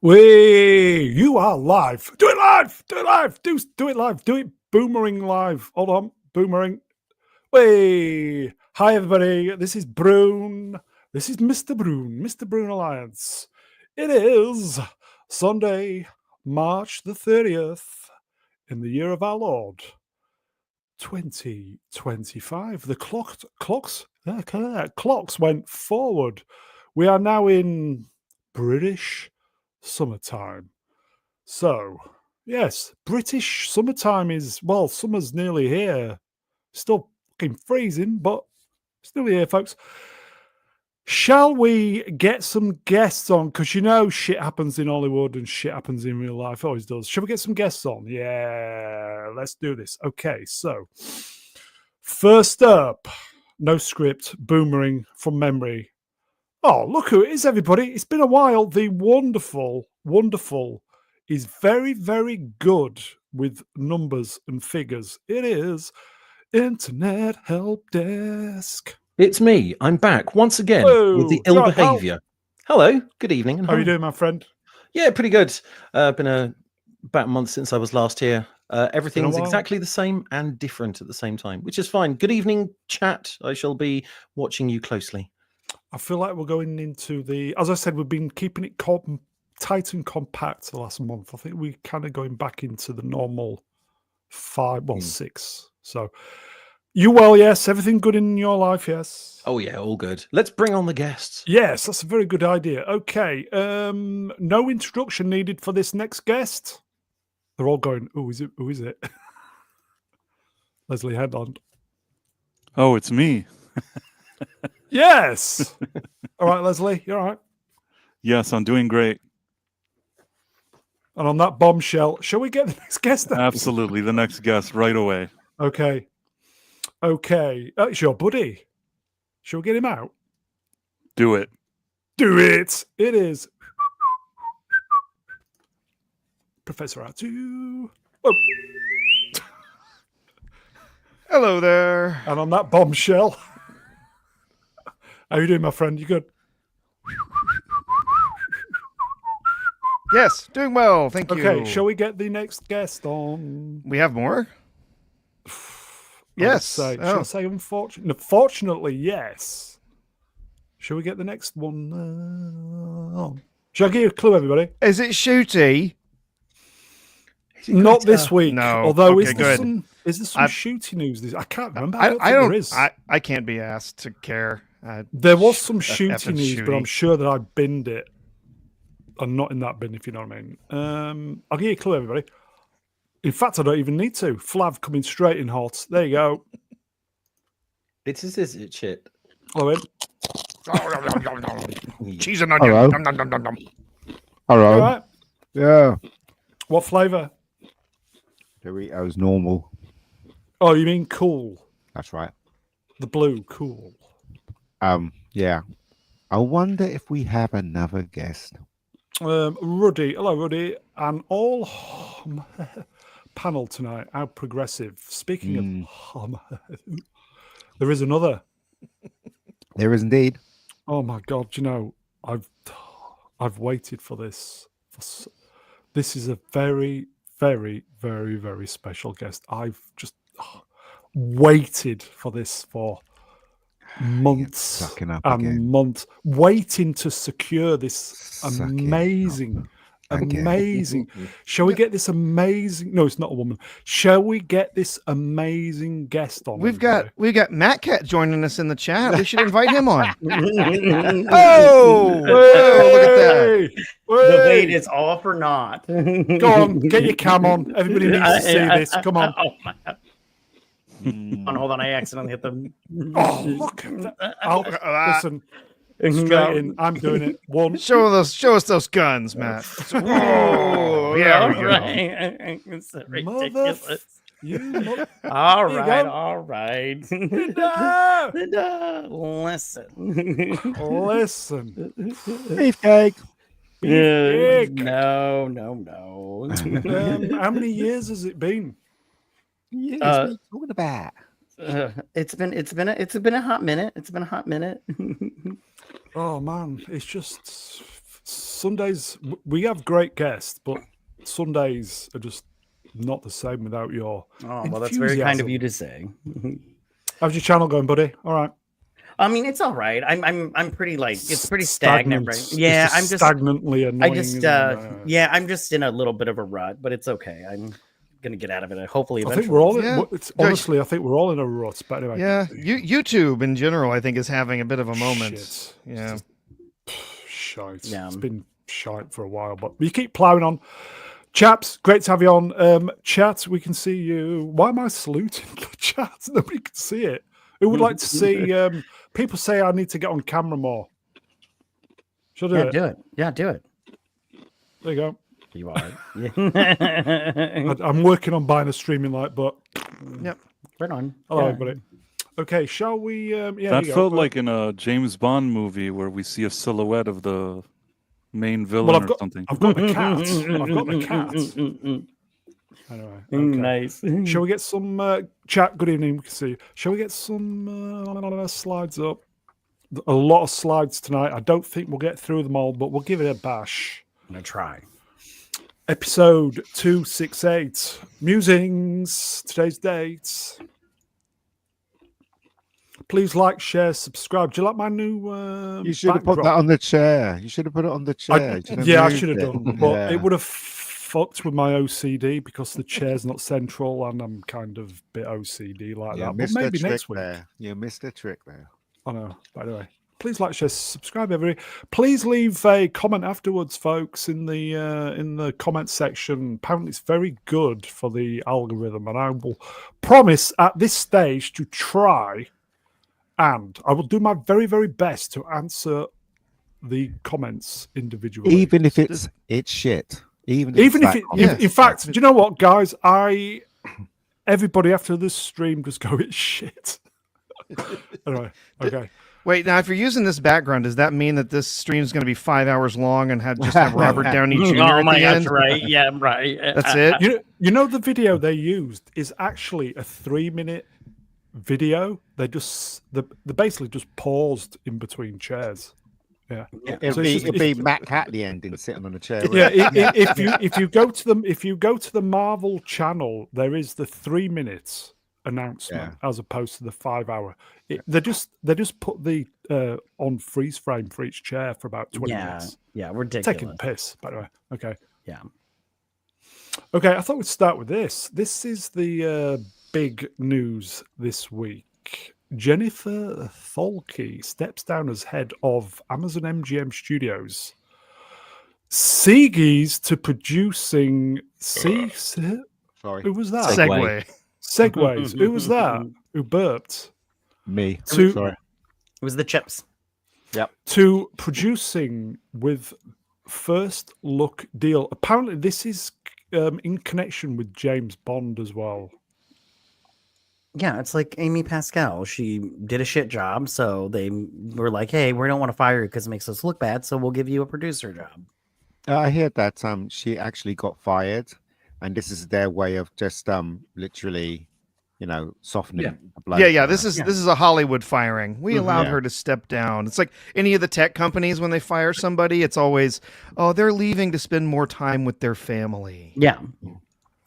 You are live. Do it live. Do it live. Do it live. Do it boomerang live. Hold on. Boomerang. Hi, everybody. This is Brune. This is Mr. Brune. Mr. Brune Alliance. It is Sunday, March the 30th in the year of our Lord, 2025. The clocks went forward. We are now in British summertime. So, yes, British summertime is, well, summer's nearly here. Still fucking freezing, but it's nearly here, folks. Shall we get some guests on? Because you know shit happens in Hollywood and shit happens in real life. It always does. Shall we get some guests on? Yeah, let's do this. Okay, so first up, no script, boomerang from memory. Oh, look who it is, everybody. It's been a while. The wonderful is very, very good with numbers and figures. It is Internet Help Desk. It's me. I'm back once again with the ill behaviour. Hello, good evening. And how are you doing, my friend? Yeah, pretty good. Been about a month since I was last here. Everything's exactly the same and different at the same time, which is fine. Good evening, chat. I shall be watching you closely. I feel like we're going into the, as I said, we've been keeping it tight and compact the last month. I think we're kind of going back into the normal 6. So, you well, yes? Everything good in your life, yes? Oh, yeah, all good. Let's bring on the guests. Yes, that's a very good idea. Okay, no introduction needed for this next guest. They're all going, who is it? Who is it? Leslie Headland. Oh, it's me. Yes. All right, Leslie, you all right? Yes, I'm doing great. And on that bombshell, shall we get the next guest then? Absolutely, the next guest right away. Okay. It's your buddy. Shall we get him out? Do it. Do it. It is Professor R2. Oh. Hello there. And on that bombshell, how you doing, my friend? You good? Yes, doing well. Thank you. Okay, shall we get the next guest on? We have more? Yes. Should I say unfortunately? Fortunately, yes. Shall we get the next one on? Shall I give you a clue, everybody? Is it Shooty? Not this week. No. Although, okay, is there some shooty news? I can't remember. I don't think there is. I can't be asked to care. There was some shooty news, shooty. but I'm sure that I binned it. I'm not in that bin, if you know what I mean. I'll give you a clue, everybody. In fact, I don't even need to. Flav coming straight in hot. There you go. Is it shit? Hello, Ed. Cheese and onion. Hello. Nom, nom, nom, nom, nom. Hello. All right. Yeah. What flavour? Doritos normal. Oh, you mean cool? That's right. The blue, cool. Yeah. I wonder if we have another guest. Ruddy. Hello, Ruddy. And all panel tonight. How progressive. Speaking of there is another. There is indeed. Oh my God! You know, I've waited for this. This is a very, very, very, very special guest. I've just waited for this for months and months, waiting to secure this amazing. Shall we get this amazing? No, it's not a woman. Shall we get this amazing guest on? We've got Matt Cat joining us in the chat. We should invite him on. Oh, look at that. The wait is all for naught. Go on, get your cam on. Everybody needs to see this. Come on. Oh my God. Hold on, I accidentally hit the. Oh, look at that. Listen. Straight in. I'm doing it. One. Show us those guns, Matt. Oh, yeah, right. It's ridiculous. All right. Listen. Beefcake. No. How many years has it been? Yeah, what are you talking about? It's been a hot minute. It's been a hot minute. Oh man, it's just Sundays we have great guests, but Sundays are just not the same without your. Oh, well, that's very kind of enthusiasm. you to say. How's your channel going, buddy? All right. I mean, it's all right. I'm pretty it's pretty stagnant, right? It's Yeah, I'm just stagnantly annoying. yeah, I'm just in a little bit of a rut, but it's okay. I'm gonna get out of it. Hopefully, I eventually. think we're all. Yeah. Honestly, I think we're all in a rut. But anyway. Yeah, YouTube in general, I think, is having a bit of a moment. Shit. Yeah. Shite. Yeah. It's been shite for a while, but you keep ploughing on. Chaps, great to have you on. Chat, we can see you. Why am I saluting the chat? Nobody can see it. Who would like to see? People say I need to get on camera more. Should I do it? Do it. Yeah, do it. There you go. You are. I'm working on buying a streaming light, but Yep. Right on. hello, Yeah. everybody. Okay, shall we? Yeah, That there you go. felt like in a James Bond movie where we see a silhouette of the main villain Well, or something. I've got the cat. I've got the cat. Anyway, okay. Nice. Shall we get some chat? Good evening. We can see. Shall we get some slides up? A lot of slides tonight. I don't think we'll get through them all, but we'll give it a bash. I'm gonna try. Episode 268. Musings. Today's date. Please like, share, subscribe. Do you like my new? You should have put that backdrop? on the chair. You should have put it on the chair. You Yeah, I moved should have it. done, but Yeah. it would have fucked with my OCD because the chair's not central, and I'm kind of a bit OCD like You that. But missed a maybe trick next week. there. You missed a trick there. I know. By the way, please like, share, subscribe, everybody. Please leave a comment afterwards, folks, in the comment section. Apparently, it's very good for the algorithm, and I will promise at this stage to try, and I will do my very, very best to answer the comments individually. Even if it's shit. Even if that it, comment. in fact, do you know what, guys? Everybody after this stream just go, it's shit. Anyway, okay. Wait, now if you're using this background, does that mean that this stream is going to be 5 hours long and just have Robert Downey Jr. Oh at my the gosh! end? Right? Yeah. Right. That's it. You know the video they used is actually a 3-minute video. They basically just paused in between chairs. Yeah. It'd So it's be Matt Catley ending sitting on a chair. Yeah, wouldn't it? if you go to the Marvel channel, there is the 3 minutes announcement as opposed to the 5 hour. They just put the on freeze frame for each chair for about 20 minutes. Yeah, ridiculous. Taking the piss, by the way. Okay. Yeah. Okay, I thought we'd start with this. This is the big news this week. Jennifer Salke steps down as head of Amazon MGM Studios. Seagees to producing. Sorry. Who was that? Segue. Segways. Who was that? Who burped? Me. To- It was the chips. To producing with first look deal. Apparently, this is in connection with James Bond as well. Yeah, it's like Amy Pascal. She did a shit job, so they were like, "Hey, we don't want to fire you because it makes us look bad, so we'll give you a producer job." I heard that she actually got fired, and this is their way of just literally, softening the blow. Yeah. This is a Hollywood firing. We allowed Yeah. her to step down. It's like any of the tech companies when they fire somebody, it's always, oh, they're leaving to spend more time with their family. Yeah.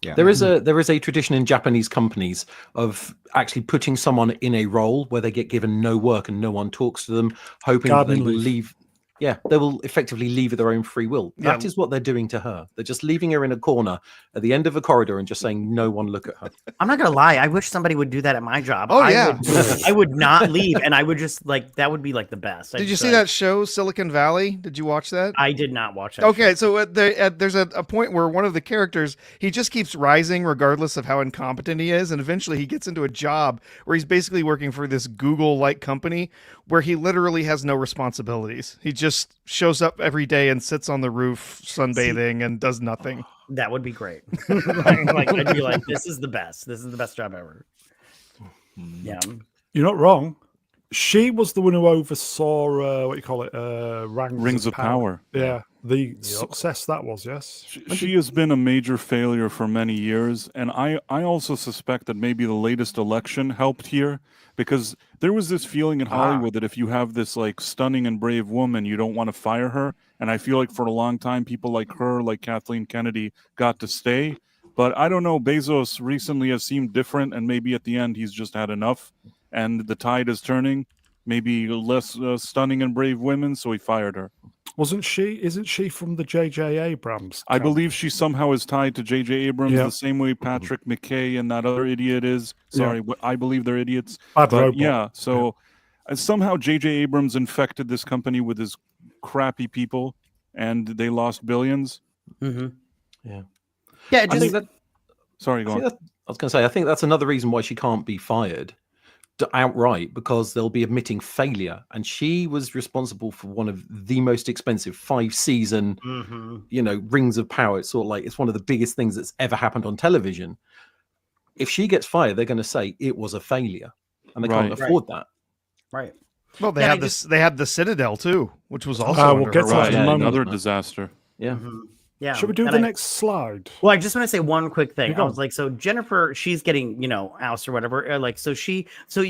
Yeah. There is a tradition in Japanese companies of actually putting someone in a role where they get given no work and no one talks to them, hoping that they Gardening will leave. leave. Yeah, they will effectively leave of their own free will. That Yeah. is what they're doing to her. They're just leaving her in a corner at the end of a corridor and just saying, "No one look at her." I'm not gonna lie. I wish somebody would do that at my job. Oh, I yeah. I would not leave, and I would just that would be like the best. Did you see that show, Silicon Valley? Did you watch that? I did not watch that. Okay, so there's a point where one of the characters, he just keeps rising regardless of how incompetent he is, and eventually he gets into a job where he's basically working for this Google-like company where he literally has no responsibilities. He just shows up every day and sits on the roof sunbathing and does nothing. That would be great. like I'd be like, this is the best. This is the best job ever. Yeah. You're not wrong. She was the one who oversaw what you call it, Rings of Power. Yeah, the success that was. Yes, She has been a major failure for many years, and I also suspect that maybe the latest election helped here, because there was this feeling in Hollywood that if you have this like stunning and brave woman, you don't want to fire her. And I feel like for a long time, people like her, like Kathleen Kennedy, got to stay. But I don't know, Bezos recently has seemed different, and maybe at the end he's just had enough, and the tide is turning. Maybe less stunning and brave women, so he fired her. isn't she from the J.J. Abrams? I believe she somehow is tied to J.J. Abrams the same way Patrick McKay and that other idiot is. Sorry, I believe they're idiots. Bad but robot. yeah, so somehow J.J. Abrams infected this company with his crappy people, and they lost billions. Mm-hmm. Yeah. Yeah, I think that. Sorry, go on. I was going to say, I think that's another reason why she can't be fired outright, because they'll be admitting failure, and she was responsible for one of the most expensive 5-season Rings of Power. It's sort of like it's one of the biggest things that's ever happened on television. If she gets fired, they're going to say it was a failure, and they can't afford that. Right. Well, they had they had the Citadel too, which was also we'll get to that in a moment. Another disaster. Yeah. Yeah. Should we do the next slide? Well, I just want to say one quick thing. I was like, so Jennifer, she's getting, ousted or whatever. Like, so if you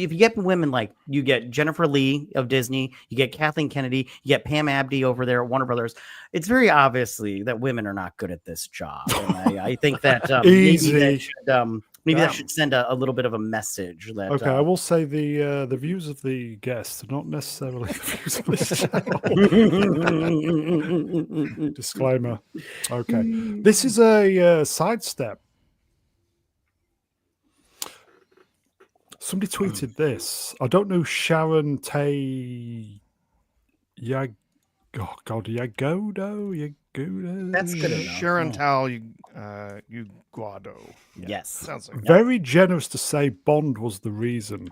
get women like you get Jennifer Lee of Disney, you get Kathleen Kennedy, you get Pam Abdi over there at Warner Brothers. It's very obviously that women are not good at this job. And I think that maybe that should send a little bit of a message. That okay, I will say the views of the guests are not necessarily the views of this channel. Disclaimer. Okay, this is a sidestep. Somebody tweeted this. I don't know Sharon Tay. Yagodo. That's good enough. Sharon Tal Guado. Yes. Sounds like Very generous to say Bond was the reason.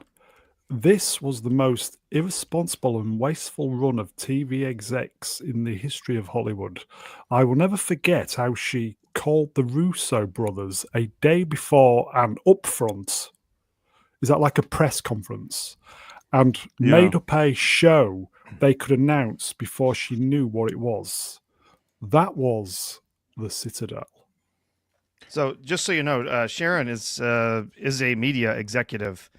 This was the most irresponsible and wasteful run of TV execs in the history of Hollywood. I will never forget how she called the Russo brothers a day before an upfront. Is that like a press conference? And made up a show they could announce before she knew what it was. That was the Citadel. So, just so you know, Sharon is a media executive,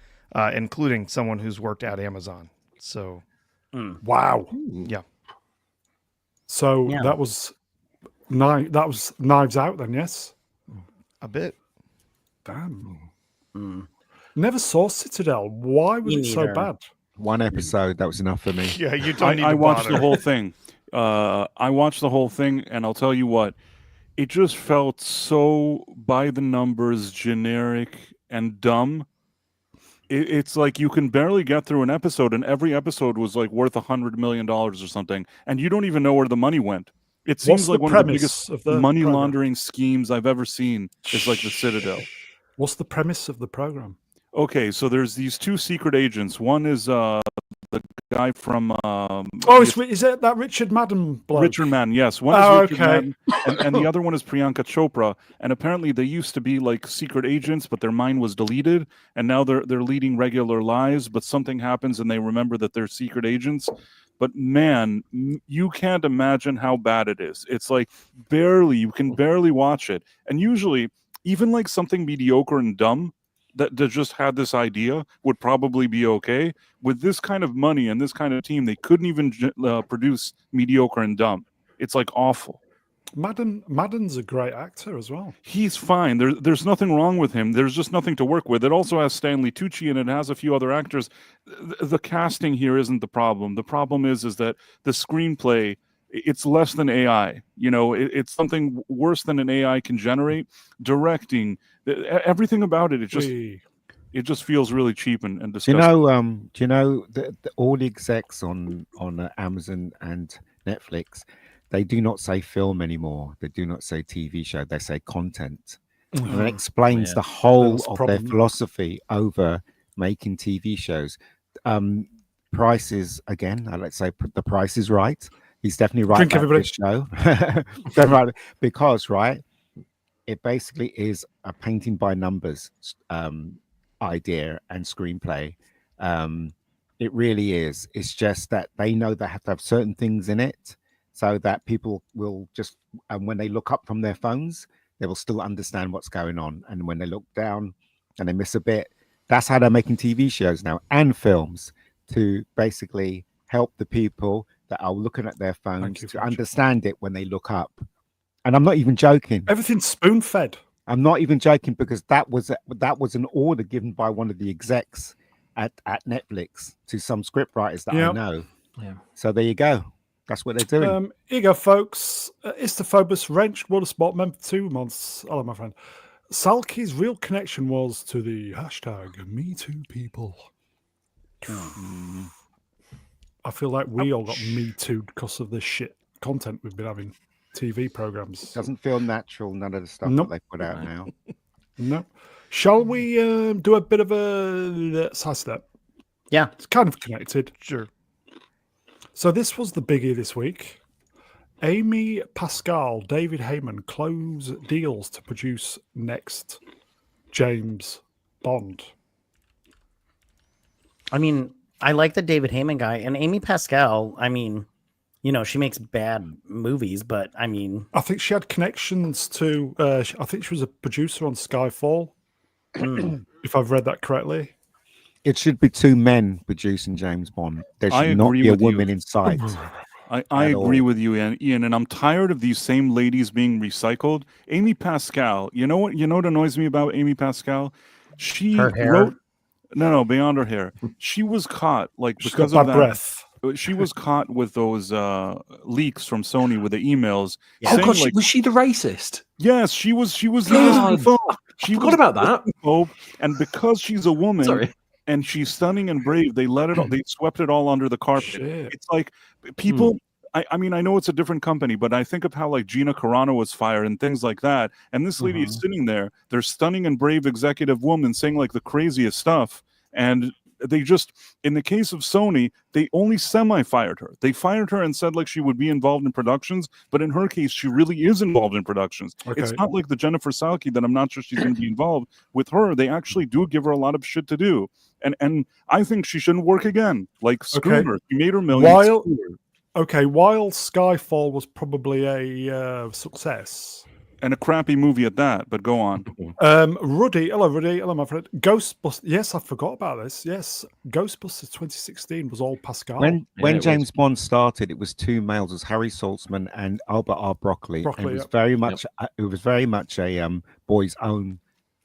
including someone who's worked at Amazon. So, wow, yeah. So that was Knives Out, then, yes, a bit. Damn. Never saw Citadel. Why was it so bad? One episode, that was enough for me. Yeah, you don't need to I watched bother. the whole thing. I watched the whole thing, and I'll tell you what, it just felt so by the numbers, generic and dumb. It's like you can barely get through an episode, and every episode was like worth $100 million or something, and you don't even know where the money went. It seems like one of the biggest money laundering schemes I've ever seen. Is like the Citadel. What's the premise of the program? Okay, so there's these two secret agents. One is the guy from is it that Richard Madden bloke? Richard Madden, yes. One is Richard Madden, and the other one is Priyanka Chopra. And apparently they used to be like secret agents, but their mind was deleted, and now they're leading regular lives, but something happens and they remember that they're secret agents. But man, you can't imagine how bad it is. It's like you can barely watch it. And usually, even like something mediocre and dumb that just had this idea would probably be okay. With this kind of money and this kind of team, they couldn't even produce mediocre and dumb. It's like awful. Madden's a great actor as well. He's fine. There's nothing wrong with him. There's just nothing to work with. It also has Stanley Tucci and it has a few other actors. The casting here isn't the problem. The problem is that the screenplay, it's less than AI. It's something worse than an AI can generate. Directing, everything about it, it just feels really cheap and disgusting. Do you know all the execs on Amazon and Netflix, they do not say film anymore. They do not say TV show. They say content. And it explains the whole of their philosophy over making TV shows. Price is, again, let's say the Price is Right. He's definitely right about this show. Because, it basically is a painting by numbers idea and screenplay. It really is. It's just that they know they have to have certain things in it so that people will just, and when they look up from their phones, they will still understand what's going on. And when they look down and they miss a bit, that's how they're making TV shows now and films to basically help the people that are looking at their phones to understand it when they look up. And I'm not even joking. Everything's spoon-fed. I'm not even joking because that was an order given by one of the execs at Netflix to some scriptwriters that I know. Yeah. So there you go. That's what they're doing. Here you go, folks. Istophobus wrenched water sport member 2 months. Hello, my friend. Salke's real connection was to the hashtag #MeToo people. I feel like we all got Me Too because of this shit content we've been having. TV programs. Doesn't feel natural, none of the stuff that they put out now. No. Shall we do a bit of a sidestep? Yeah. It's kind of connected. Sure. So this was the biggie this week. Amy Pascal, David Heyman close deals to produce next James Bond. I mean, I like the David Heyman guy, and Amy Pascal, I mean, you know, she makes bad movies, but I mean... I think she had connections to... I think she was a producer on Skyfall, if I've read that correctly. It should be 2 men producing James Bond. There should not be a woman in sight. I agree with you, Ian, and I'm tired of these same ladies being recycled. Amy Pascal, you know what annoys me about Amy Pascal? She wrote... No, beyond her hair. She was caught, like, because of that... breath. She was caught with those leaks from Sony with the emails. Oh God, was she the racist? Yes, she was. She was. I forgot about that. And because she's a woman, and she's stunning and brave, they let it. They swept it all under the carpet. Shit. It's like people. I mean, I know it's a different company, but I think of how like Gina Carano was fired and things like that. And this lady is sitting there. They're stunning and brave executive woman saying like the craziest stuff, and they just, in the case of Sony, they only semi-fired her. They fired her and said like she would be involved in productions, but in her case, she really is involved in productions. Okay. It's not like the Jennifer Salke that I'm not sure she's going to be involved with. Her, they actually do give her a lot of shit to do, and I think she shouldn't work again. Like screw her. She made her millions. While Skyfall was probably a success. And a crappy movie at that, but go on. Ruddy, hello, my friend. Ghostbusters, yes, I forgot about this. Yes, Ghostbusters 2016 was all Pascal. When James Bond started, it was 2 males, it was Harry Saltzman and Albert R. Broccoli. And it was very much, it was very much a boy's own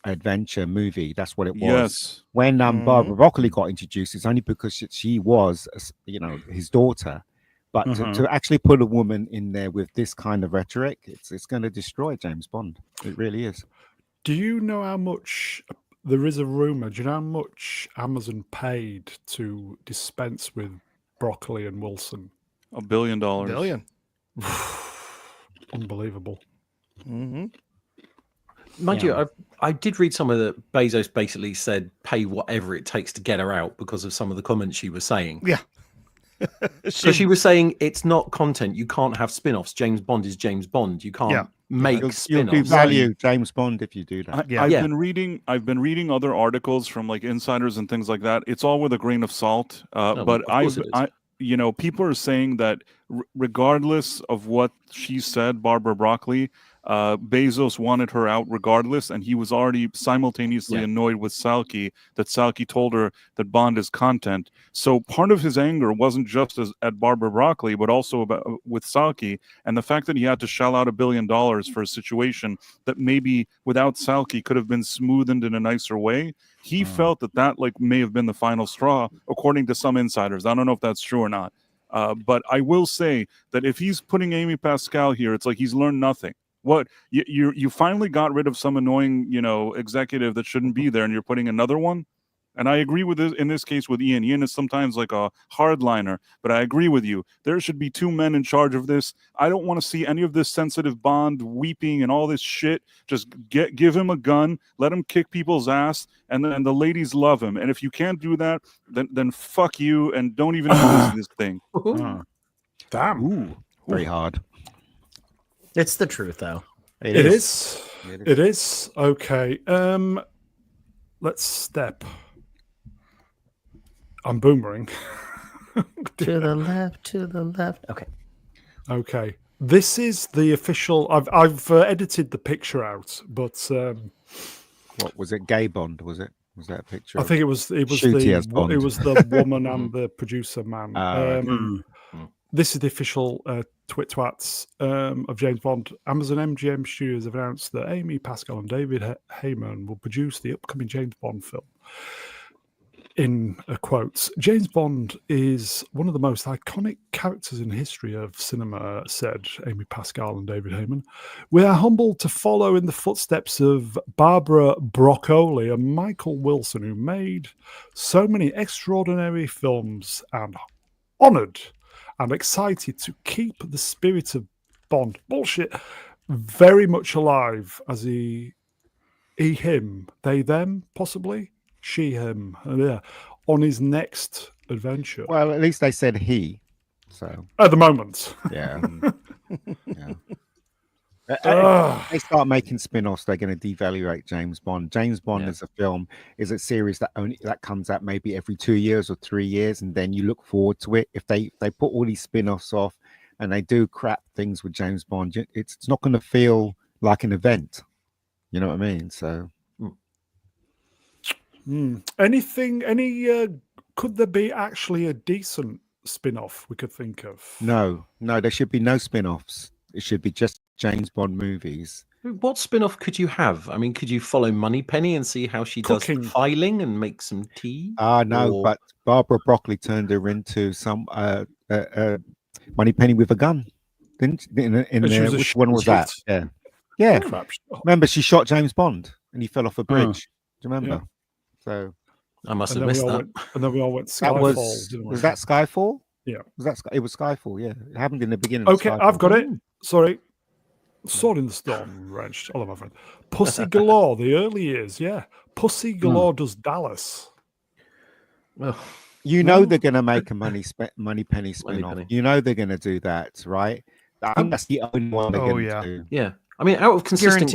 adventure movie. That's what it was. Yes. When Barbara Broccoli got introduced, it's only because she was, his daughter. But to actually put a woman in there with this kind of rhetoric, it's going to destroy James Bond. It really is. Do you know how much, there is a rumor, do you know how much Amazon paid to dispense with Broccoli and Wilson? $1 billion. Billion. Unbelievable. Mind you, I did read some of the Bezos basically said pay whatever it takes to get her out because of some of the comments she was saying. Yeah. So she was saying it's not content. You can't have spin-offs. James Bond is James Bond. You can't make spin-offs. You'll devalue James Bond if you do that. I've been reading other articles from like insiders and things like that. It's all with a grain of salt. But people are saying that regardless of what she said, Barbara Broccoli, Bezos wanted her out regardless, and he was already simultaneously annoyed with Salke that Salke told her that Bond is content. So part of his anger wasn't just at Barbara Broccoli, but also with Salke, and the fact that he had to shell out $1 billion for a situation that maybe without Salke could have been smoothened in a nicer way. He felt that may have been the final straw, according to some insiders. I don't know if that's true or not. But I will say that if he's putting Amy Pascal here, it's like he's learned nothing. What you finally got rid of some annoying, executive that shouldn't be there, and you're putting another one. And I agree with this in this case with Ian. Ian is sometimes like a hardliner, but I agree with you. There should be 2 men in charge of this. I don't want to see any of this sensitive Bond weeping and all this shit. Just give him a gun, let him kick people's ass, and then the ladies love him. And if you can't do that, then fuck you and don't even use this thing. Damn. Ooh, very hard. It's the truth, though. It is. Okay. Let's step. I'm boomering. To the left, to the left. Okay. Okay. This is the official. I've edited the picture out, but What was it? Gay Bond, was it? Was that a picture? I think it was Shooty as Bond. the woman and the producer man. Okay. This is the official twit twats of James Bond. Amazon MGM Studios have announced that Amy Pascal and David Heyman will produce the upcoming James Bond film. In quotes, James Bond is one of the most iconic characters in the history of cinema, said Amy Pascal and David Heyman. We are humbled to follow in the footsteps of Barbara Broccoli and Michael Wilson, who made so many extraordinary films, and honoured and excited to keep the spirit of Bond bullshit very much alive as him, they, them, possibly? She, him, yeah, on his next adventure. Well, at least they said he. So At the moment. yeah. If they start making spin-offs, they're going to devaluate James Bond. James Bond as a film is a series that comes out maybe every 2 years or 3 years, and then you look forward to it. If they put all these spin-offs off and they do crap things with James Bond, it's not going to feel like an event. You know what I mean? So could there be actually a decent spin-off we could think of? no, there should be no spin-offs. It should be just James Bond movies. What spin-off could you have? I mean, could you follow Moneypenny and see how she does the filing and make some tea? No, but Barbara Broccoli turned her into some Moneypenny with a gun. Didn't which one was that? Yeah. Remember, she shot James Bond and he fell off a bridge. Do you remember? So I must have missed that. And then we all went Skyfall. Was that Skyfall? Yeah. It was Skyfall, yeah. It happened in the beginning. Okay, I've got it. Sorry. Sword in the Stone, wrenched. Hello, my friend. Pussy Galore, the early years, yeah. Pussy Galore does Dallas. Well, you know they're going to make a Moneypenny spin-off. You know they're going to do that, right? I think that's the only one they're going to do. Yeah. I mean, out of consistent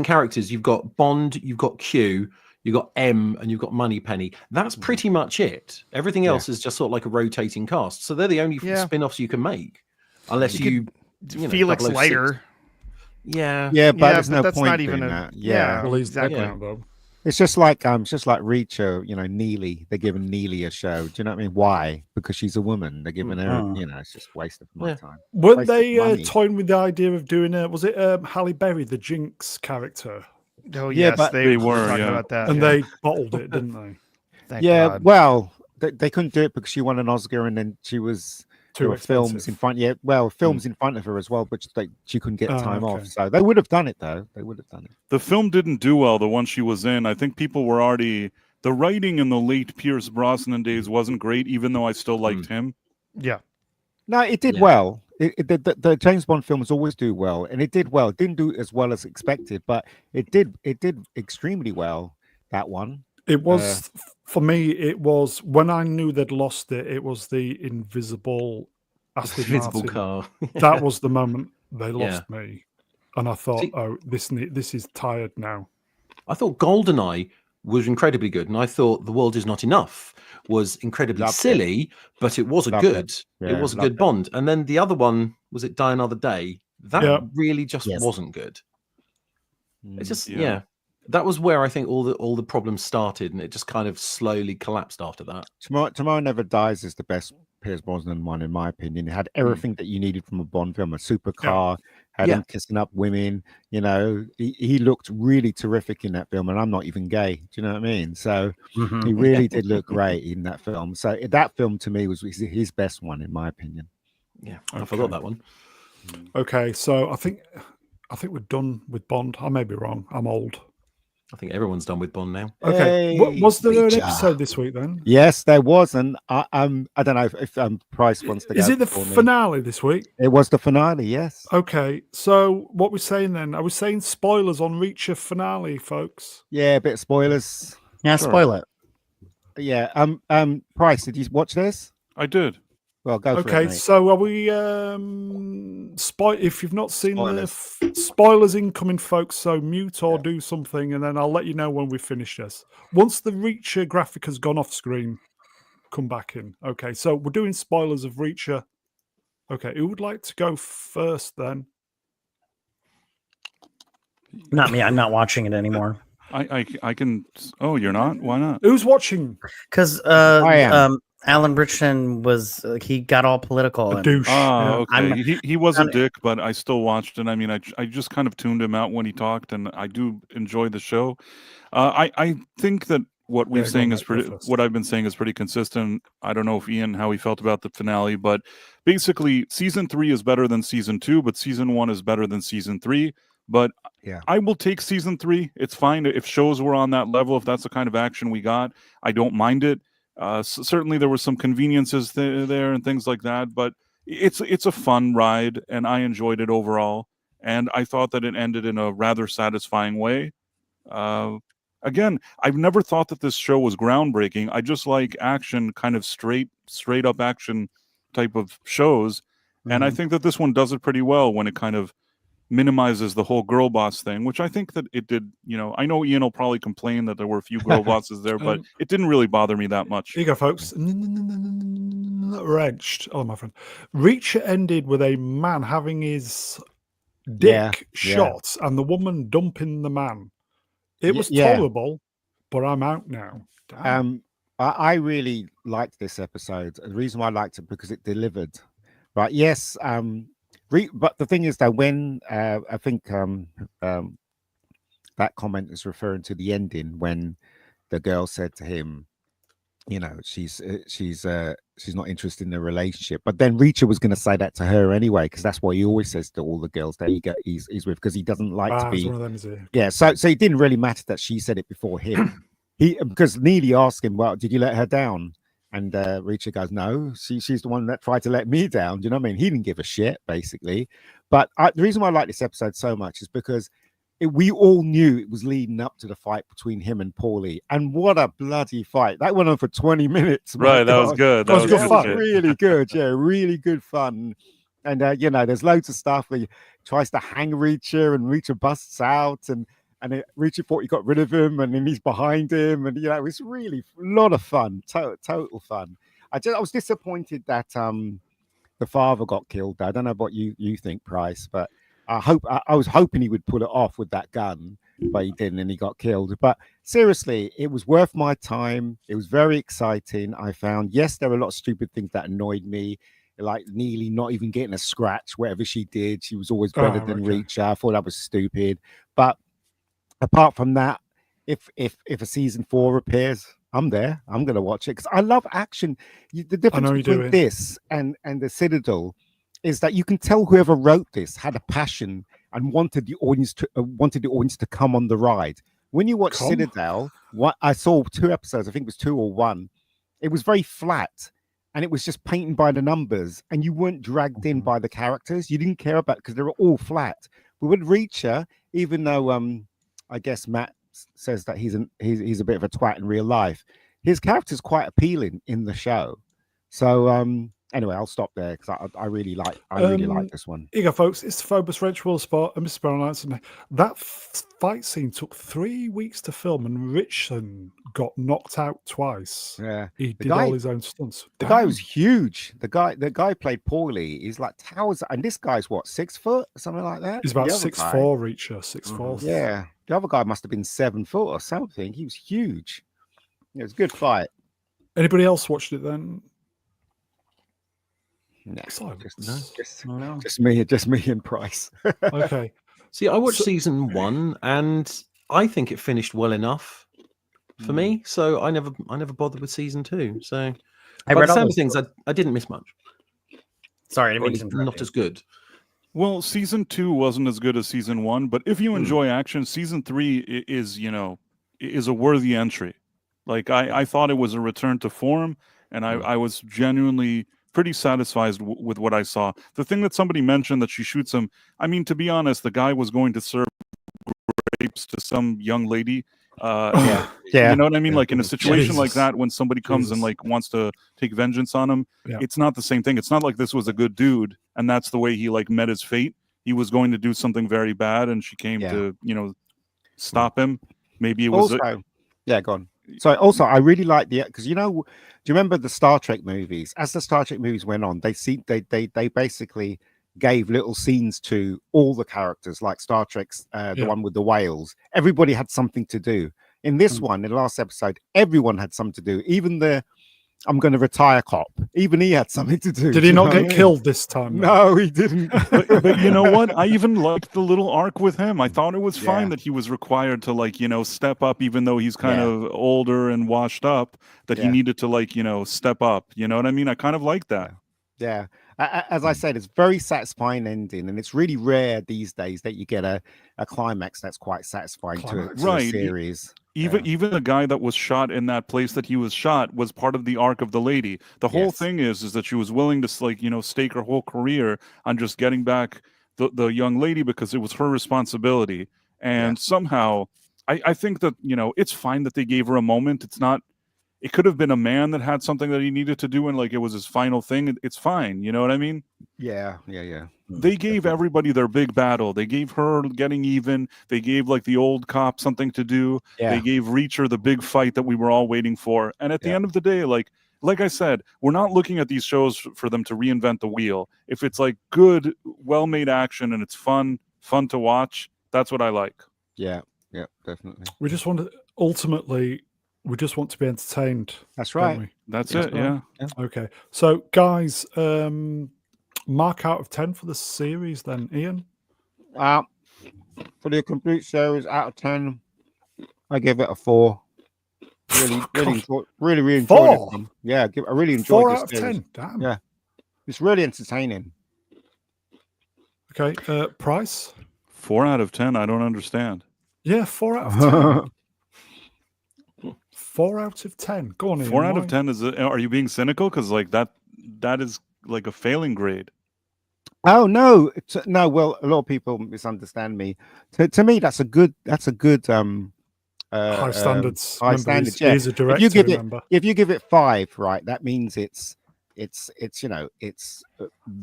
characters, you've got Bond, you've got Q, you've got M, and you've got Moneypenny. That's pretty much it. Everything else is just sort of like a rotating cast. So they're the only spin-offs you can make, unless you Felix Leiter. Yeah, but there's no that's point not even that. Well, exactly. Though. It's just like Reacher, Neely. They're giving Neely a show. Do you know what I mean? Why? Because she's a woman. They're giving her, it's just a waste of my time. Weren't they toying with the idea of doing was it Halle Berry, the Jinx character? Oh yes, but they were talking about that, and they bottled it, didn't they? Thank God. Well, they couldn't do it because she won an Oscar, and then she was. Films in front, films in front of her as well, but she couldn't get time off. So they would have done it, though. They would have done it. The film didn't do well, the one she was in. I think people were already... The writing in the late Pierce Brosnan days wasn't great, even though I still liked him. Yeah. No, it did well. The James Bond films always do well, and it did well. It didn't do as well as expected, but it did extremely well, that one. It was for me. It was when I knew they'd lost it. It was the invisible car. That was the moment they lost me, and I thought, this is tired now. I thought GoldenEye was incredibly good, and I thought The World Is Not Enough was incredibly silly, but it was a good. It was a good Bond. And then the other one was it Die Another Day. That really just wasn't good. It just that was where I think all the problems started, and it just kind of slowly collapsed after that. Tomorrow Never Dies is the best Pierce Brosnan one, in my opinion. It had everything that you needed from a Bond film: a supercar, had him kissing up women. He looked really terrific in that film, and I'm not even gay. Do you know what I mean? So he really did look great in that film. So that film to me was his best one, in my opinion. Yeah, I forgot that one. Okay, so I think we're done with Bond. I may be wrong. I'm old. I think everyone's done with Bond now. Okay, was there an episode this week then? Yes, there was, and I don't know if Price wants to. Is it the finale this week? It was the finale. Yes. Okay, so what we're saying then? Are we saying spoilers on Reacher finale, folks? Yeah, a bit of spoilers. Yeah, spoil it. Yeah. Price, did you watch this? I did. Well, go for Okay, it, mate. so are we if you've not seen the spoilers incoming, folks, so mute or do something, and then I'll let you know when we finish this. Once the Reacher graphic has gone off screen, come back in. Okay, so we're doing spoilers of Reacher. Okay, who would like to go first then? Not me. I'm not watching it anymore. I can. Oh, you're not? Why not? Who's watching? Because I am. Alan Richardson was he got all political. A douche. Oh, Yeah. okay. He was a dick, but I still watched it. I mean, I just kind of tuned him out when he talked, and I do enjoy the show. I think that what we've saying is pretty. What I've been saying is pretty consistent. I don't know if Ian how he felt about the finale, but basically, season 3 is better than season 2, but season 1 is better than season 3. But Yeah. I will take season 3. It's fine if shows were on that level. If that's the kind of action we got, I don't mind it. Certainly, there were some conveniences there and things like that, but it's a fun ride, and I enjoyed it overall. And I thought that it ended in a rather satisfying way. Again, I've never thought that this show was groundbreaking. I just like action, kind of straight up action type of shows, and I think that this one does it pretty well when it kind of minimizes the whole girl boss thing, which I think that it did. You know, I know Ian will probably complain that there were a few girl bosses there, but it didn't really bother me that much. Here you go, folks. Wrenched. Oh, my friend. Reacher ended with a man having his dick shot and the woman dumping the man. It was tolerable, but I'm out now. Damn. I really liked this episode. The reason why I liked it because it delivered. Right? Yes. But the thing is that when I think that comment is referring to the ending when the girl said to him, you know, she's not interested in a relationship. But then Reacher was going to say that to her anyway, because that's what he always says to all the girls that he's with, because he doesn't like to be. One of them, is he? Yeah. So it didn't really matter that she said it before him. Because Neely asked him, well, did you let her down? And Reacher goes, no, she's the one that tried to let me down. Do you know what I mean? He didn't give a shit, basically. But the reason why I like this episode so much is because we all knew it was leading up to the fight between him and Paulie. And what a bloody fight. That went on for 20 minutes. Right, that was good. That was good fun. Really good. Yeah, really good fun. And, you know, there's loads of stuff where he tries to hang Reacher and Reacher busts out and Reacher thought he got rid of him, and then he's behind him, and you know, it was really a lot of fun, total fun. I was disappointed that the father got killed. I don't know what you think, Price, but I was hoping he would pull it off with that gun, but he didn't, and he got killed. But seriously, it was worth my time. It was very exciting. I found, yes, there were a lot of stupid things that annoyed me, like Neely not even getting a scratch. Whatever she did, she was always better than Reacher. I thought that was stupid, but apart from that, if a season 4 appears, I'm there. I'm going to watch it because I love action. The difference between this and the Citadel is that you can tell whoever wrote this had a passion and wanted the audience to come on the ride. When you watch Citadel, I saw 2 episodes. I think it was 2 or 1. It was very flat, and it was just painting by the numbers, and you weren't dragged in by the characters. You didn't care about because they were all flat. But with Reacher, even though I guess Matt says that he's a bit of a twat in real life, his character's quite appealing in the show. So anyway, I'll stop there because I really like this one. Here you go, folks. It's the Phobos Wrench Will Spot and Mr. Brown. That fight scene took 3 weeks to film, and Richardson got knocked out twice. Yeah, he did all his own stunts. The guy was huge. The guy played poorly. He's like towers, and this guy's what, 6 foot, something like that. He's about 6'4", Reacher, 6'4". Yeah, the other guy must have been 7 foot or something. He was huge. It was a good fight. Anybody else watched it then? No, No. Just me and Price. Okay. See, I watched season 1, and I think it finished well enough for me. So I never bothered with season 2. So I read all the things. I didn't miss much. Sorry, I didn't mean to interrupt not as good. Well, season 2 wasn't as good as season 1, but if you enjoy action, season 3 is a worthy entry. Like I thought it was a return to form, and I was genuinely pretty satisfied with what I saw. The thing that somebody mentioned that she shoots him, I mean, to be honest, the guy was going to serve rapes to some young lady. Yeah. You know what I mean? Yeah. Like in a situation like Jesus. that, when somebody comes and Jesus. like wants to take vengeance on him, Yeah. it's not the same thing. It's not like this was a good dude and that's the way he like met his fate. He was going to do something very bad, and she came to stop him. Maybe it was also, yeah, go on. So also, I really like because do you remember the Star Trek movies? As the Star Trek movies went on, they basically gave little scenes to all the characters, like Star Trek's the one with the whales. Everybody had something to do. In this one, in the last episode, everyone had something to do. Even the I'm going to retire cop. Even he had something to do. Did he not get killed this time? No, he didn't. but you know what? I even liked the little arc with him. I thought it was fine Yeah. that he was required to like, step up, even though he's kind of older and washed up, that he needed to like, step up. You know what I mean? I kind of like that. Yeah. As I said, it's very satisfying ending, and it's really rare these days that you get a climax that's quite satisfying to a series. Even the guy that was shot in that place that he was shot was part of the arc of the lady. The whole thing is that she was willing to like, stake her whole career on just getting back the young lady because it was her responsibility. And somehow I think that, it's fine that they gave her a moment. It could have been a man that had something that he needed to do and like it was his final thing. It's fine. You know what I mean? Yeah. They gave everybody their big battle. They gave her getting even. They gave like the old cop something to do. Yeah. They gave Reacher the big fight that we were all waiting for. And at the end of the day, like I said, we're not looking at these shows for them to reinvent the wheel. If it's like good, well-made action and it's fun to watch, that's what I like. Yeah, definitely. We just want to be entertained. That's right. Don't we? That's it. Yeah. Okay. So, guys, mark out of 10 for the series then, Ian? For the complete series, out of 10, I give it a 4. Really enjoyed 4? it. Yeah, I really enjoyed 4 this out of series. 10. Damn. Yeah. It's really entertaining. Okay. Price? 4 out of 10. I don't understand. Yeah, 4 out of 10. 4 out of 10. Go on, Ian. 4 out of 10 are you being cynical? Because like that is like a failing grade. Oh no, no. Well, a lot of people misunderstand me. To me, that's a good. high standards. High standards. Yeah. He's a director, if you give it 5, right, that means it's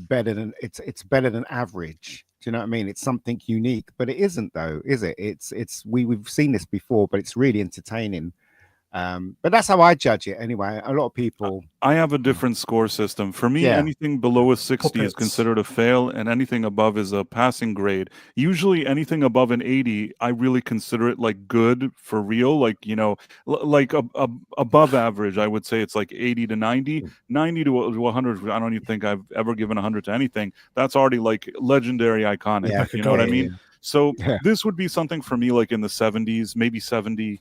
better than average. Do you know what I mean? It's something unique, but it isn't though, is it? We've seen this before, but it's really entertaining. But that's how I judge it anyway. A lot of people. I have a different score system. For me, anything below a 60 is considered a fail, and anything above is a passing grade. Usually anything above an 80, I really consider it like good for real. Like, like above average, I would say it's like 80 to 90. 90 to 100, I don't even think I've ever given 100 to anything. That's already like legendary, iconic. Yeah, you know what I mean? Yeah. So this would be something for me like in the 70s, maybe 70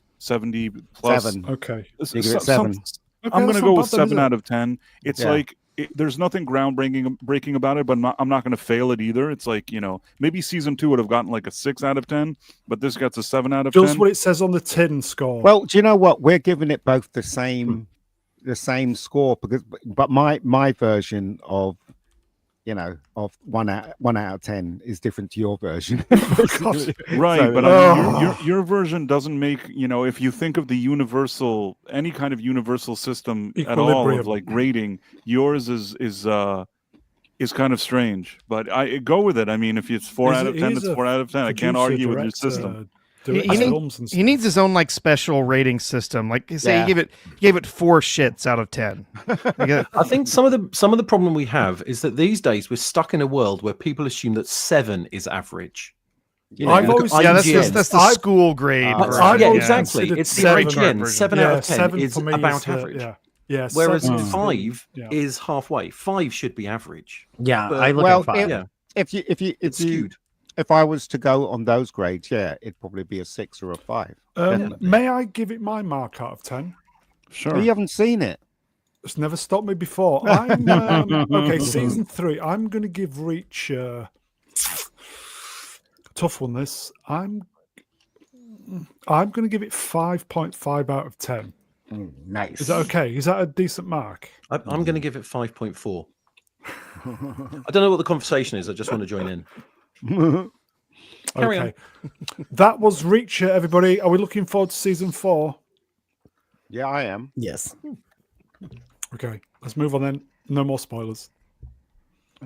plus. 7. Okay. You give it 7. I'm going to go with 7 out of 10. It's like there's nothing breaking about it, but I'm not going to fail it either. It's like, maybe season 2 would have gotten like a 6 out of 10, but this gets a 7 out of 10. Just what it says on the tin score. Well, do you know what? We're giving it both the same score but my version of of 1 out of 10 is different to your version. Right, So, but I mean, your version doesn't make, if you think of the any kind of universal system at all of like grading, yours is kind of strange, but I go with it. I mean, if it's 4 out of 10, it's 4 out of 10. I can't argue with your system. He needs his own like special rating system. Like say he gave it 4 shits out of 10. I think some of the problem we have is that these days we're stuck in a world where people assume that 7 is average. I've always that's the school grade. Exactly. It's the IGN. 7 out of 10 is about average. Yeah. Whereas 5 is halfway. 5 should be average. Yeah, But, I look at 5. If skewed. If I was to go on those grades, it'd probably be a 6 or a 5. May I give it my mark out of 10? Sure. Well, you haven't seen it. It's never stopped me before. I'm okay. Season 3. I'm going to give Reach tough one. This I'm going to give it 5.5 out of 10. Nice. Is that okay? Is that a decent mark? I'm going to give it 5.4. I don't know what the conversation is. I just want to join in. Carry Okay. That was Reacher, everybody. Are we looking forward to season 4? Yeah, I am. Yes. Okay, let's move on then. No more spoilers.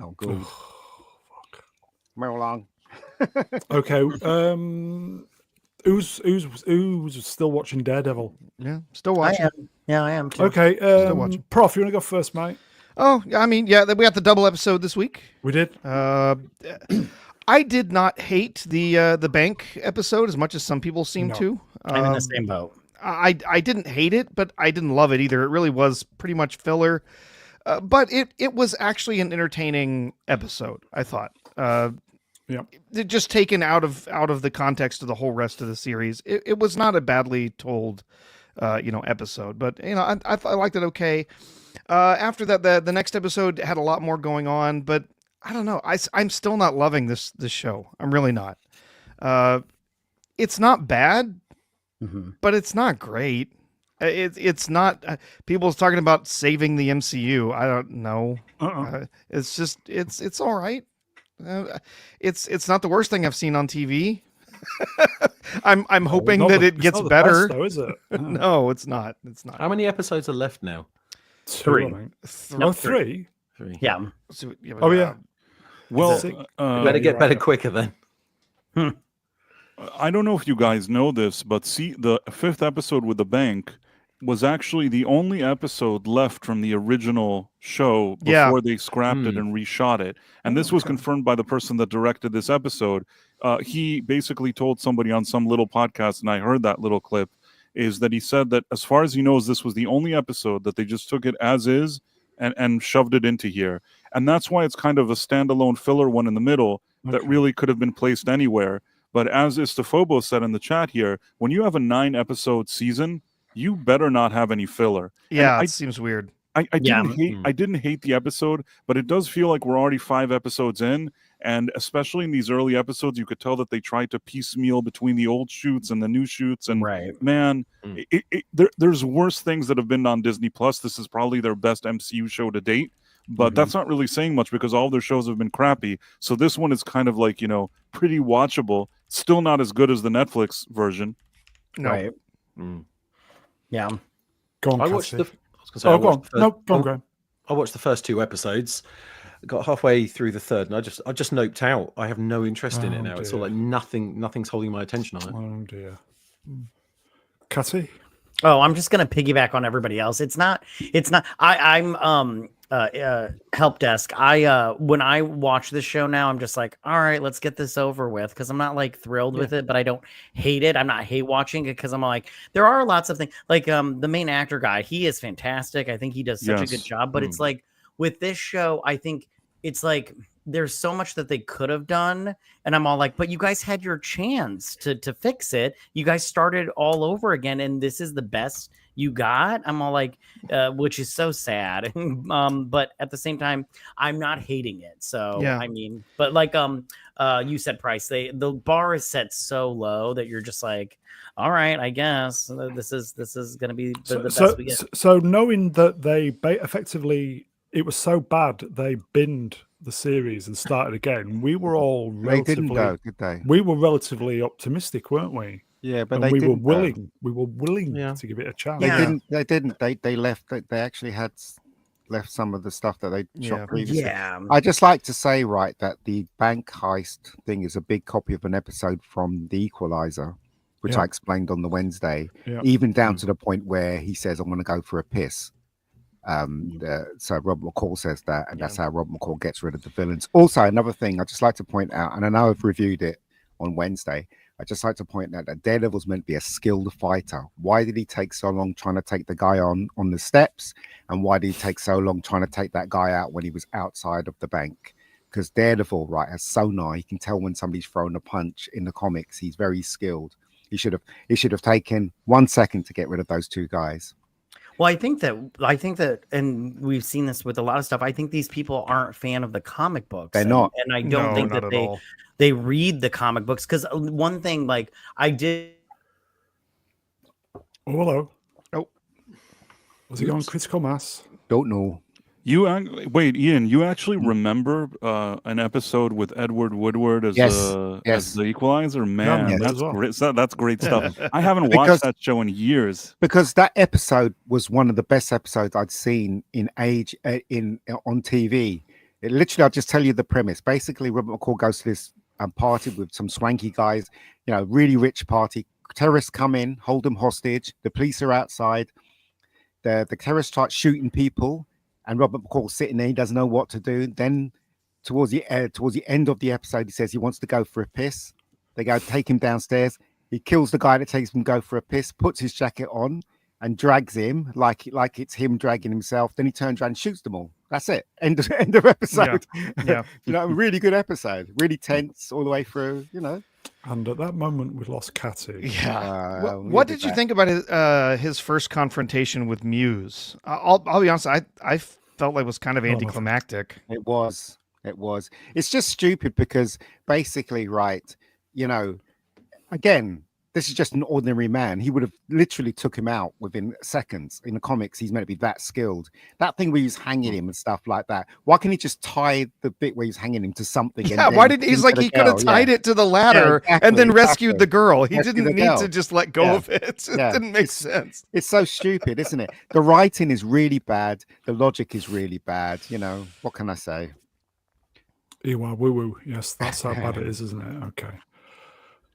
Oh, good. Move along. Okay. Who's still watching Daredevil? Yeah, still I watching. am. Yeah, I am too. Okay. watching. Prof, you want to go first, mate? Oh, I mean, yeah, we got the double episode this week. We did. I did not hate the bank episode as much as some people seem No. to. I'm in the same boat. I didn't hate it, but I didn't love it either. It really was pretty much filler. But it was actually an entertaining episode, I thought. Yeah. Just taken out of the context of the whole rest of the series, it was not a badly told, episode. But I liked it okay. After that, the next episode had a lot more going on, but I don't know. I'm still not loving this show. I'm really not. It's not bad, but it's not great. It's not. People's talking about saving the MCU. I don't know. It's just it's all right. It's not the worst thing I've seen on TV. I'm hoping that it gets better. Best, though, is it? No, it's not. It's not. How many episodes are left now? 3. I think. Oh, 3? 3. Yeah. Oh, yeah. Well, Better get better quicker then. I don't know if you guys know this, but see, the 5th episode with the bank was actually the only episode left from the original show before they scrapped it and reshot it. And this was confirmed by the person that directed this episode. He basically told somebody on some little podcast, and I heard that little clip, is that he said that as far as he knows, this was the only episode that they just took it as is and shoved it into here. And that's why it's kind of a standalone filler one in the middle that really could have been placed anywhere. But as Istafobos said in the chat here, when you have a 9-episode season, you better not have any filler. Yeah, it seems weird. I didn't hate the episode, but it does feel like we're already 5 episodes in, and especially in these early episodes, you could tell that they tried to piecemeal between the old shoots and the new shoots. And man, there's worse things that have been on Disney Plus. This is probably their best MCU show to date, but that's not really saying much because all their shows have been crappy. So this one is kind of like, pretty watchable. Still not as good as the Netflix version. No. Right. Yeah. Go on, I watched Cassie. go on. Go on, Graham. I watched the first 2 episodes. Got halfway through the 3rd, and I just noped out. I have no interest in it now. It's all like nothing's holding my attention on it. Oh dear. Cassie? Oh, I'm just gonna piggyback on everybody else. It's not. I'm help desk. When I watch this show now, I'm just like, all right, let's get this over with, because I'm not like thrilled with it, but I don't hate it. I'm not hate watching it because I'm like, there are lots of things like the main actor guy. He is fantastic. I think he does such a good job. But it's like with this show, I think it's like there's so much that they could have done, and I'm all like, but you guys had your chance to fix it. You guys started all over again, and this is the best you got. I'm all like, which is so sad. But at the same time, I'm not hating it. So I mean, but like you said, Price, the bar is set so low that you're just like, all right, I guess this is gonna be the best we get. So knowing that they effectively, it was so bad they binned the series and started again, we were all relatively, they didn't go, did they? We were relatively optimistic, weren't we? Yeah, but and we were willing. Go. We were willing to give it a chance. They didn't. They left. They actually had left some of the stuff that they shot previously. Yeah. I just like to say, right, that the bank heist thing is a big copy of an episode from The Equalizer, which I explained on the Wednesday, even down to the point where he says, "I'm going to go for a piss." So Rob McCall says that, and that's how Rob McCall gets rid of the villains. Also, another thing I'd just like to point out, and I know I've reviewed it on Wednesday, I'd just like to point out that Daredevil's meant to be a skilled fighter. Why did he take so long trying to take the guy on the steps? And why did he take so long trying to take that guy out when he was outside of the bank? Because Daredevil, right, has sonar. He can tell when somebody's throwing a punch in the comics. He's very skilled. He should have taken 1 second to get rid of those 2 guys. Well, I think that, and we've seen this with a lot of stuff. I think these people aren't a fan of the comic books. They're not, and I don't think that they read the comic books. Because one thing, like I did. Oh, hello. Oh, was he going critical mass? Don't know. Wait, Ian, you actually remember an episode with Edward Woodward as the Equalizer? Man, Yeah, that's well. great. That's great stuff. I haven't Because- watched that show in years. Because that episode was one of the best episodes I'd seen on TV. It literally, I'll just tell you the premise. Basically, Robert McCall goes to this party with some swanky guys, really rich party. Terrorists come in, hold them hostage. The police are outside. The terrorists start shooting people, and Robert McCall's sitting there. He doesn't know what to do. Then, towards the end of the episode, he says he wants to go for a piss. They go take him downstairs. He kills the guy that takes him to go for a piss, puts his jacket on, and drags him like it's him dragging himself. Then he turns around and shoots them all. That's it. End of episode. Yeah. Really good episode. Really tense all the way through. And at that moment, we lost Catty. Yeah. What did you think about his first confrontation with Muse? I'll be honest. I felt like it was kind of anticlimactic. It was. It's just stupid because basically, right? Again, this is just an ordinary man. He would have literally took him out within seconds. In the comics, he's meant to be that skilled. That thing where he was hanging him and stuff like that. Why can't he just tie the bit where he's hanging him to something? Yeah, why didn't he could have tied it to the ladder and then rescued the girl. He didn't need to just let go of it. It didn't make sense. It's so stupid, isn't it? The writing is really bad. The logic is really bad. What can I say? Ewa woo woo. Yes, that's how bad it is, isn't it? Okay.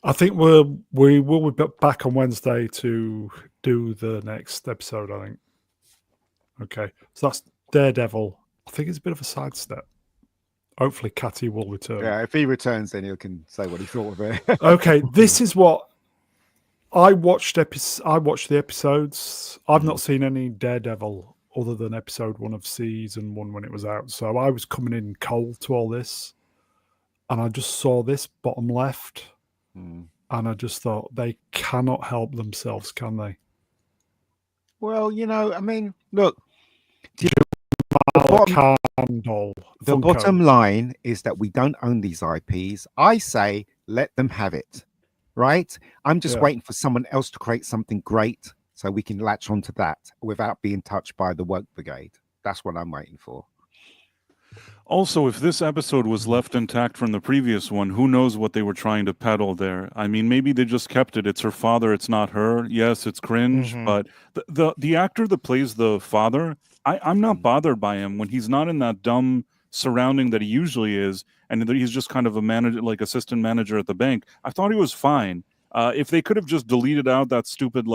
I think we will be back on Wednesday to do the next episode, I think. Okay. So that's Daredevil. I think it's a bit of a sidestep. Hopefully Catty will return. Yeah, if he returns, then he can say what he thought of it. Okay, this is what I watched the episodes. I've not seen any Daredevil other than episode 1 of season 1 when it was out. So I was coming in cold to all this. And I just saw this bottom left. And I just thought they cannot help themselves, can they? Well, I mean, look, the bottom line is that we don't own these IPs. I say let them have it, right? I'm just waiting for someone else to create something great so we can latch onto that without being touched by the woke brigade. That's what I'm waiting for. Also, if this episode was left intact from the previous one, who knows what they were trying to peddle there? I mean, maybe they just kept it. It's her father. It's not her. Yes, it's cringe, but the actor that plays the father, I'm not bothered by him when he's not in that dumb surrounding that he usually is, and he's just kind of a manager, like assistant manager at the bank. I thought he was fine. If they could have just deleted out that stupid,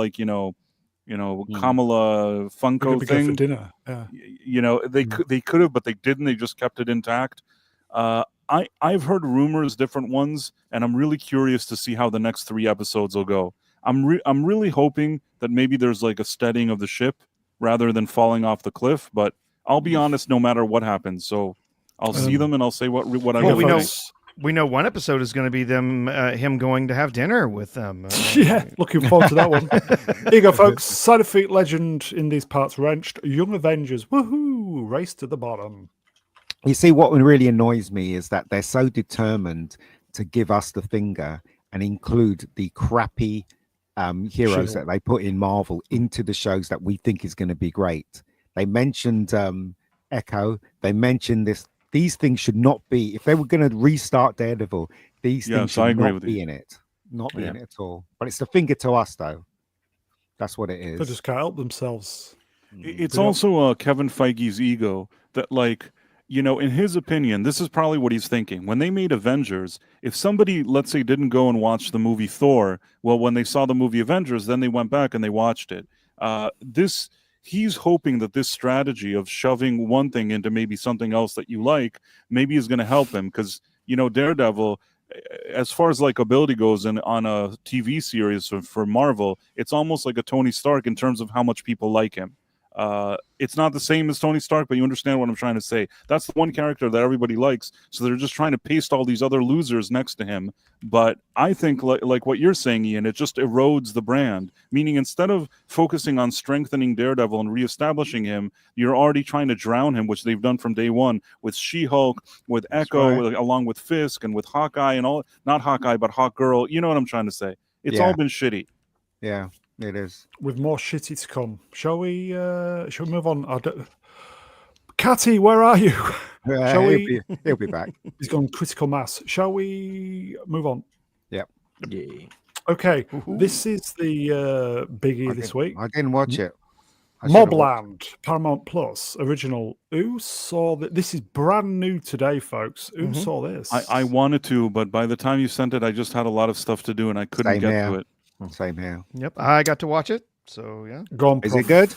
Kamala Funko thing. For dinner. Yeah. They could have, but they didn't. They just kept it intact. I've heard rumors, different ones, and I'm really curious to see how the next 3 episodes will go. I'm really hoping that maybe there's like a steadying of the ship rather than falling off the cliff. But I'll be honest, no matter what happens. So I'll see them and I'll say what I know. We know one episode is going to be him going to have dinner with them. Yeah, looking forward to that one. Here you go, folks. Side of Feet legend in these parts wrenched. Young Avengers, woohoo! Race to the bottom. You see, what really annoys me is that they're so determined to give us the finger and include the crappy heroes that they put in Marvel into the shows that we think is going to be great. They mentioned Echo. They mentioned this. These things should not be. If they were going to restart Daredevil, these things should not be in it. Not be in it at all. But it's the finger to us, though. That's what it is. They just can't help themselves. It's also Kevin Feige's ego that, in his opinion, this is probably what he's thinking. When they made Avengers, if somebody, let's say, didn't go and watch the movie Thor, well, when they saw the movie Avengers, then they went back and they watched it. He's hoping that this strategy of shoving one thing into maybe something else that you like, maybe is going to help him. Because, Daredevil, as far as likability goes on a TV series for Marvel, it's almost like a Tony Stark in terms of how much people like him. It's not the same as Tony Stark, but you understand what I'm trying to say. That's the one character that everybody likes, so they're just trying to paste all these other losers next to him. But I think, like what you're saying, Ian, it just erodes the brand. Meaning, instead of focusing on strengthening Daredevil and reestablishing him, you're already trying to drown him, which they've done from day one with She-Hulk, with Echo, along with Fisk, and with Hawkeye, and all. Not Hawkeye, but Hawkgirl. You know what I'm trying to say. It's all been shitty. Yeah. It is. With more shitty to come. Shall we move on? Catty, where are you? Shall we? He'll be back. He's gone critical mass. Shall we move on? Yep. Yeah. Okay, this is the biggie this week. I didn't watch it. I should have watched MobLand, Paramount Plus, original. Who saw that? This is brand new today, folks. Who saw this? I wanted to, but by the time you sent it, I just had a lot of stuff to do and I couldn't Same get here. to it. Same here. Yep, I got to watch it. So yeah, Go on, Is Prof. it good?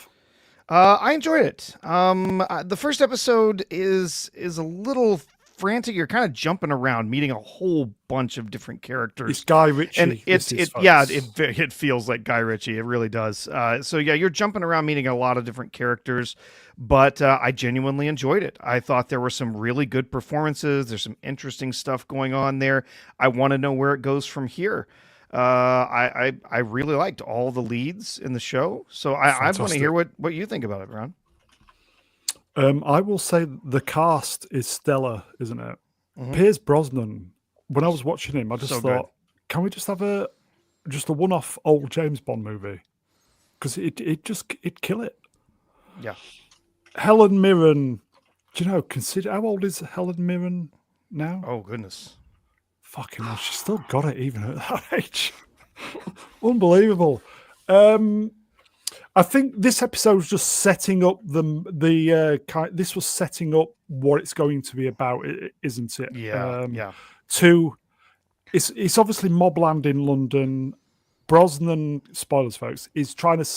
I enjoyed it. The first episode is a little frantic. You're kind of jumping around, meeting a whole bunch of different characters. It's Guy Ritchie. And this is, it feels like Guy Ritchie. It really does. So yeah, you're jumping around, meeting a lot of different characters, but I genuinely enjoyed it. I thought there were some really good performances. There's some interesting stuff going on there. I want to know where it goes from here. I really liked all the leads in the show, so I want to Fantastic. hear what you think about it, Ron. I will say the cast is stellar, isn't it? Mhm. Piers Brosnan. When I was watching him, I just So thought, can we just have a one-off old James Bond movie? Because it'd kill it. Yeah. Helen Mirren. Do you know? Consider how old is Helen Mirren now? Oh goodness. Fucking hell, she's still got it even at that age. Unbelievable. I think this episode was just setting up this was setting up what it's going to be about, isn't it? Yeah. Yeah. It's obviously Mobland in London. Brosnan, spoilers, folks, is trying to.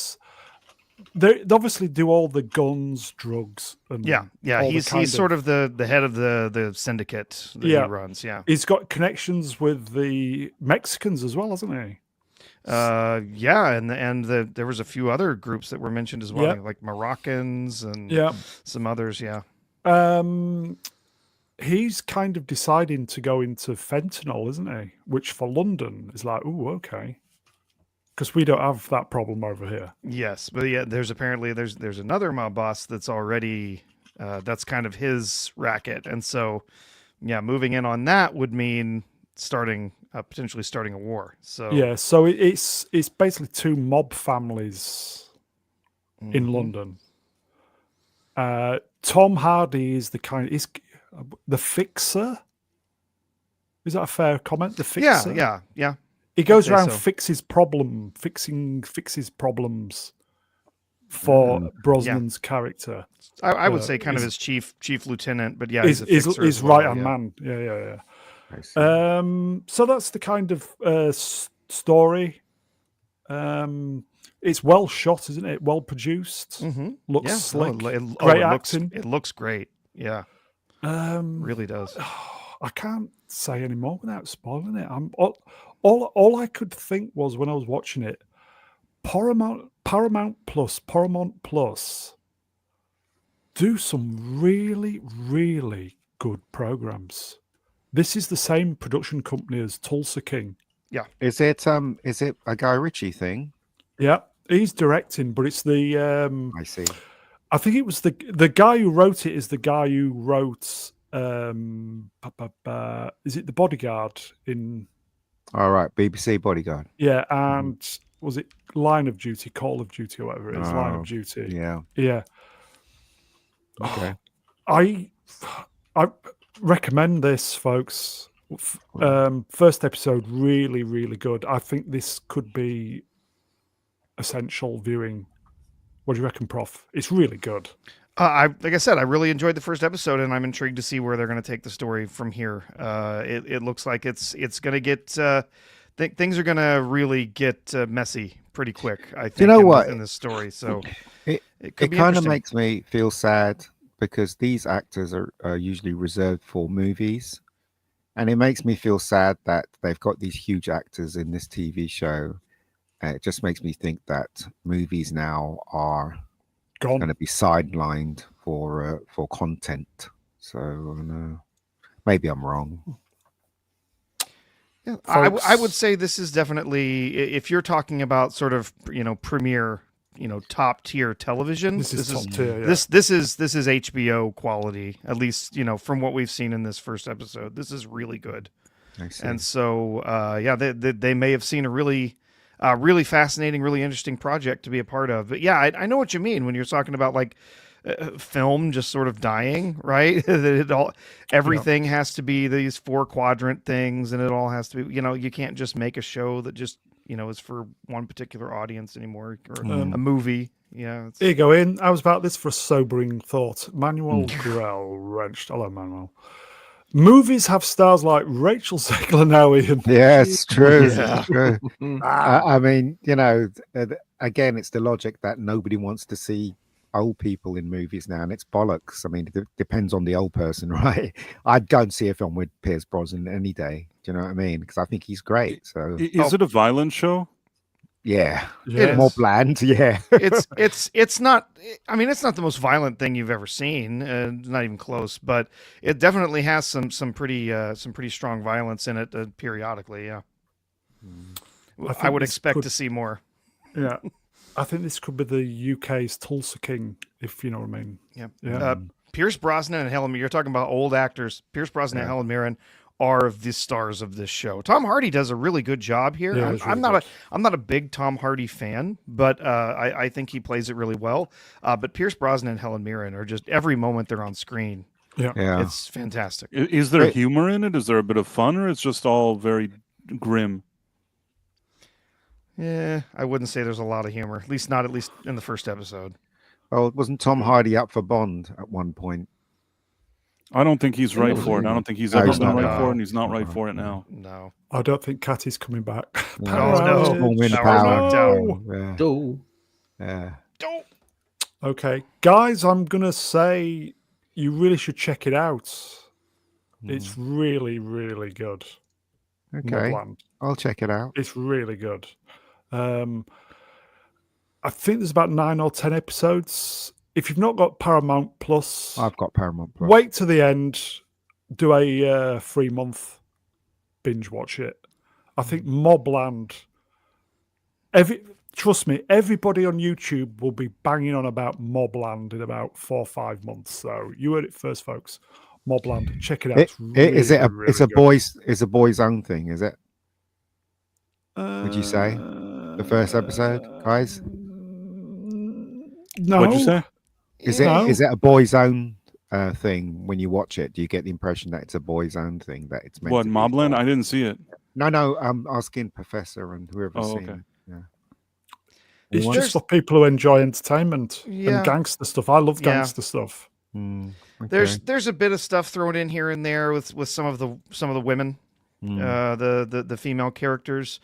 They obviously do all the guns, drugs, and Yeah. all the He's kind sort of the head of the syndicate that he runs. Yeah. He's got connections with the Mexicans as well, hasn't he? Yeah, and there was a few other groups that were mentioned as well, Yeah. like Moroccans and Yeah. some others. Yeah. He's kind of deciding to go into fentanyl, isn't he? Which for London is like, oh, okay, because we don't have that problem over here. Yes, but yeah, there's another mob boss that's already that's kind of his racket, and so yeah, moving in on that would mean potentially starting a war. So Yeah, so it's basically two mob families in London. Tom Hardy is the fixer. Is that a fair comment? The fixer. Yeah. He goes say around so. fixes problems for Brosnan's character. I would say kind of his chief lieutenant, but yeah, he's a Is fixer as well, right hand yeah. man. Yeah. I see. So that's the kind of story. It's well shot, isn't it? Well produced. Mhm. Looks Yeah, slick. Great Great looks, acting. it looks great. Yeah, really does. I can't say any more without spoiling it. All I could think was when I was watching it, Paramount Plus do some really, really good programs. This is the same production company as Tulsa King. Is it a Guy Ritchie thing? Yeah, he's directing, but it's the I see. I think it was the guy who wrote it is the guy who wrote is it The Bodyguard in All right, BBC Bodyguard. yeah, and was it Line of Duty, Call of Duty, or whatever it is, Line Oh, of Duty. Yeah. Yeah. Okay. I recommend this, folks. First episode, really, really good. I think this could be essential viewing. What do you reckon, Prof? It's really good. Like I said, I really enjoyed the first episode, and I'm intrigued to see where they're going to take the story from here. It looks like it's going to get things are going to really get messy pretty quick. I think. You know what? in this story, so It could be kind of interesting. makes me feel sad because these actors are usually reserved for movies, and it makes me feel sad that they've got these huge actors in this TV show. It just makes me think that movies now are going Gone. to be sidelined for content. So maybe I'm wrong. Yeah, I Folks- would say this is definitely, if you're talking about sort of premier top tier television. This is top tier. Yeah. This is HBO quality, at least from what we've seen in this first episode. This is really good. I see. And so they may have seen a really really fascinating, really interesting project to be a part of. But yeah, I know what you mean when you're talking about like film just sort of dying, right? Everything has to be these 4-quadrant things, and it all has to be, you can't just make a show that just, is for one particular audience anymore, or a movie. Yeah. Here you go, Ian. I was about this for a sobering thought. Manuel Grell wrenched. Hello, Manuel. Movies have stars like Rachel Zegler now, Ian. Yeah, it's true. Yeah. It's true. I mean, again, it's the logic that nobody wants to see old people in movies now, and it's bollocks. I mean, it depends on the old person, right? I'd go and see a film with Pierce Brosnan any day. Do you know what I mean? Because I think he's great. So, is it a violent show? Yeah, Yes. MobLand. Yeah, it's not. I mean, it's not the most violent thing you've ever seen. Not even close. But it definitely has some pretty strong violence in it periodically. Yeah, I would expect to see more. Yeah, I think this could be the UK's Tulsa King, if you know what I mean. Yeah. Pierce Brosnan and Helen Mirren. You're talking about old actors. Pierce Brosnan and Helen Mirren are the stars of this show. Tom Hardy does a really good job here. Yeah, I'm not a big Tom Hardy fan, but I think he plays it really well. But Pierce Brosnan and Helen Mirren are just, every moment they're on screen, Yeah. it's fantastic. Is there humor in it? Is there a bit of fun, or it's just all very grim? Yeah, I wouldn't say there's a lot of humor. At least in the first episode. well, wasn't Tom Hardy up for Bond at one point? I don't think he's right for it. I don't think he's No, ever he's been not. right for it, and No. he's not right for it now. No. I don't think Catty's coming back. No, no. Small Wind Power Power. knocked out. Yeah. Oh. Yeah. Okay, guys, I'm gonna say you really should check it out. It's really, really good. Okay, MobLand. I'll check it out. It's really good. I think there's about 9 or 10 episodes. If you've not got Paramount Plus, I've got Paramount Plus. wait to the end. Do a 3-month binge watch it. I think MobLand. Trust me, everybody on YouTube will be banging on about MobLand in about 4 or 5 months. So you heard it first, folks. MobLand, check it out. It's a good. boys own thing, is it? Would you say the first episode, guys? No. What'd you say? Is No. it a boys own thing when you watch it? Do you get the impression that it's a boys own thing, that it's meant What, to be? MobLand? I didn't see it. No, I'm asking Professor and whoever's Oh, seen okay. it. Yeah. It's What? just for people who enjoy entertainment Yeah. and gangster stuff. I love Yeah. gangster stuff. Okay. There's a bit of stuff thrown in here and there with some of the women, the female characters,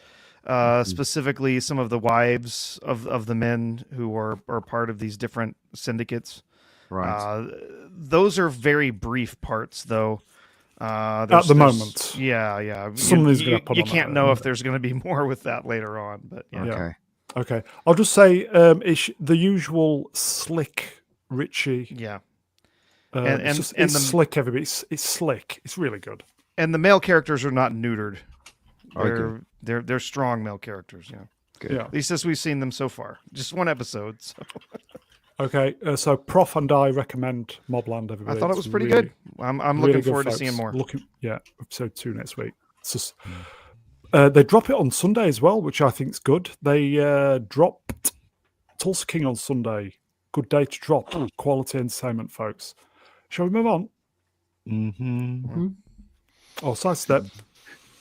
specifically some of the wives of the men who are part of these different syndicates. Right. Those are very brief parts, though. At the moment. Yeah. Somebody's gonna put you on can't that. know if there's going to be more with that later on, but yeah. Okay. Okay. I'll just say it's the usual slick Richie. Yeah. It's slick, everybody. It's slick. It's really good. And the male characters are not neutered. Okay. They're strong male characters. Yeah. Good. Yeah. At least as we've seen them so far. Just one episode. So. Okay. So Prof and I recommend MobLand, everybody. I thought it It's was pretty really, good. I'm really looking good, forward to folks. seeing more. Episode 2 next week. It's just, they drop it on Sunday as well, which I think is good. They dropped Tulsa King on Sunday. Good day to drop quality entertainment, folks. Shall we move on? Oh, sidestep.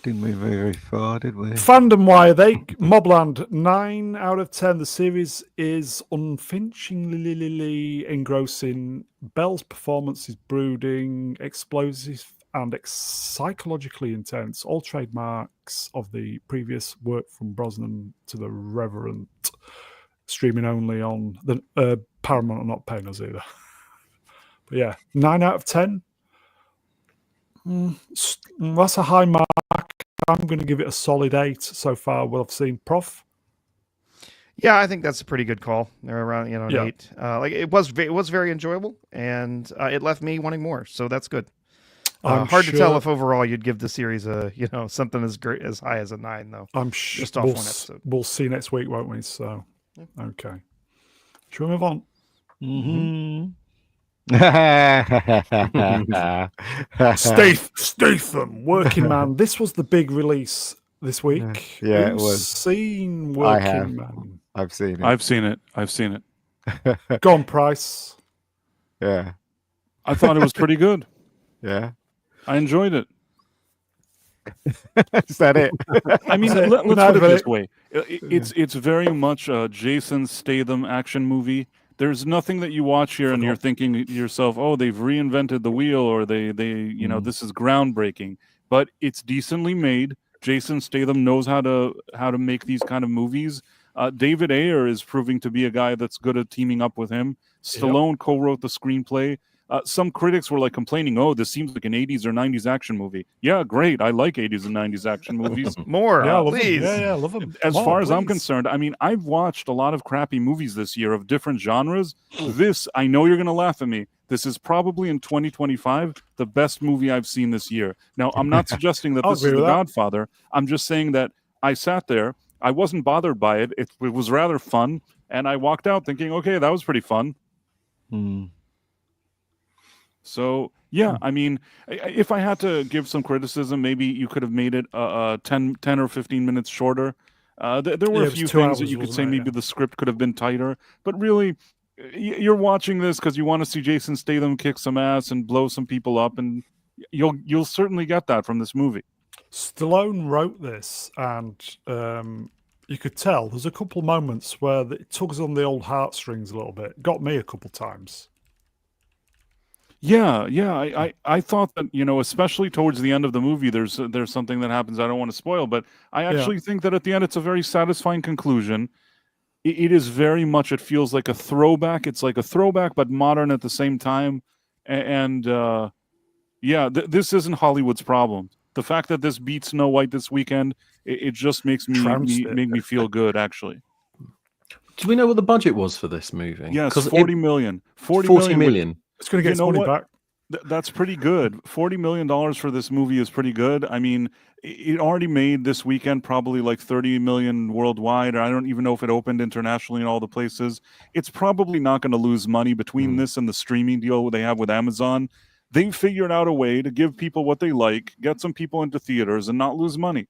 Didn't move very far, did we? Fandom Wire, MobLand 9 out of 10. The series is unflinchingly engrossing. Belle's performance is brooding, explosive, and psychologically intense. All trademarks of the previous work from Brosnan to the Reverend. Streaming only on the Paramount, are not paying us either. But yeah, 9 out of 10. That's a high mark. I'm going to give it a solid 8 so far. What I've seen, Prof. Yeah, I think that's a pretty good call. They're around, an Yeah. 8. Like it was very enjoyable, and it left me wanting more. So that's good. Hard to tell if overall you'd give the series a something as great as high as a 9 though. I'm sure Just off one episode. We'll see next week, won't we? So, okay. Shall we move on? Statham, Working Man. This was the big release this week. Yeah, it Who's was. Seen I Working have. Man. I've seen it. I've seen it. Go on, Price. Yeah. I thought it was pretty good. Yeah. I enjoyed it. Is that it? I mean, That's it. let's No, put it but this way: it's very much a Jason Statham action movie. There's nothing that you watch here and you're thinking to yourself, "Oh, they've reinvented the wheel," or they this is groundbreaking. But it's decently made. Jason Statham knows how to make these kind of movies. David Ayer is proving to be a guy that's good at teaming up with him. Stallone co-wrote the screenplay. Some critics were like complaining, "Oh, this seems like an 80s or 90s action movie." Yeah, great. I like 80s and 90s action movies. More, Yeah, I love please. them. Yeah, I love them. As More, far as I'm please. concerned, I mean, I've watched a lot of crappy movies this year of different genres. This, I know you're going to laugh at me. This is probably in 2025 the best movie I've seen this year. Now, I'm not suggesting that I'll this is agree The with that. Godfather. I'm just saying that I sat there. I wasn't bothered by it. It was rather fun. And I walked out thinking, okay, that was pretty fun. So, yeah, I mean, if I had to give some criticism, maybe you could have made it 10 or 15 minutes shorter. There were Yeah, a it was few 2 things that hours, you could wasn't say it? maybe Yeah. the script could have been tighter. But really, you're watching this because you want to see Jason Statham kick some ass and blow some people up, and you'll certainly get that from this movie. Stallone wrote this, and you could tell there's a couple moments where it tugs on the old heartstrings a little bit. Got me a couple times. Yeah, I thought that, especially towards the end of the movie, there's something that happens I don't want to spoil, but I actually think that at the end it's a very satisfying conclusion. It is very much, it feels like a throwback. It's like a throwback, but modern at the same time. And this isn't Hollywood's problem. The fact that this beats Snow White this weekend, it just makes make me feel good, actually. Do we know what the budget was for this movie? Yes, 'Cause 40 million. 40 million. It's going to get its money back. That's pretty good. $40 million for this movie is pretty good. I mean, it already made this weekend probably like 30 million worldwide, or I don't even know if it opened internationally in all the places. It's probably not going to lose money between this and the streaming deal they have with Amazon. They figured out a way to give people what they like, get some people into theaters, and not lose money.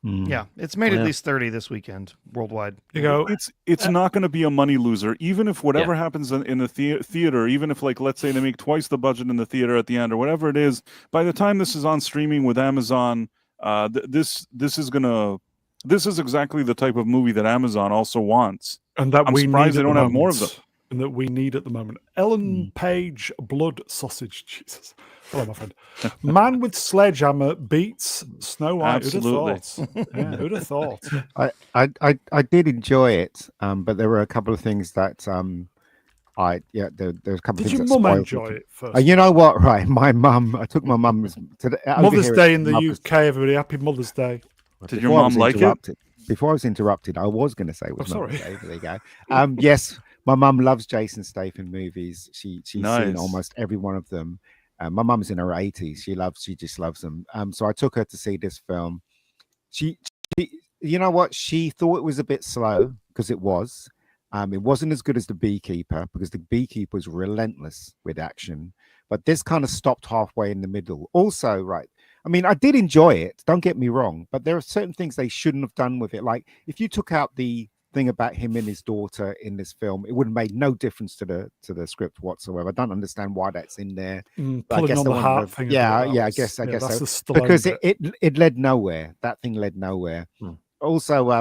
Yeah, it's made at least 30 this weekend worldwide. You go. It's not going to be a money loser, even if whatever happens in the theater, even if, like, let's say they make twice the budget in the theater at the end or whatever it is. By the time this is on streaming with Amazon, this is exactly the type of movie that Amazon also wants. And that I'm we surprised need they don't have more of them. And that we need at the moment. Ellen Page, blood sausage. Jesus. Hello, my friend. Man with sledgehammer beats Snow White. Absolutely. Who'd have thought? I did enjoy it, but there were a couple of things that there's a couple of Did things your that mum spoiled enjoy it. it first? You know what? Right, my mum. I took my mum to Mother's Day in the UK. Everybody, happy Mother's Day. Did your mom like it? Before I was interrupted, I was going to say it was sorry. Mother's Day. There you go. Yes, my mum loves Jason Statham movies. She's seen almost every one of them. My mum's in her 80s. She just loves them. So I took her to see this film. She you know what? She thought it was a bit slow because it was. It wasn't as good as The Beekeeper because The Beekeeper was relentless with action. But this kind of stopped halfway in the middle. Also, right. I mean, I did enjoy it. Don't get me wrong. But there are certain things they shouldn't have done with it. Like if you took out the thing about him and his daughter in this film, it would have made no difference to the script whatsoever. I don't understand why that's in there. I guess on the heart thing. I guess so. Because it led nowhere. That thing led nowhere. Also,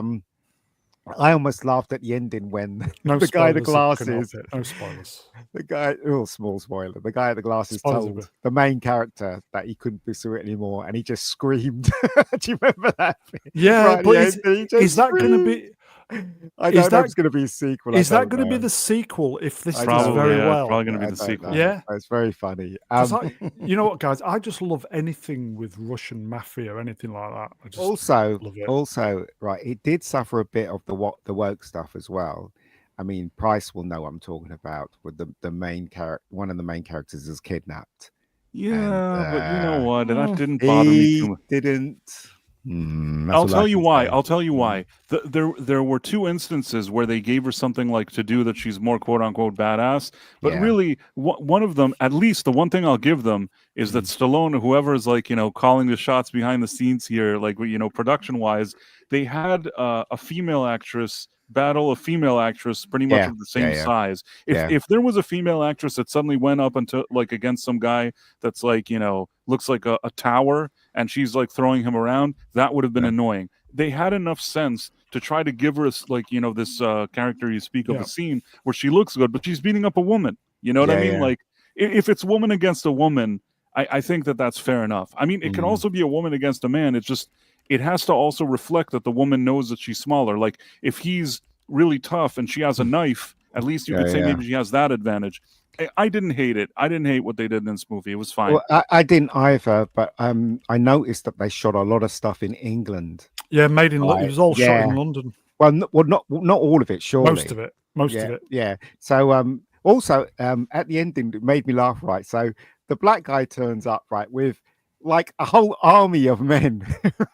I almost laughed at the ending when the guy with the glasses. No spoilers. The guy, small spoiler. The guy at the glasses Spoilers told the main character that he couldn't pursue it anymore, and he just screamed. Do you remember that? Yeah, right, but is that going to be? I don't know if it's going to be a sequel. Is that going to be the sequel if this does very well? Probably going to be the sequel. Yeah, it's very funny. You know what, guys? I just love anything with Russian mafia or anything like that. I just love it. Also, right, it did suffer a bit of the woke stuff as well. I mean, Price will know what I'm talking about. With the main character, one of the main characters is kidnapped. Yeah, but you know what? That didn't bother me too much. Didn't. I'll tell you why. I'll tell you why. There were two instances where they gave her something like to do that she's more quote unquote badass. But really, one of them, at least the one thing I'll give them is that Stallone, whoever is like, calling the shots behind the scenes here, like, production wise, they had a female actress battle a female actress pretty much of the same size. If there was a female actress that suddenly went up into like against some guy that's like, you know, looks like a tower and she's like throwing him around, that would have been annoying. They had enough sense to try to give her like, you know, this character you speak of, a scene where she looks good, but she's beating up a woman. You know what I mean? Like if it's woman against a woman, I think that's fair enough. I mean, it can also be a woman against a man. It's just, it has to also reflect that the woman knows that she's smaller. Like if he's really tough and she has a knife, at least you could say maybe she has that advantage. I didn't hate it. I didn't hate what they did in this movie. It was fine. Well, I didn't either, but I noticed that they shot a lot of stuff in England. Yeah, made in it was all shot in London. Well, not all of it, surely. Most of it. Yeah. So also at the ending, it made me laugh. Right. So the black guy turns up right with like a whole army of men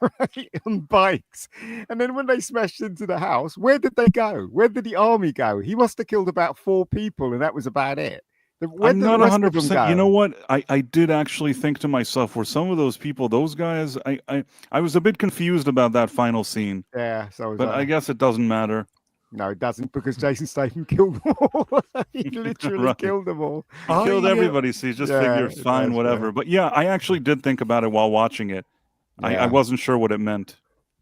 right, on bikes, and then when they smashed into the house, where did they go? Where did the army go? He must have killed about 4 people, and that was about it. I'm not 100%. You know what? I did actually think to myself, were some of those people, those guys? I was a bit confused about that final scene. Yeah, so but I guess it doesn't matter. No, it doesn't, because Jason Statham killed them all. He literally killed them all. Killed everybody, so you just figure fine, whatever. But yeah, I actually did think about it while watching it. I wasn't sure what it meant.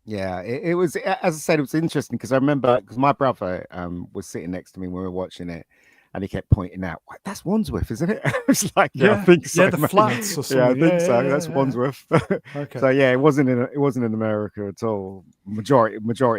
Yeah, it was, as I said, it was interesting because I remember, because my brother was sitting next to me when we were watching it, and he kept pointing out, that's Wandsworth, isn't it? I was like, I think so. Yeah, the flats or something. Yeah, I think so. That's Wandsworth. Okay. So yeah, it wasn't in America at all. Majority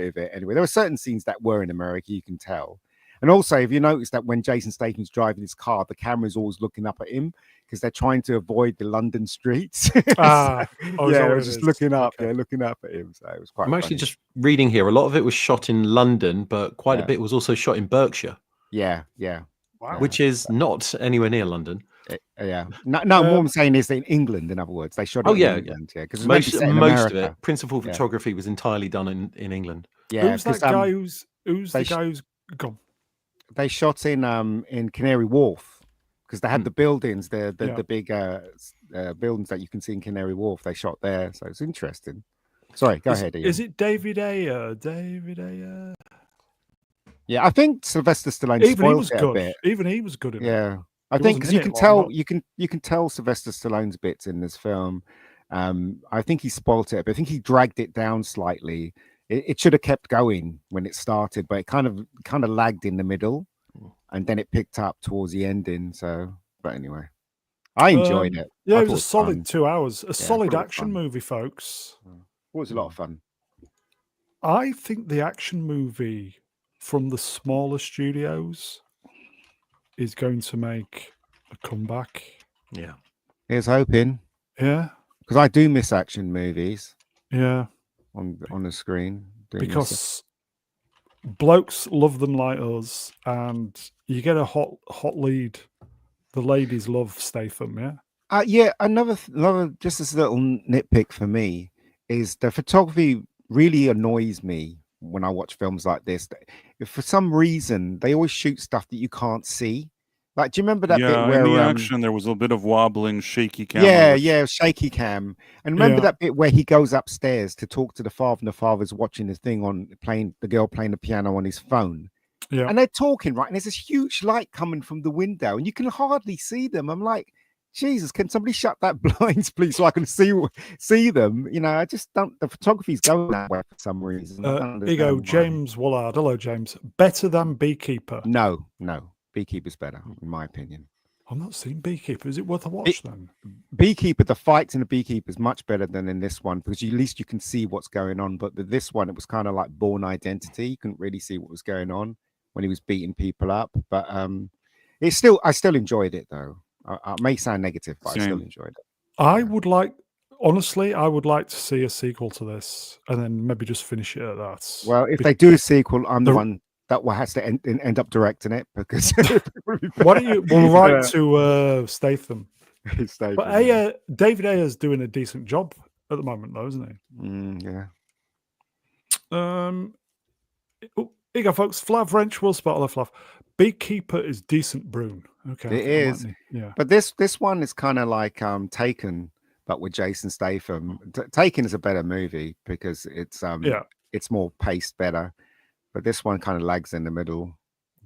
of it anyway. There were certain scenes that were in America, you can tell. And also, if you notice that when Jason Statham's driving his car, the camera's always looking up at him because they're trying to avoid the London streets. It was just looking up, looking up at him. So it was quite. I'm actually just reading here. A lot of it was shot in London, but quite a bit was also shot in Berkshire. Yeah. Wow. Which is not anywhere near London. Yeah. No, what I'm saying is that in England, in other words, they shot it in England. Yeah, because most of it, principal photography was entirely done in England. Yeah. Who's that guy who's the guy who's gone? They shot in Canary Wharf because they had the buildings, the big buildings that you can see in Canary Wharf. They shot there, so it's interesting. Sorry, go ahead. Ian. Is it David Ayer? David Ayer. Yeah, I think Sylvester Stallone spoiled it a bit. Even he was good in it. I think because you can tell you can tell Sylvester Stallone's bits in this film. I think he spoiled it, but I think he dragged it down slightly. It should have kept going when it started, but it kind of lagged in the middle, and then it picked up towards the ending. So, but anyway, I enjoyed it. Yeah, it was a solid 2 hours. A solid action movie, folks. It was a lot of fun. I think the action movie from the smaller studios is going to make a comeback. Yeah. Here's hoping. Yeah. Because I do miss action movies. Yeah. On the screen. Because blokes love them like us, and you get a hot lead. The ladies love Statham, yeah? Yeah, another just this little nitpick for me is the photography really annoys me when I watch films like this. If for some reason they always shoot stuff that you can't see. Like, do you remember that bit where in the action there was a bit of wobbling, shaky camera? Yeah, shaky cam. And remember that bit where he goes upstairs to talk to the father, and the father's watching the thing the girl playing the piano on his phone. Yeah. And they're talking, right? And there's this huge light coming from the window, and you can hardly see them. I'm like, Jesus, can somebody shut that blinds, please, so I can see them? You know, I just don't. The photography's going that way for some reason. Here you go, James Wallard. Hello, James. Better than Beekeeper? No. Beekeeper's better, in my opinion. I've not seen Beekeeper. Is it worth a watch then? Beekeeper, the fights in the Beekeeper is much better than in this one because at least you can see what's going on. But this one, it was kind of like Born Identity. You couldn't really see what was going on when he was beating people up. But I still enjoyed it though. I may sound negative, but I still enjoyed it. I would like to see a sequel to this, and then maybe just finish it at that. Well, if they do a sequel, I'm the one that has to end up directing it because. Why don't you? We'll write to Statham. Statham. But David Ayer's doing a decent job at the moment, though, isn't he? Yeah. Here you go, folks. Flav Wrench will spot the Flav. Beekeeper is decent Brune. Okay. It is. Yeah. But this one is kind of like Taken, but with Jason Statham. Taken is a better movie because it's more paced better. but this one kind of lags in the middle.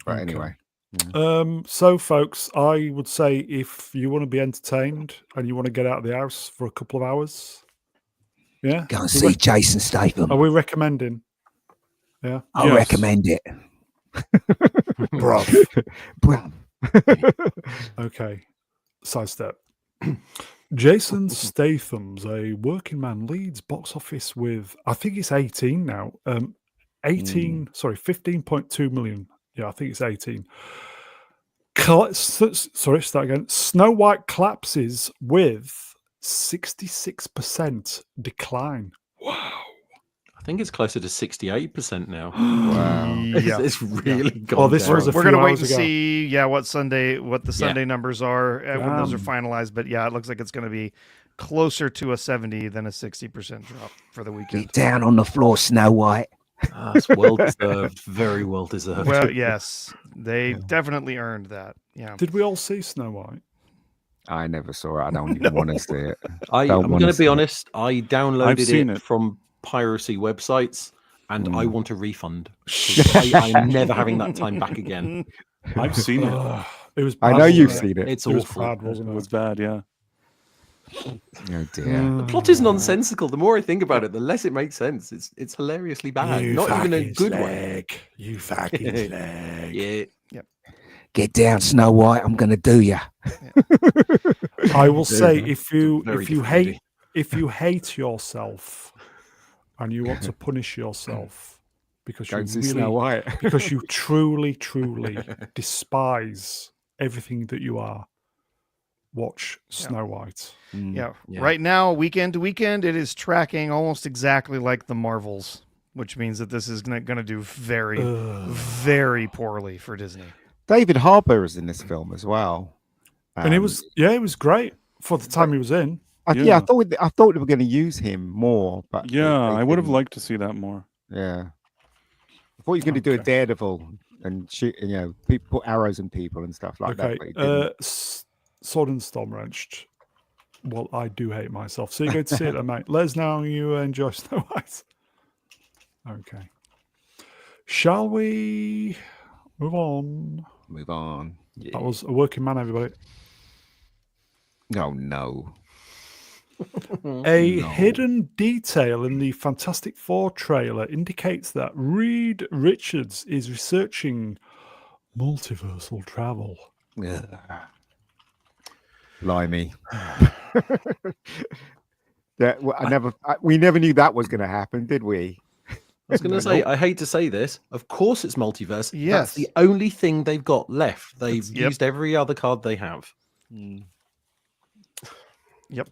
But Okay. anyway, So, folks, I would say if you want to be entertained and you want to get out of the house for a couple of hours, yeah, Go and see Jason Statham. are we recommending? Yeah, I recommend it. bruv. Bruv. Okay, sidestep. Jason Statham's A Working Man leads box office with, I think it's 18 now. 15.2 million. Yeah, I think it's 18. Sorry, start again. Snow White collapses with 66% decline. Wow. I think it's closer to 68% now. wow. Yeah. It's really gone Oh, this down. was a We're few gonna wait hours and ago. see, what the Sunday numbers are when those are Damn. finalized. But yeah, it looks like it's going to be closer to a 70 than a 60% drop for the weekend. Get down on the floor, Snow White. It's well deserved. Very well deserved. Well, yes, they definitely earned that. Yeah. Did we all see Snow White? I never saw it. I don't even want to see it. I'm Don't going wanna to see be it. honest. I downloaded seen it it. from piracy websites, and I want a refund. 'Cause I'm never having that time back again. I've seen it. It was. I bad, know you've wasn't seen it. It's It was awful. bad, wasn't It it? was bad, yeah. Oh dear. The plot is nonsensical. The more I think about it, the less it makes sense. It's hilariously bad. You Not even a fucking good way. slag. You fucking slag. Yeah. Get down, Snow White. I'm going to do ya. I will say if you Very different hate yourself and you want to punish yourself because Go you and see Snow White. because you truly despise everything that you are, watch Snow White. Yeah. Yeah. Right now, weekend to weekend, it is tracking almost exactly like the Marvels, which means that this is going to do very, very poorly for Disney. David Harbour is in this film as well. And it was great for the time he was in. I Yeah. thought they were going to use him more, but Yeah, they I would have didn't. liked to see that more. Yeah, I thought you were going to do a Okay. Daredevil and shoot, people put arrows in people and stuff like Okay. that. But he didn't. Sword and Storm Wrenched. Well, I do hate myself. So you go to see it, then, mate. Let us know how you enjoy Snow White. Okay. Shall we move on? Move on. Yeah. That was A Working Man, everybody. Oh no. A hidden detail in the Fantastic Four trailer indicates that Reed Richards is researching multiversal travel. Blimey. We never knew that was going to happen, did we? I was going to say, I hate to say this. Of course, it's multiverse. Yes. That's the only thing they've got left. They've Yep. used every other card they have. Yep. Yeah.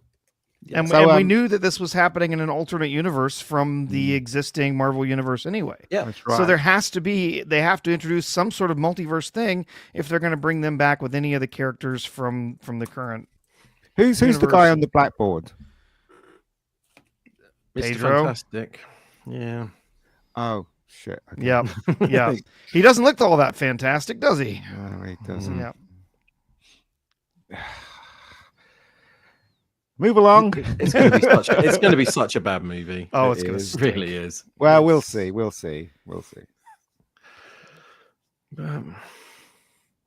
And, So, and we knew that this was happening in an alternate universe from the existing Marvel universe anyway. Yeah. That's right. So they have to introduce some sort of multiverse thing if they're going to bring them back with any of the characters from the current. Who's the universe. guy on the blackboard? Mr. Pedro? Fantastic. Yeah. Oh shit. Okay. Yeah, yeah. He doesn't look all that fantastic, does he? No, he doesn't. Yeah. Move along. It's going to be such a bad movie. Oh, It it's going to is. It really is. Well, we'll see. We'll see.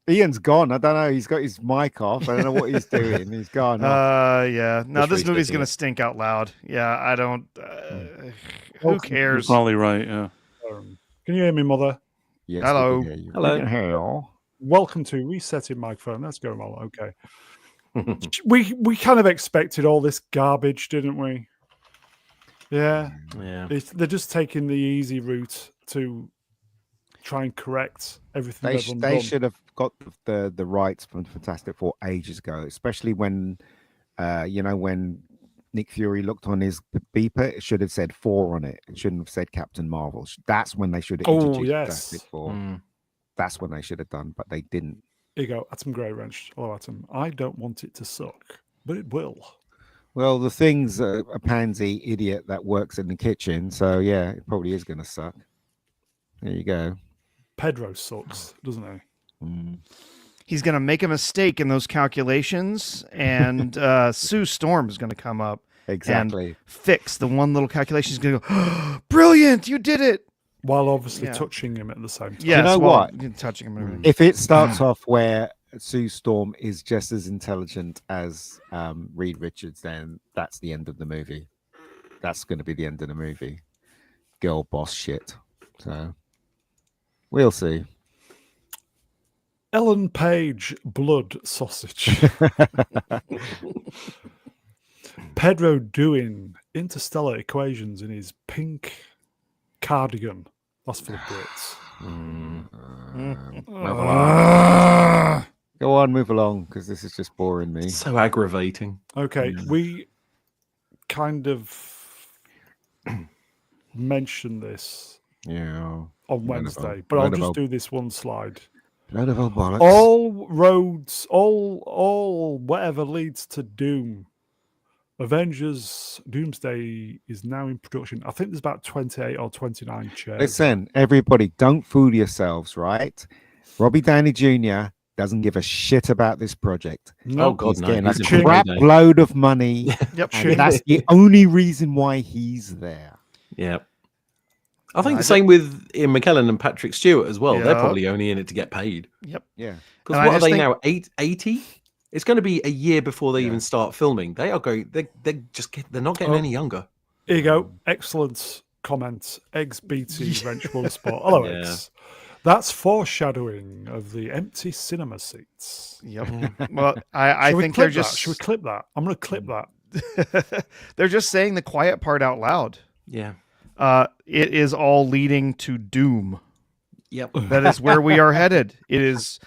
Ian's gone. I don't know. He's got his mic off. I don't know what he's doing. He's gone. Yeah. No, Just this movie's rethinking going to it. stink out loud. Yeah, I don't. Who You're cares? probably right, yeah. Can you hear me, Mother? Yes, Hello. we can hear you. Hello. We can hear you. Welcome to Resetting Microphone. Let's go, Mal. Okay. we kind of expected all this garbage, didn't we? Yeah. Yeah. They're just taking the easy route to try and correct everything They, they've sh- done. they should have got the rights from Fantastic Four ages ago, especially when, when Nick Fury looked on his beeper, it should have said 4 on it. It shouldn't have said Captain Marvel. That's when they should have Oh, introduced yes. Fantastic Four. Mm. That's when they should have done, but they didn't. Here you go, Atom Grey Wrench. Hello, Atom. I don't want it to suck, but it will. Well, the thing's a pansy idiot that works in the kitchen, so yeah, it probably is going to suck. There you go. Pedro sucks, doesn't he? Mm. He's going to make a mistake in those calculations, and Sue Storm is going to come up Exactly. and fix the one little calculation. He's going to go, brilliant, you did it. while obviously Yeah. touching him at the same time. Yes, know well, what? touching him and everything. If it starts off where Sue Storm is just as intelligent as Reed Richards, then that's the end of the movie. That's going to be the end of the movie. Girl boss shit. So we'll see. Ellen Page blood sausage. Pedro doing interstellar equations in his pink cardigan. That's for the Brits. Move along. Go on, move along, because this is just boring me. So aggravating. Okay, we kind of mentioned this Yeah. on Load of Wednesday, old- but I'll load of just old- do this one slide. Load of old bollocks. All roads, all whatever leads to Doom. Avengers Doomsday is now in production. I think there's about 28 or 29 chairs. Listen, everybody, don't fool yourselves, right? Robbie Downey Jr. doesn't give a shit about this project. No, Oh, God, He's no. getting He's a in crap holiday. load of money. Yep. And that's the only reason why he's there. Yeah. I think I the same with Ian McKellen and Patrick Stewart as well. They're Yep. probably only in it to get paid. Yep. Yeah. Because And I what are just they think- now? 80? It's going to be a year before they Yeah. even start filming. They are going. They're not getting Oh. any younger. Here you go. Excellent comment. Eggs BT Wrench Sport. Hello, Yeah. Eggs. That's foreshadowing of the empty cinema seats. Yep. Well, I Should we think clip they're just that? Should we clip that? I'm going to clip that. they're just saying the quiet part out loud. Yeah. It is all leading to doom. Yep. That is where we are headed. It is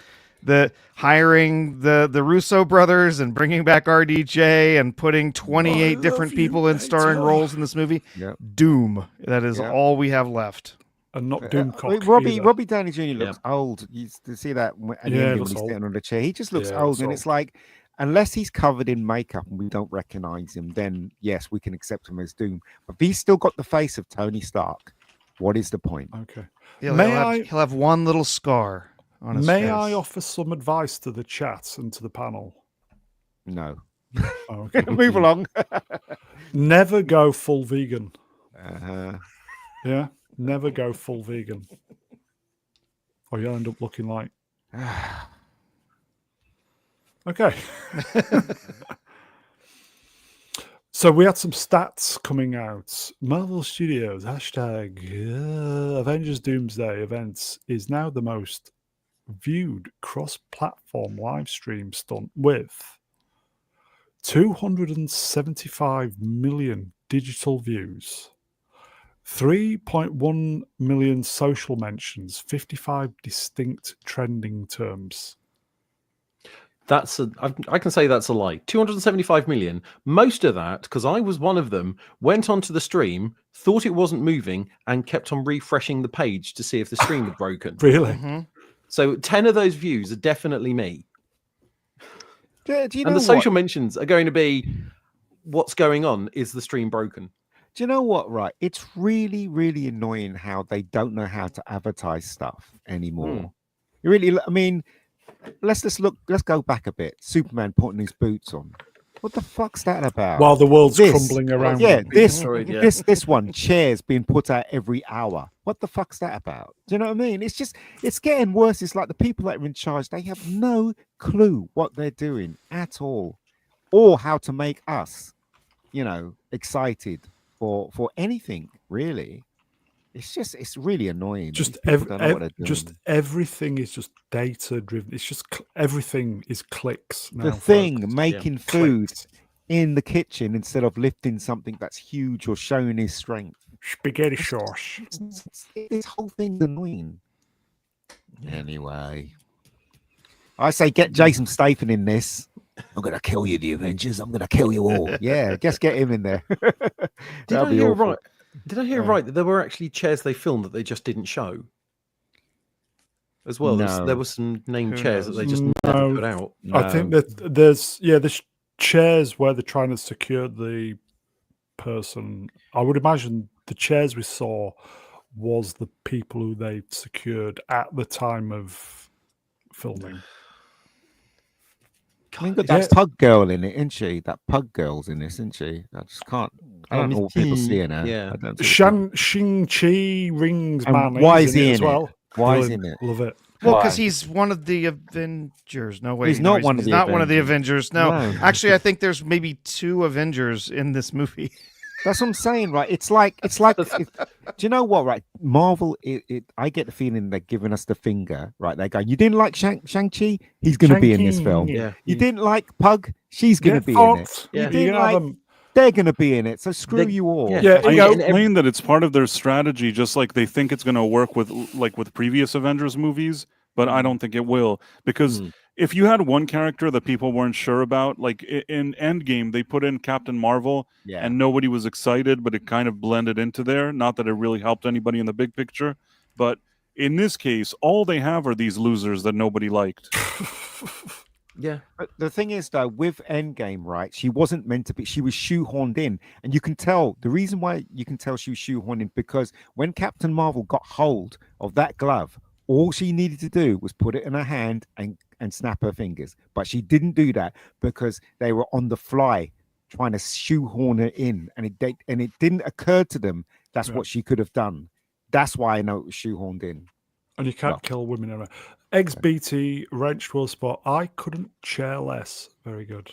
the hiring the Russo brothers and bringing back RDJ and putting 28 love different you, people in starring Peter. roles in this movie. Yep. Doom. That is Yep. all we have left. And not Doomcock. Wait, Robbie either. Downey Jr. looks old. You see that at the Yeah, end he when looks he's old. sitting on the chair. He just looks Yeah, old, looks and old. it's like, unless he's covered in makeup and we don't recognize him, then yes, we can accept him as Doom. But if he's still got the face of Tony Stark, what is the point? Okay. He'll, May he'll have, I- he'll have one little scar on his May face. I offer some advice to the chat and to the panel? No. Oh, okay. Move along. Never go full vegan. Uh-huh. Yeah? Never go full vegan. Or you'll end up looking like. Okay. So we had some stats coming out. Marvel Studios hashtag Avengers Doomsday Events is now the most viewed cross-platform live stream stunt with 275 million digital views, 3.1 million social mentions, 55 distinct trending terms. I can say that's a lie. 275 million. Most of that, because I was one of them, went onto the stream, thought it wasn't moving, and kept on refreshing the page to see if the stream had broken. Really? Mhm. So 10 of those views are definitely me. Do you know And the what? social mentions are going to be what's going on? Is the stream broken? Do you know what? Right, it's really, really annoying how they don't know how to advertise stuff anymore. You really, I mean, let's go back a bit. Superman putting his boots on. What the fuck's that about? While the world's This- crumbling around. yeah, him. this, destroyed, yeah. this one, chairs being put out every hour. What the fuck's that about? Do you know what I mean? It's just, it's getting worse. It's like the people that are in charge, they have no clue what they're doing at all, or how to make us, excited for anything really. It's really annoying. Just These people don't know what they're doing. everything is just data driven. It's just everything is clicks now. The thing folks. making food Clicks. in the kitchen instead of lifting something that's huge or showing his strength. Spaghetti sauce. This whole thing's annoying. Anyway, I say get Jason Statham in this. I'm gonna kill you, the Avengers. I'm gonna kill you all. Yeah, just get him in there. Did That'd I be hear awful. right? Did I hear right that there were actually chairs they filmed that they just didn't show? As well, No. there were some named Who chairs that they just knows? never No. put out. I think that there's chairs where they're trying to secure the person. I would imagine the chairs we saw was the people who they secured at the time of filming. I mean, got that pug girl in it, isn't she? That pug girl's in this, isn't she? I just can't. I don't know what people see in her. Yeah. I don't see what people- Shang-Chi rings And man. why he's is he as in it? well? Why is he Brilliant. in it? Love it. Well, Why? because he's one of the Avengers. No, wait, He's not one of he's the not one of the Avengers. Avengers. No. No. Actually, I think there's maybe 2 Avengers in this movie. That's what I'm saying, right? It's like. Do you know what? Right, Marvel. I get the feeling they're giving us the finger. Right, they're going. You didn't like Shang-Chi? He's going to be in this film. Yeah. You didn't like Pug? She's going to be in it. Yeah. You didn't like. They're going to be in it. So screw you all. Yeah, I you know, explain that it's part of their strategy, just like they think it's going to work with previous Avengers movies, but I don't think it will, because if you had one character that people weren't sure about, like in Endgame, they put in Captain Marvel, and nobody was excited, but it kind of blended into there. Not that it really helped anybody in the big picture, but in this case, all they have are these losers that nobody liked. Yeah. But the thing is, though, with Endgame, right, she wasn't meant to be. She was shoehorned in. And you can tell, the reason why you can tell she was shoehorned in, because when Captain Marvel got hold of that glove, all she needed to do was put it in her hand and snap her fingers. But she didn't do that because they were on the fly trying to shoehorn her in. And it didn't occur to them that's what she could have done. That's why I know it was shoehorned in. And you can't kill women in it. XBT, wrenched will spot. I couldn't chair less. Very good.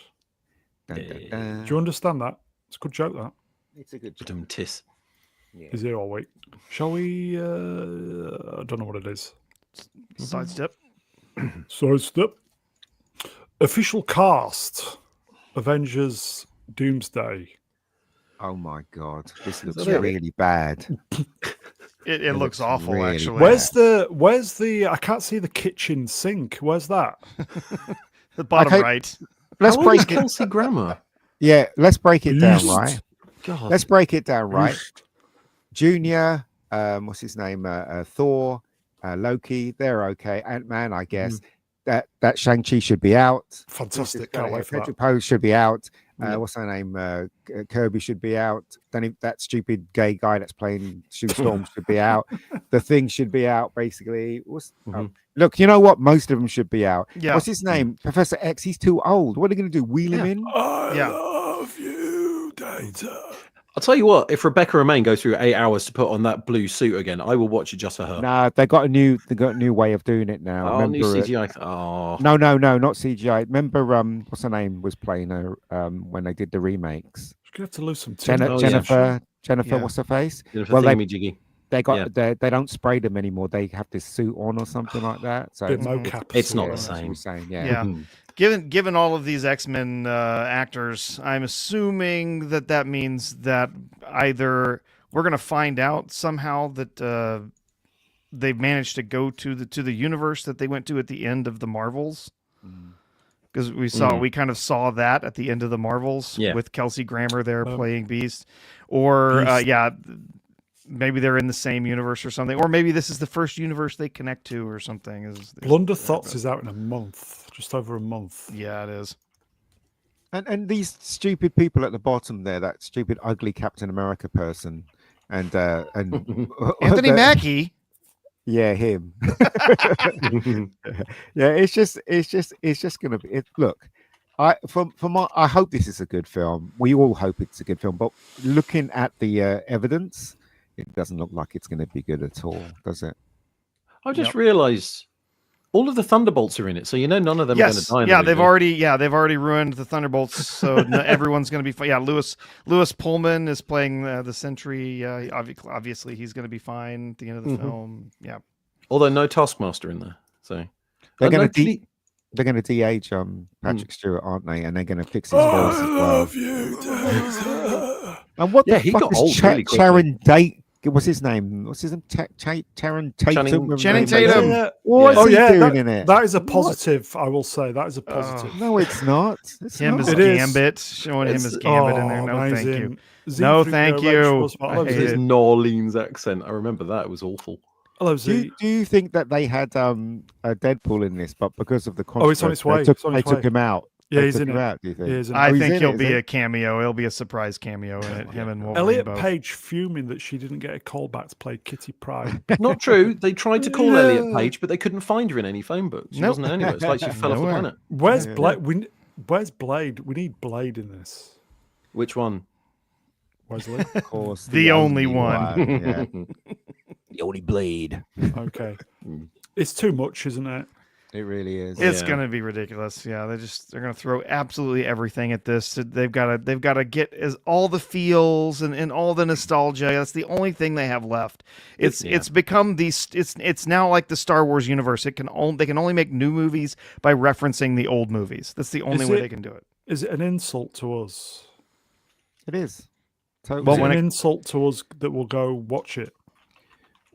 Dun, dun, dun. Do you understand that? It's a good joke, that. It's a good joke. Tis. Yeah. Is it all week? Shall we? I don't know what it is. Sidestep. Sidestep. Official cast. Avengers Doomsday. Oh my God. This looks that it? really bad. It looks awful, really actually. bad. Where's the I can't see the kitchen sink. Where's that? The bottom Okay. right. Let's How old is break it. Kelsey Grammer? Yeah, let's break it down, Yeast. right? God. Let's break it down, right? Junior, what's his name? Thor, Loki, they're okay. Ant-Man, I guess. That Shang-Chi should be out. Fantastic. Can't wait for that. Patrick Poe should be out. Yep. What's her name? Kirby should be out. Then that stupid gay guy that's playing Sue Storm should be out. The Thing should be out, basically. Look, you know what? Most of them should be out. Yeah. What's his name? Professor X. He's too old. What are they going to do? Wheel him in? I love you, Data. I'll tell you what, if Rebecca Romaine goes through 8 hours to put on that blue suit again, I will watch it just for her. Nah, they got a new way of doing it now. Oh, new Remember, CGI. Oh. No, not CGI. Remember, what's her name was playing her when they did the remakes. You're going to have to lose some tin. Jennifer, Yeah. what's her face? Jennifer Well, Thingamajiggy. They got they don't spray them anymore. They have this suit on or something like that. So Bit mocap. It's not the that's what same. we're saying, yeah. Yeah. Given all of these X-Men actors, I'm assuming that means that either we're going to find out somehow that they've managed to go to the universe that they went to at the end of the Marvels. Because we kind of saw that at the end of the Marvels with Kelsey Grammer there playing Beast. Or maybe they're in the same universe or something. Or maybe this is the first universe they connect to or something. Blunder Thoughts is out in a month. Just over a month. Yeah, it is. And these stupid people at the bottom there, that stupid ugly Captain America person, and Anthony Mackie. Yeah, him. Yeah, it's just gonna be. Look, I hope this is a good film. We all hope it's a good film, but looking at the evidence, it doesn't look like it's going to be good at all, does it? I just realised all of the Thunderbolts are in it, so you know none of them are going to die. In the movie. They've already ruined the Thunderbolts, so everyone's going to be fine. Yeah, Lewis Pullman is playing the Sentry. Obviously, he's going to be fine at the end of the film. Yeah, although no Taskmaster in there, so they're going to de-age Patrick Stewart, aren't they? And they're going to fix his voice as well. Love you, Data. And what the he fuck got is old really quickly. Sharon Date? What's his name? What's his name? Taron Tatum. Channing Tatum. What's he doing in it? That is a positive, I will say. That is a positive. No, it's not. It's him not. as Gambit, showing him as Gambit in there. No, thank you. No, thank you. His New Orleans accent. I remember that. It was awful. Hello, Do Z. you think that they had a Deadpool in this, but because of the it's on its way. they took him out? Yeah, They he's took in him it. out, do you think? He is in it. I he's think in he'll it, be is he? a cameo. It'll be a surprise cameo in it. Him and Wolverine Elliot both. Page fuming that she didn't get a call back to play Kitty Pryde. Not true. They tried to call Elliot Page, but they couldn't find her in any phone books. She wasn't anywhere. It's like she fell off the Nowhere. planet. Where's Blake? Where's Blade? We need Blade in this. Which one? Wesley? Of course, The only one. Yeah. The only Blade. Okay. It's too much, isn't it? It really is. It's Yeah. gonna be ridiculous. Yeah, they're gonna throw absolutely everything at this. They've gotta get all the feels and all the nostalgia. That's the only thing they have left. It's become it's now like the Star Wars universe. They can only make new movies by referencing the old movies. That's the only way they can do it. Is it an insult to us? It is. Totally. Well, Well, when an insult to us that will go watch it.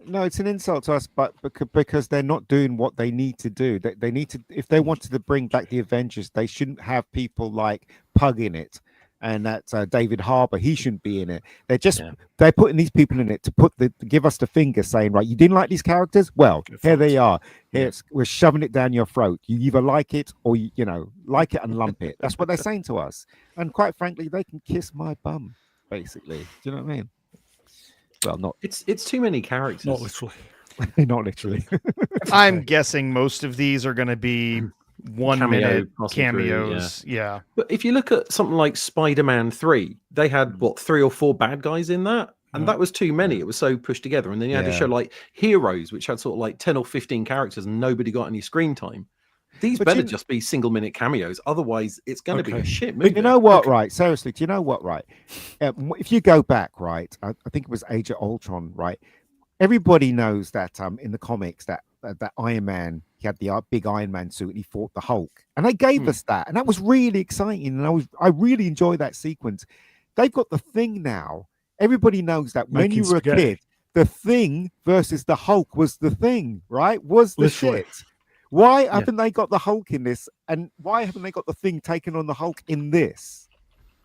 No, it's an insult to us, but because they're not doing what they need to do. They need to, if they wanted to bring back the Avengers, they shouldn't have people like Pug in it, and that's David Harbour. He shouldn't be in it. They're putting these people in it to give us the finger, saying, right, you didn't like these characters. Well, here they are. We're shoving it down your throat. You either like it or you like it and lump it. That's what they're saying to us. And quite frankly, they can kiss my bum, basically. Do you know what I mean? Well, not. It's too many characters. Not literally. Not literally. I'm guessing most of these are going to be 1 minute passing through, cameos. Yeah. But if you look at something like Spider-Man 3, they had 3 or 4 bad guys in that, and that was too many. It was so pushed together, and then you had to show like Heroes, which had sort of like 10 or 15 characters, and nobody got any screen time. These better just be single-minute cameos, otherwise it's going to be a shit movie. But you know what, right? Seriously, do you know what, right? If you go back, right, I think it was Age of Ultron, right? Everybody knows that in the comics that Iron Man, he had the big Iron Man suit and he fought the Hulk, and they gave us that, and that was really exciting, and I really enjoyed that sequence. They've got the Thing now. Everybody knows that when you were a kid, the Thing versus the Hulk was the thing, right? Was the shit. Why haven't they got the Hulk in this? And why haven't they got the Thing taken on the Hulk in this?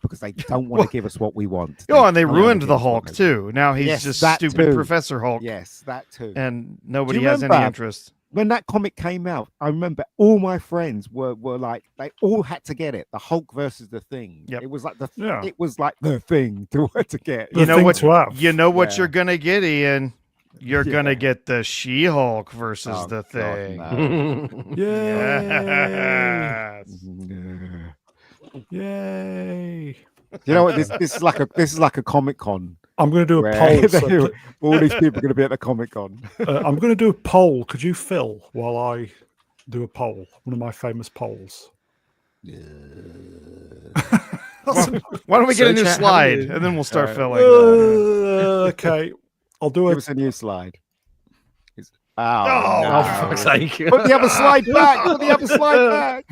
Because they don't want to give us what we want. And they ruined the Hulk too. Now he's just stupid Professor Hulk. Yes, that too. And nobody has any interest. When that comic came out, I remember all my friends were like, they all had to get it. The Hulk versus the Thing. Yep. It was like the thing to get. You know what you're gonna get, Ian. You're gonna get the She-Hulk versus the Thing. Yay! You know what? This is like a Comic-Con. I'm going to do a poll. So all these people are going to be at the Comic-Con. I'm going to do a poll. Could you fill while I do a poll? One of my famous polls. Why don't we get a new slide and then we'll start filling? Okay, I'll do it. Give us a new slide. For fuck's sake. Put the other slide back. Put the other slide back.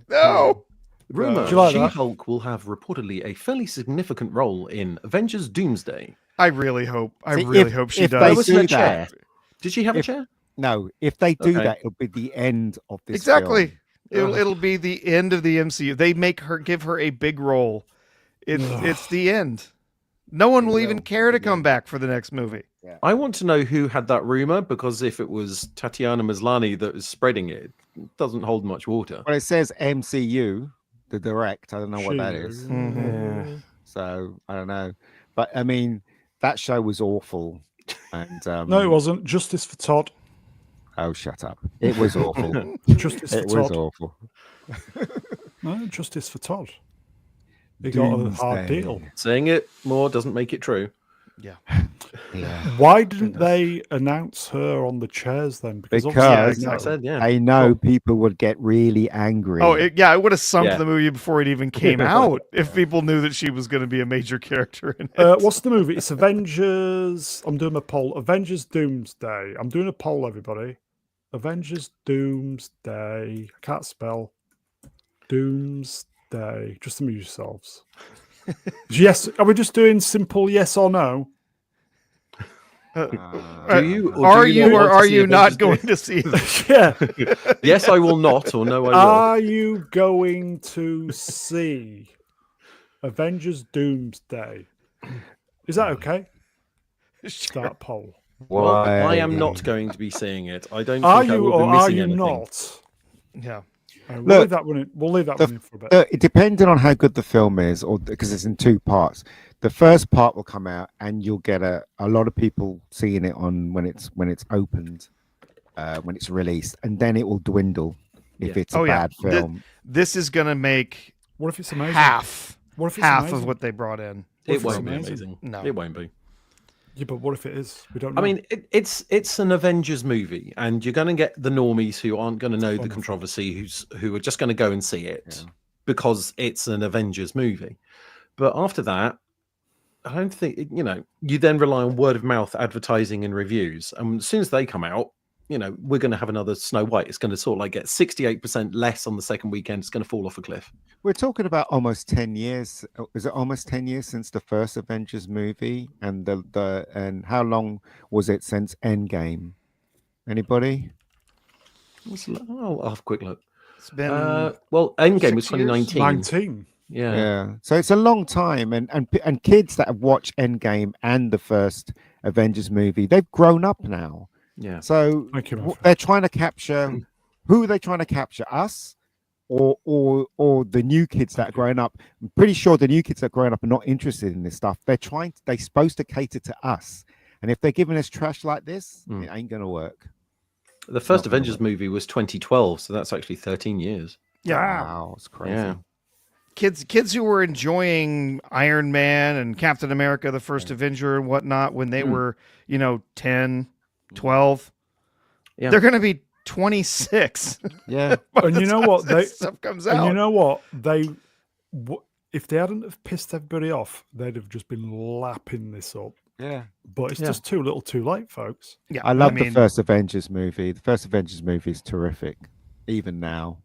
No. Rumor: like She-Hulk will have reportedly a fairly significant role in Avengers: Doomsday. I really hope. I really hope she does. There was a chair. Did she have a chair? No. If they do that, it'll be the end of this. Exactly. Film. It'll be the end of the MCU. They give her a big role. It's the end. No one will even care to come back for the next movie. Yeah. I want to know who had that rumor, because if it was Tatiana Maslany that was spreading it, it doesn't hold much water. Well, it says MCU, the direct. I don't know what that is. Mm-hmm. So I don't know. But I mean, that show was awful. And No, it wasn't. Justice for Todd. Oh, shut up! It was awful. Justice for It was Todd. awful. No, Justice for Todd. He got a hard deal. Saying it more doesn't make it true. Yeah. Why didn't they announce her on the chairs then? Because I said, I know people would get really angry. Oh, it would have sunk the movie before it even came out if people knew that she was going to be a major character in it. What's the movie? It's Avengers. I'm doing a poll. Avengers Doomsday. I'm doing a poll, everybody. Avengers Doomsday. I can't spell. Doomsday. Just amuse yourselves. Yes. Are we just doing simple yes or no? Do you or are you not going to see it? Yeah. Yes, I will not, or no, I will. Are you going to see Avengers Doomsday? Is that okay? Start poll. Well, I am not going to be seeing it. I don't. Are think I you will be or are missing you anything. not? Yeah. We'll leave that one in. We'll leave that one in for a bit. Depending on how good the film is, or because it's in 2 parts. The first part will come out, and you'll get a lot of people seeing it on when it's opened, when it's released, and then it will dwindle. if Yeah. it's a bad film. This is going to make What if it's amazing? half What if it's of amazing? what they brought in. What It if it's won't be amazing? amazing. No. It won't be. Yeah, but what if it is? We don't know. I mean, it's an Avengers movie, and you're going to get the normies who aren't going to know the Wonderful. controversy, who are just going to go and see it Yeah. because it's an Avengers movie. But after that, I don't think you then rely on word of mouth advertising and reviews, and as soon as they come out, we're going to have another Snow White. It's going to sort of like get 68% less on the second weekend. It's going to fall off a cliff. We're talking about almost 10 years. Is it almost 10 years since the first Avengers movie? And and how long was it since Endgame? Anybody? I'll have a quick look. It's been well, Endgame was 6 years? 2019. 19. Yeah. So it's a long time, and kids that have watched Endgame and the first Avengers movie, they've grown up now. Yeah. So Thank you, my friend. they're trying to capture. Who are they trying to capture? Us, or the new kids that are growing up? I'm pretty sure the new kids that are growing up are not interested in this stuff. They're supposed to cater to us, and if they're giving us trash like this, it ain't gonna work. The first Not gonna Avengers work. movie was 2012, so that's actually 13 years. Wow, it's crazy. Yeah. kids who were enjoying Iron Man and Captain America, the first Avenger and whatnot when they were, 10, 12. Yeah. They're going to be 26. Yeah. And you know what? This stuff comes out. And you know what? If they hadn't have pissed everybody off, they'd have just been lapping this up. Yeah. But it's just too little too late, folks. Yeah, I love mean, the first Avengers movie. The first Avengers movie is terrific, even now.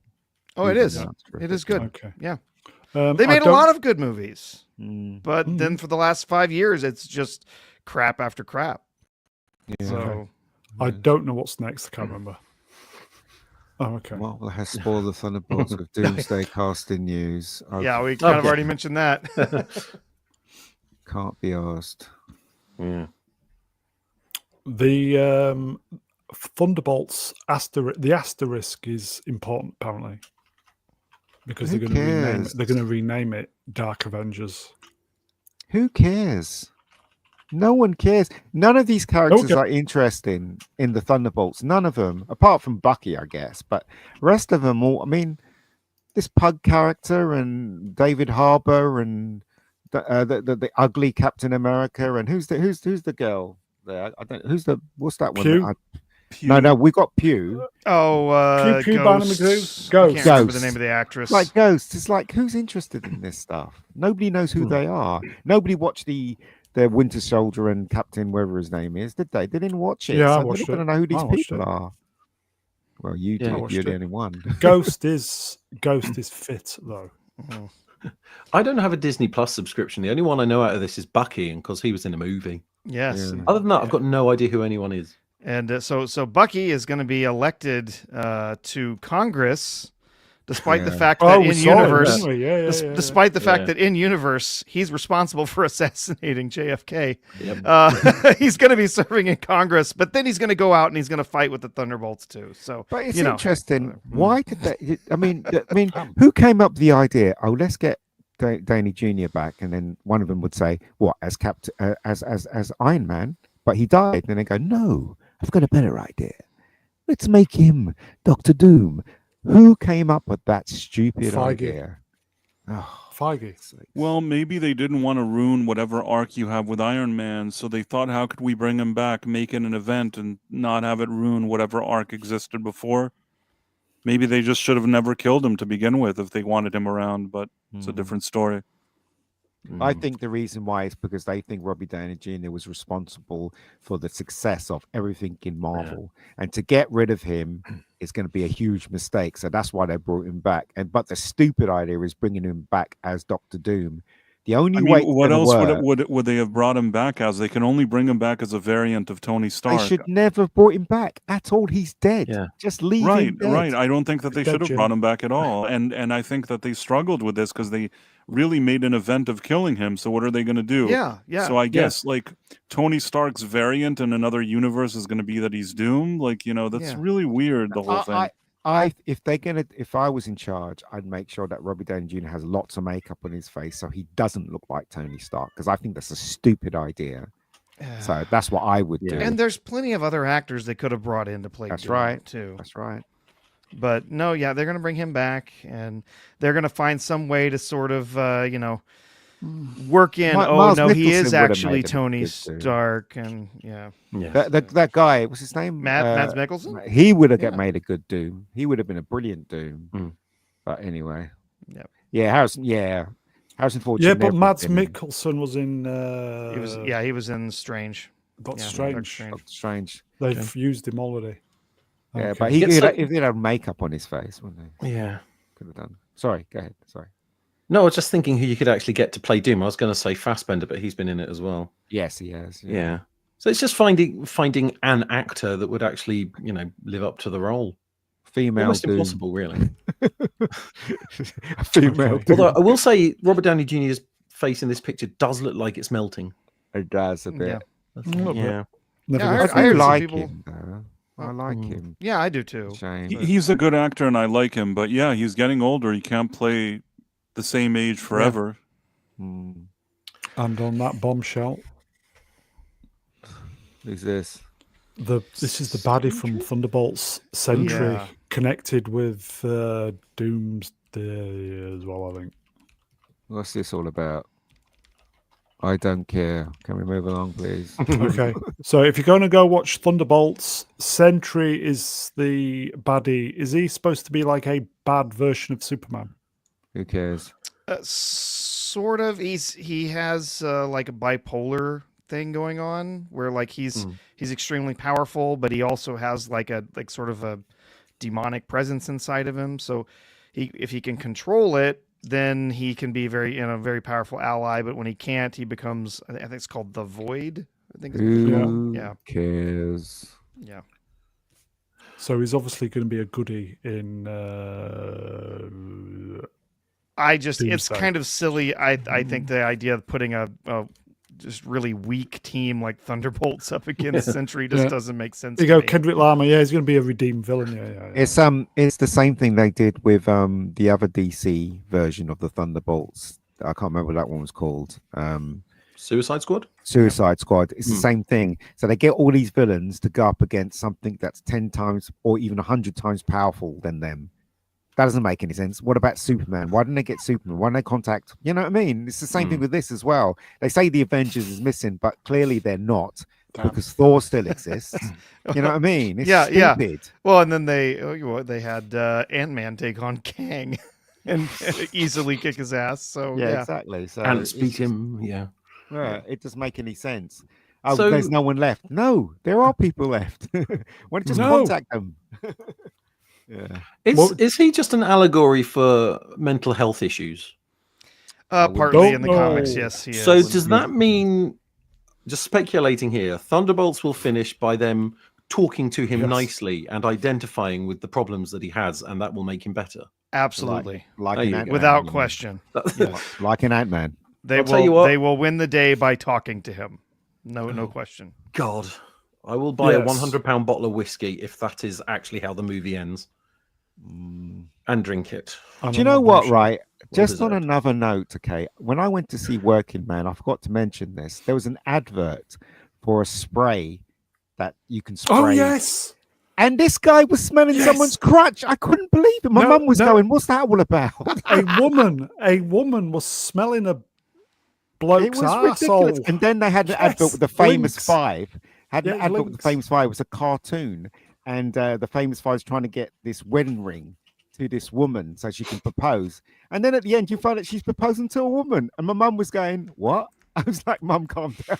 Oh, it Even is. now, it's It is terrific. good. Okay. Yeah. I They made a don't- lot of good movies. Mm, But then for the last 5 years, it's just crap after crap. yeah. So I don't know what's next. I can't remember. Oh, okay. Marvel has spoiled the Thunderbolts with Doomsday casting news. I yeah, we kind of Okay. already mentioned that. can't be asked. Yeah. The Thunderbolts the asterisk is important apparently because Who they're going to rename cares? it. They're going to rename it Dark Avengers. Who cares? No one cares. None of these characters Okay. are interesting in the Thunderbolts. None of them, apart from Bucky, I guess. But rest of them all. I mean, this Pug character and David Harbour and the ugly Captain America and who's the girl there? I don't. What's that one? Pew? No, we got Pew. Oh, Pew Pew Barnum Ghost. McGrew? I Ghost. can't remember the Ghost. name of the actress. Like Ghost. It's like who's interested in this stuff? Nobody knows who they are. Nobody watched the Winter Soldier and Captain whatever his name is, did they? They didn't watch it. Yeah, I so watched they're not it. going to know who these I watched people it. are. Well, you Yeah, I did. watched You're the it. only one. Ghost is fit though. I don't have a Disney Plus subscription. The only one I know out of this is Bucky, and because he was in a movie. yes. Yeah. Other than that, I've got no idea who anyone is. And so Bucky is going to be elected to Congress, despite the Yeah. fact that we in saw it, universe, didn't we? Yeah. despite the fact Yeah. that in universe he's responsible for assassinating JFK. Yep. He's going to be serving in Congress, but then he's going to go out and he's going to fight with the Thunderbolts too. So, But it's you know, interesting. Why did they? I mean, who came up with the idea? Oh, let's get Downey Jr. back, and then one of them would say, "What as Captain as Iron Man?" But he died. And then they go, "No, I've got a better idea. Let's make him Doctor Doom." Who came up with that stupid Feige. idea? Oh, Feige. Well, maybe they didn't want to ruin whatever arc you have with Iron Man, so they thought, how could we bring him back, make it an event, and not have it ruin whatever arc existed before? Maybe they just should have never killed him to begin with if they wanted him around, but it's a different story. I think the reason why is because they think Robbie Downey Jr. was responsible for the success of everything in Marvel, and to get rid of him is going to be a huge mistake. So that's why they brought him back. But the stupid idea is bringing him back as Doctor Doom. The only I way mean, it's what gonna else work- would they have brought him back as? They can only bring him back as a variant of Tony Stark. They should never have brought him back at all. He's dead. Yeah. Just leave Right, him dead. right. I don't think that they Dead should have Jim. brought him back at all. And I think that they struggled with this because they really made an event of killing him. So what are they going to do? yeah. So I guess like Tony Stark's variant in another universe is going to be that he's Doom. Like, that's Yeah. really weird, the whole thing. If I was in charge, I'd make sure that Robbie Downey Jr. has lots of makeup on his face so he doesn't look like Tony Stark, because I think that's a stupid idea. So that's what I would do. And there's plenty of other actors they could have brought in to play That's Doom, right. too. That's right. But no, yeah, they're going to bring him back, and they're going to find some way to sort of, work in. Oh Miles no, he is Nicholson would have actually made a Tony good Doom. Stark, and yeah, Yeah. That guy, what's his name? Mads Mikkelsen. He would have Yeah. made a good Doom. He would have been a brilliant Doom. Mm. But anyway, Yep. yeah, Harrison Ford. Yeah, should but never have Mads been in Mikkelsen was in. He was in Strange. Doctor Yeah, Strange. Doctor Strange. Doctor Strange. They've used him already. Yeah, Okay. but he Yeah, could so- if they'd had makeup on his face, wouldn't they? Yeah. Could have done. Sorry, go ahead. Sorry. No, I was just thinking who you could actually get to play Doom. I was going to say Fassbender, but he's been in it as well. Yes, he has. Yeah. So it's just finding an actor that would actually, live up to the role. Female Almost Doom. impossible, really. A female Doom. Although I will say, Robert Downey Jr.'s face in this picture does look like it's melting. It does a bit. Yeah. Yeah. Never Yeah, got I heard some like people- him, though. I like him. Yeah, I do too. Shame. He's a good actor, and I like him. But yeah, he's getting older. He can't play the same age forever. Hmm. And on that bombshell, Who's this? this is the baddie from Thunderbolts Sentry, Yeah. connected with Doomsday as well, I think. What's this all about? I don't care. Can we move along, please? Okay, so if you're going to go watch Thunderbolts, Sentry is the baddie. Is he supposed to be like a bad version of Superman? Who cares? Sort of. He has like a bipolar thing going on, where like he's extremely powerful, but he also has like sort of a demonic presence inside of him. So if he can control it, then he can be very powerful ally. But when he can't, he becomes, I think it's called the Void. I think it's Who yeah. cares? Yeah. So he's obviously going to be a goodie in. It's Doomsday. kind of silly. I think the idea of putting a just really weak team like Thunderbolts up against Sentry just doesn't make sense. You to go, me. Kendrick Lamar. Yeah, he's going to be a redeemed villain. Yeah. It's the same thing they did with the other DC version of the Thunderbolts. I can't remember what that one was called. Suicide Squad? Suicide Squad. It's the same thing. So they get all these villains to go up against something that's 10 times or even 100 times powerful than them. That doesn't make any sense. What about Superman? Why didn't they get Superman? Why didn't they contact? You know what I mean? It's the same thing with this as well. They say the Avengers is missing, but clearly they're not because Thor still exists. You know what I mean? It's stupid. Well, and then they had Ant-Man take on Kang and easily kick his ass. So Yeah, exactly. So And it's beat just- him, yeah. Yeah, it doesn't make any sense. Oh, So- there's no one left. No, there are people left. Why don't you just No. contact them? Yeah. Is he just an allegory for mental health issues? Partly in the Don't comics, know. yes, he is. So does that mean, just speculating here, Thunderbolts will finish by them talking to him Yes. nicely and identifying with the problems that he has, and that will make him better? Absolutely, Like There an you go. Ant-Man, without you mean. question. Like an Ant-Man. They I'll tell you what. they will win the day by talking to him. No question. God, I will buy a Yes. £100 bottle of whiskey if that is actually how the movie ends, and drink it. And Do you on know that what, bombshell. right? Just on deserved. another note, okay, when I went to see Working Man, I forgot to mention this. There was an advert for a spray that you can spray. Oh yes. And this guy was smelling Yes. someone's crutch. I couldn't believe it. My No, mum was no. going, "What's that all about?" A woman was smelling a It bloke's was ridiculous. arsehole. And then they had an advert Yes, with the famous Lynx. five. Had an Yeah, advert with the Lynx. famous five. It was a cartoon, and the famous five is trying to get this wedding ring to this woman so she can propose. And then at the end, you find that she's proposing to a woman. And my mum was going, "What?" I was like, "Mum, calm down."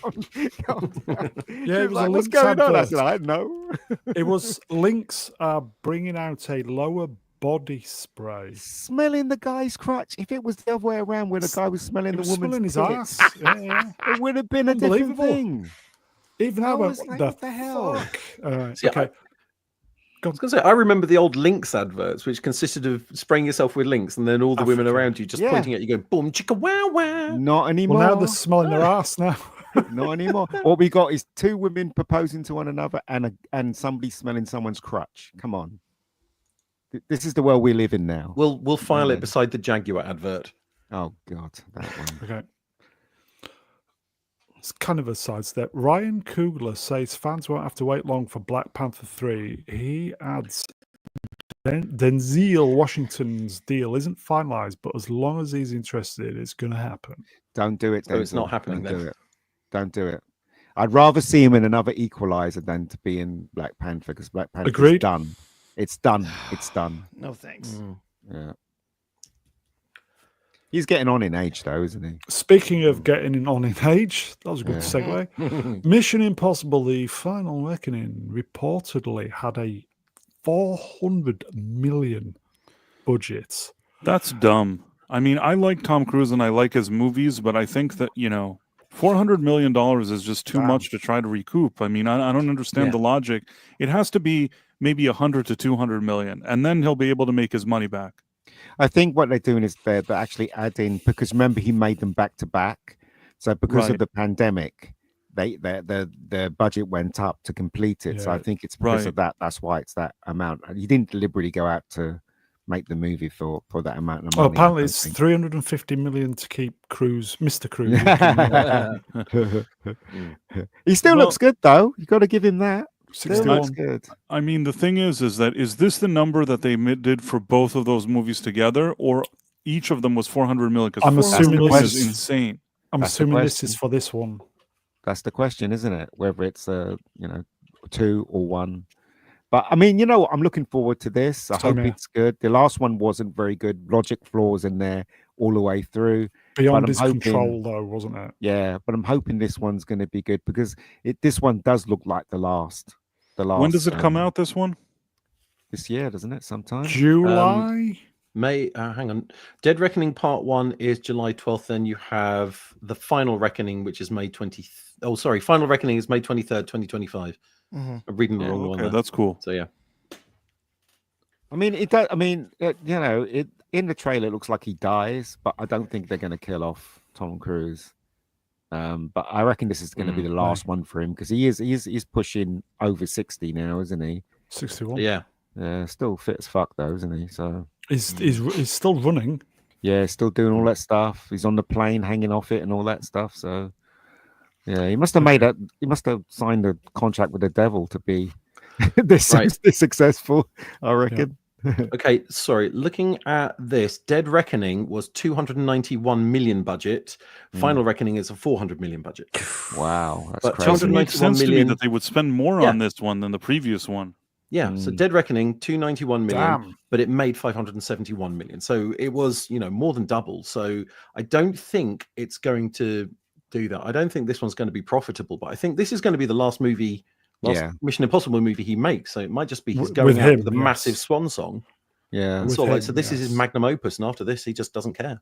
Calm down. She Yeah, it was a like, "What's Lynx going on?" I advert. said, "I don't know." It was Lynx are bringing out a lower body spray. Smelling the guy's crutch. If it was the other way around, where the guy was smelling He the was woman's smelling his tits, ass. Yeah. it would have been a different Unbelievable. thing. Even I I went, was like, the what the hell? fuck? All right, See, okay. I was going to say, I remember the old Lynx adverts, which consisted of spraying yourself with Lynx, and then all the women Africa. around you just Yeah. pointing at you, going, "Boom, chicka, wow, wow." Not anymore. Well, now they're smelling their ass now. Not anymore. All we got is two women proposing to one another and somebody smelling someone's crutch. Come on. This is the world we live in now. We'll file Yeah. it beside the Jaguar advert. Oh God, that one. Okay. It's kind of a sidestep. Ryan Coogler says fans won't have to wait long for Black Panther 3. He adds Denzel Washington's deal isn't finalized, but as long as he's interested, it's going to happen. Don't do it, So it's not Denzel. happening Don't then. do it. Don't do it. I'd rather see him in another Equalizer than to be in Black Panther, because Black Panther's Agreed. done. It's done. It's done. No thanks. Yeah. He's getting on in age, though, isn't he? Speaking of getting on in age, that was a good Yeah. segue. Mission Impossible: The Final Reckoning reportedly had a 400 million budget. That's dumb. I mean, I like Tom Cruise and I like his movies, but I think that, $400 million is just too much to try to recoup. I mean, I don't understand the logic. It has to be maybe 100 to 200 million, and then he'll be able to make his money back. I think what they're doing is they're actually adding, because remember he made them back to back. So because of the pandemic, the budget went up to complete it. So I think it's because of that. That's why it's that amount. He didn't deliberately go out to make the movie for that amount of money. Apparently it's 350 million to keep Mr. Cruise. He still looks good, though. You got to give him that. 61. Looks good. I mean, the thing is this the number that they did for both of those movies together, or each of them was 400 million? Because I'm assuming this is insane. I'm assuming this is for this one. That's the question, isn't it? Whether it's 2 or 1. But I mean, I'm looking forward to this. I hope it's good. The last one wasn't very good. Logic flaws in there all the way through. Beyond his control, though, wasn't it? Yeah, but I'm hoping this one's going to be good, because this one does look like the last. When does it come out, this one? This year, doesn't it? Sometime. July? May, hang on. Dead Reckoning Part 1 is July 12th. Then you have The Final Reckoning, which is May 20th. Oh, sorry. Final Reckoning is May 23rd, 2025. I'm reading the wrong one. Okay, that's cool. So, yeah. I mean, it does. I mean, it in the trailer it looks like he dies, but I don't think they're going to kill off Tom Cruise. But I reckon this is going to be the last one for him, because he's pushing over 60 now, isn't he? 61. Yeah. Still fit as fuck though, isn't he? So he's still running. Yeah, still doing all that stuff. He's on the plane, hanging off it, and all that stuff. So yeah, he must have He must have signed a contract with the devil to be this successful, I reckon. Okay, sorry. Looking at this, Dead Reckoning was 291 million budget. Final Reckoning is a 400 million budget. Wow, that's but crazy. It makes sense to me that they would spend more on this one than the previous one. Yeah, so Dead Reckoning 291 million, but it made 571 million. So it was, more than double. So I don't think it's going to do that. I don't think this one's going to be profitable, but I think this is going to be the last Mission Impossible movie he makes. So it might just be he's going out with a massive swan song. Yeah. And so this is his magnum opus, and after this he just doesn't care.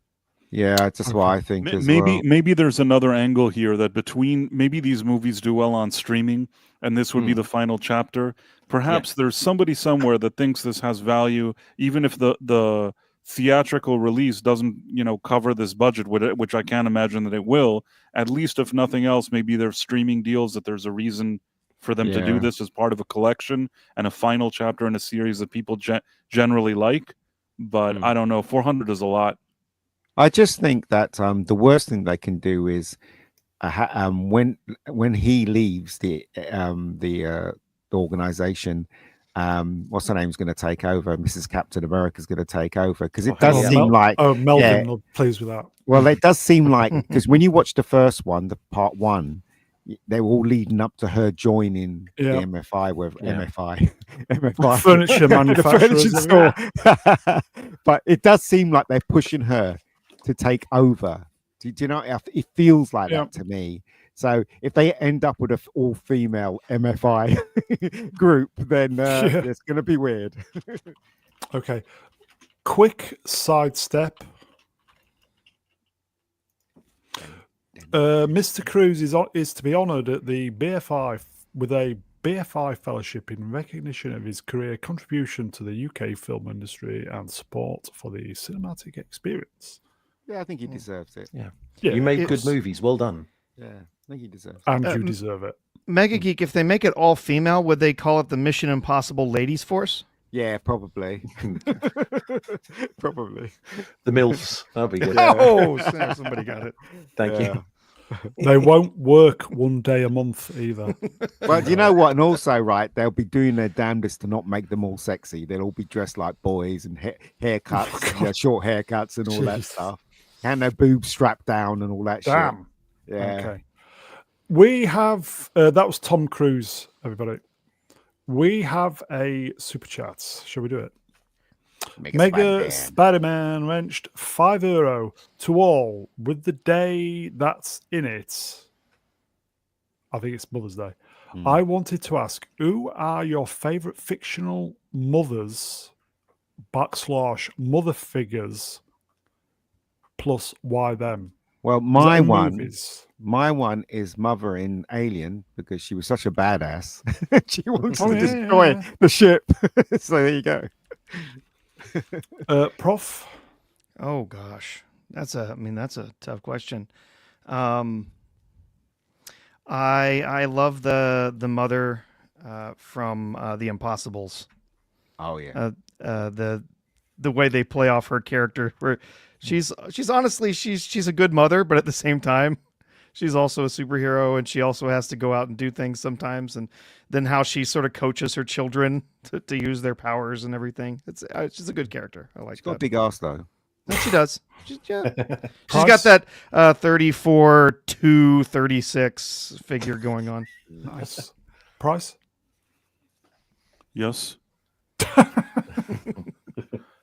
Yeah, that's just what I think. Maybe there's another angle here that maybe these movies do well on streaming, and this would be the final chapter. Perhaps there's somebody somewhere that thinks this has value, even if the theatrical release doesn't, cover this budget, which I can't imagine that it will. At least, if nothing else, maybe there's streaming deals that there's a reason for them to do this as part of a collection and a final chapter in a series that people generally like. But I don't know, 400 is a lot. I just think that the worst thing they can do is when he leaves the organization, what's her name's going to take over? Mrs. Captain America's going to take over, because it does seem like Melvin plays with that. Well, it does seem like, because when you watch the first one, the part 1, they were all leading up to her joining the MFI with MFI furniture manufacturers, the furniture store. But it does seem like they're pushing her to take over. Do you know? It feels like that to me. So if they end up with an all-female MFI group, then it's going to be weird. Okay, quick sidestep. Mr. Cruise is to be honoured at the BFI with a BFI fellowship in recognition of his career contribution to the UK film industry and support for the cinematic experience. Yeah, I think he deserves it. Yeah, you made good movies. Well done. Yeah, I think he deserves it. And you deserve it. Mega Geek, if they make it all female, would they call it the Mission Impossible Ladies Force? Yeah, probably. Probably. The MILFs. That'll be good. Oh, somebody got it. Thank you. They won't work one day a month either. Well, you know what? And also, right, they'll be doing their damnedest to not make them all sexy. They'll all be dressed like boys and haircuts, and their short haircuts and all that Jeez. stuff. And their boobs strapped down and all that Damn. shit. Yeah. Okay. We have that was Tom Cruise, everybody. We have a super chat. Shall we do it? Mega Spider-Man wrenched €5 to all with the day that's in it. I think it's Mother's Day. I wanted to ask, who are your favorite fictional mothers / mother figures? Plus, why them? Well, Is my that in one movies? My one is Mother in Alien because she was such a badass. She wants Oh, to yeah, destroy yeah. the ship. So there you go. Prof? Oh gosh, that's a tough question. I love the mother from The Impossibles. Oh yeah. The way they play off her character, where she's honestly she's a good mother, but at the same time, she's also a superhero, and she also has to go out and do things sometimes. And then how she sort of coaches her children to use their powers and everything. She's a good character. I like She's got a that. big ass though. No, she does. She's got that 34 to 36 figure going on. Nice. Price? Yes.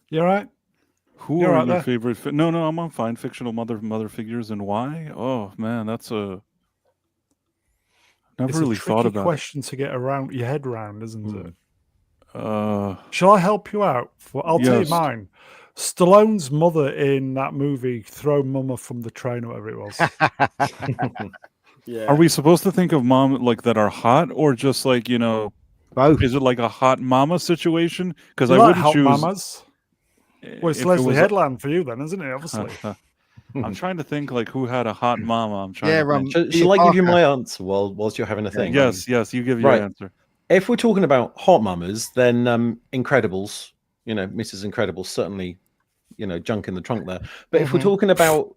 You all right? Who You're are right your there. favorite? No, I'm fine. Fictional mother figures and why? Oh man, that's a. Never It's really a thought tricky about question to get around your head around, isn't it? it. Uh, Shall I help you out? I'll tell you Yes. mine. Stallone's mother in that movie, Throw Mama from the Train, or whatever it was. Yeah. are we supposed to think of mom like that are hot, or just like Both? is it like a hot mama situation? Because You I like wouldn't hot choose. mamas? Well, it's if it Leslie was Headland for you then, isn't it? Obviously. I'm trying to think like who had a hot mama. I'm trying. Yeah, to think. Shall I give you Parker. my answer whilst you're having a think? Yes, you give your Right. answer. If we're talking about hot mamas, then Incredibles, Mrs. Incredibles, certainly, junk in the trunk there. But if we're talking about,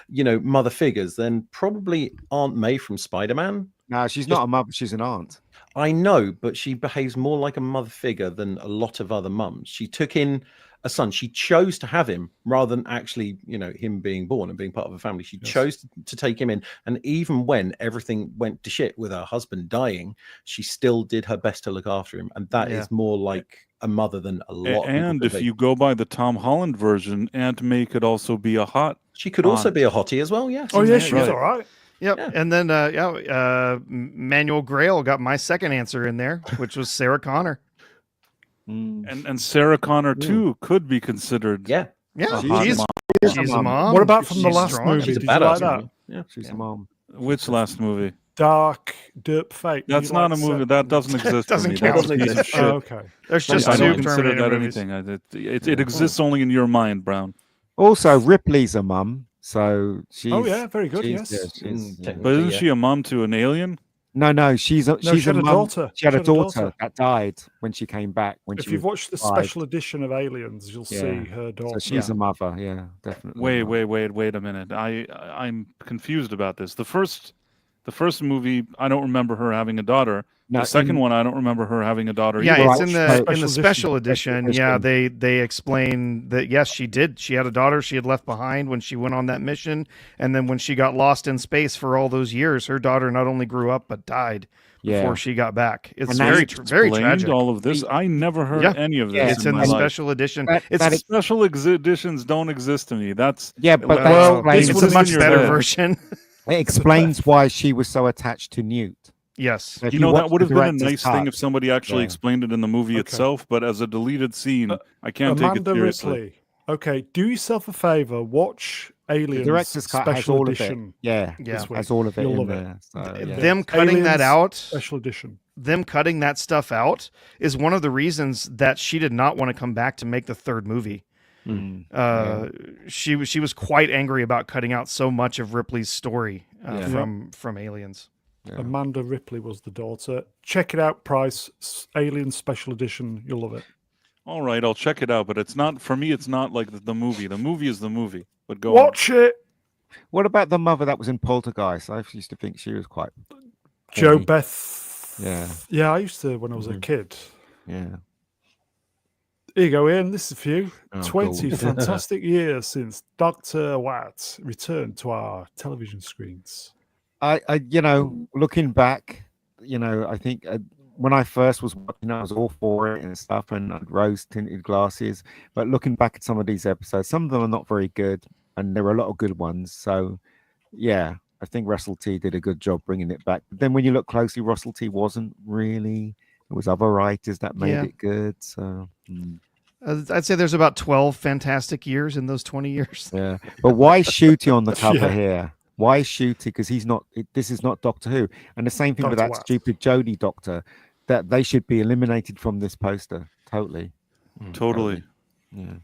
mother figures, then probably Aunt May from Spider-Man. No, she's not a mother. She's an aunt. I know, but she behaves more like a mother figure than a lot of other mums. She took in a son. She chose to have him rather than actually, him being born and being part of a family. She chose to take him in. And even when everything went to shit with her husband dying, she still did her best to look after him. And that is more like a mother than a lot of people And could if be. you go by the Tom Holland version, Aunt May could also be a hot. She could also be a hottie as well, yes. Oh, yeah, she was Right. all right. Yep. Yeah. And then Manuel Grail got my second answer in there, which was Sarah Connor. And Sarah Connor too could be considered. Yeah. Yeah, a hot she's mom. she's a mom. What about from the She's last strong. movie? She's a Did you like badass. that? Yeah. She's a mom. Which last movie? Dark Derp Fate. That's You not a liked movie. Set- That doesn't exist. Doesn't for me. That's count. a piece of shit. Oh, okay. There's just I two don't consider Terminator that movies. anything. It exists only in your mind, Brown. Also, Ripley's a mum, so she's. Oh, yeah, very good, she's- yes. she's- technically. But isn't Yeah. she a mom to an alien? No, she's No, she a had a mum. daughter. She had a daughter that died when she came back. When If she you've was watched the five. special edition of Aliens, you'll Yeah. see her So daughter. she's a mother. Yeah, definitely. Wait a minute. I'm confused about this. The first movie, I don't remember her having a daughter. No, The second in- one, I don't remember her having a daughter. Yeah, either. it's in the Special special edition. edition. Yeah, they explain that yes, she did. She had a daughter she had left behind when she went on that mission, and then when she got lost in space for all those years, her daughter not only grew up but died before she got back. It's And very that's very Explained tragic. all of this. I never heard Yeah. any of this. Yeah, It's in my the life. special edition. That- It's that Special editions don't exist to me. That's Yeah, but well, that this it's would a have much been your better head. version. it explains why she was so attached to Newt. Yes. If you know watch that would the have been a director's nice cut- thing if somebody actually Yeah. explained it in the movie Okay. itself. But as a deleted scene, I can't take it Amanda seriously. Ripley. Okay, do yourself a favor. Watch Aliens director's cut has special all edition. of it. Yeah, Yeah. this week. has all of it You'll in love there. So, yeah. Them cutting that Aliens out, Special edition. them cutting that stuff out is one of the reasons that she did not want to come back to make the third movie. She was quite angry about cutting out so much of Ripley's story from Aliens. Amanda Ripley was the daughter. Check it out, Price. Aliens Special Edition. You'll love it. All right, I'll check it out. But it's not for me. It's not like the movie. The movie is the movie. But go on. Watch it. What about the mother that was in Poltergeist? I used to think she was quite Joe horny. Beth. Yeah. Yeah, I used to when I was a kid. Yeah. Here you go, Ian. This is for you. Oh, 20 gold. fantastic years since Dr. Watt returned to our television screens. Looking back, I think when I first was watching, I was all for it and stuff, and rose tinted glasses. But looking back at some of these episodes, some of them are not very good, and there were a lot of good ones. So, yeah, I think Russell T did a good job bringing it back. But then when you look closely, Russell T wasn't really. It was other writers that made it good. So. I'd say there's about 12 fantastic years in those 20 years. Yeah, but why Shooty on the cover here? Why Shooty? Because he's not. This is not Doctor Who, and the same thing Dr. with that Watt. stupid Jodie Doctor. That they should be eliminated from this poster. Totally. Totally. Yeah.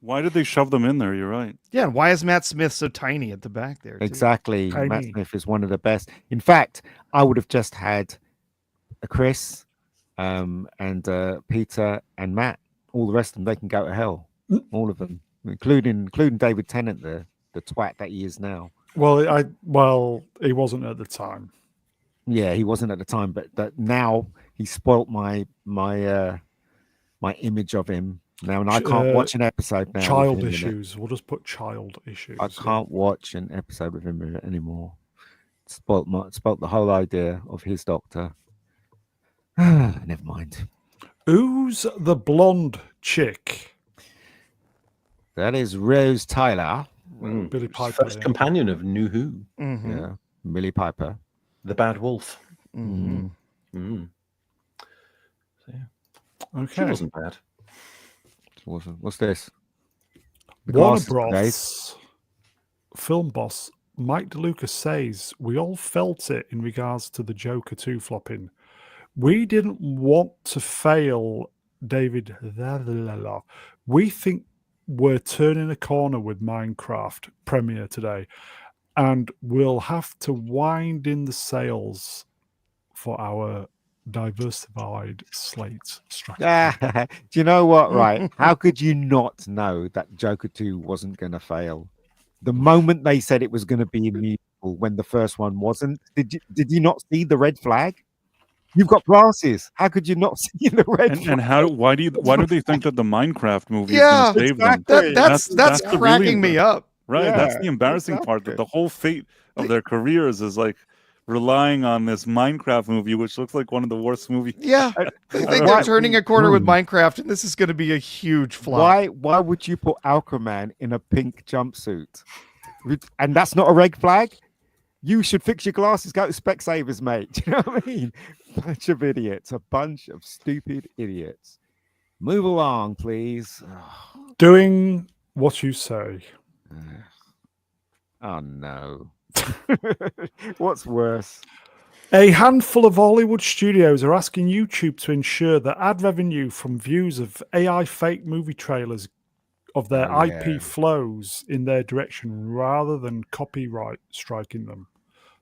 Why did they shove them in there? You're right. Yeah, and why is Matt Smith so tiny at the back there? Too? Exactly. Tiny. Matt Smith is one of the best. In fact, I would have just had a Chris, and Peter and Matt. All the rest of them, they can go to hell. All of them, including David Tennant, the twat that he is now. Well, he wasn't at the time. Yeah, he wasn't at the time, but that now he spoilt my image of him now, and I can't watch an episode now. Child issues. We'll just put child issues. I can't watch an episode with him anymore. Spoilt the whole idea of his Doctor. Never mind. Who's the blonde chick? That is Rose Tyler. Billy Piper. First companion of New Who. Mm-hmm. Yeah, Millie Piper. The Bad Wolf. Mm-hmm. Mm. So, yeah. Okay. She wasn't bad. What's this? Warner Bros. Film boss Mike DeLuca says we all felt it in regards to the Joker 2 flopping. We didn't want to fail, David. We think we're turning a corner with Minecraft premiere today, and we'll have to wind in the sails for our diversified slate strategy. Do you know what? Right? How could you not know that Joker 2 wasn't going to fail? The moment they said it was going to be a musical, when the first one wasn't, did you not see the red flag? You've got glasses. How could you not see the red flag? And why do they think that the Minecraft movie is going to save them? That's the cracking me up. Right. Yeah, that's the embarrassing part. That the whole fate of their careers is like relying on this Minecraft movie, which looks like one of the worst movies. Yeah, I think they're turning a corner with Minecraft, and this is going to be a huge flop. Why would you put Aquaman in a pink jumpsuit? And that's not a red flag? You should fix your glasses, go to Specsavers, mate. Do you know what I mean? Bunch of idiots. A bunch of stupid idiots. Move along, please. Doing what you say. Oh, no. What's worse? A handful of Hollywood studios are asking YouTube to ensure that ad revenue from views of AI fake movie trailers of their IP flows in their direction rather than copyright striking them.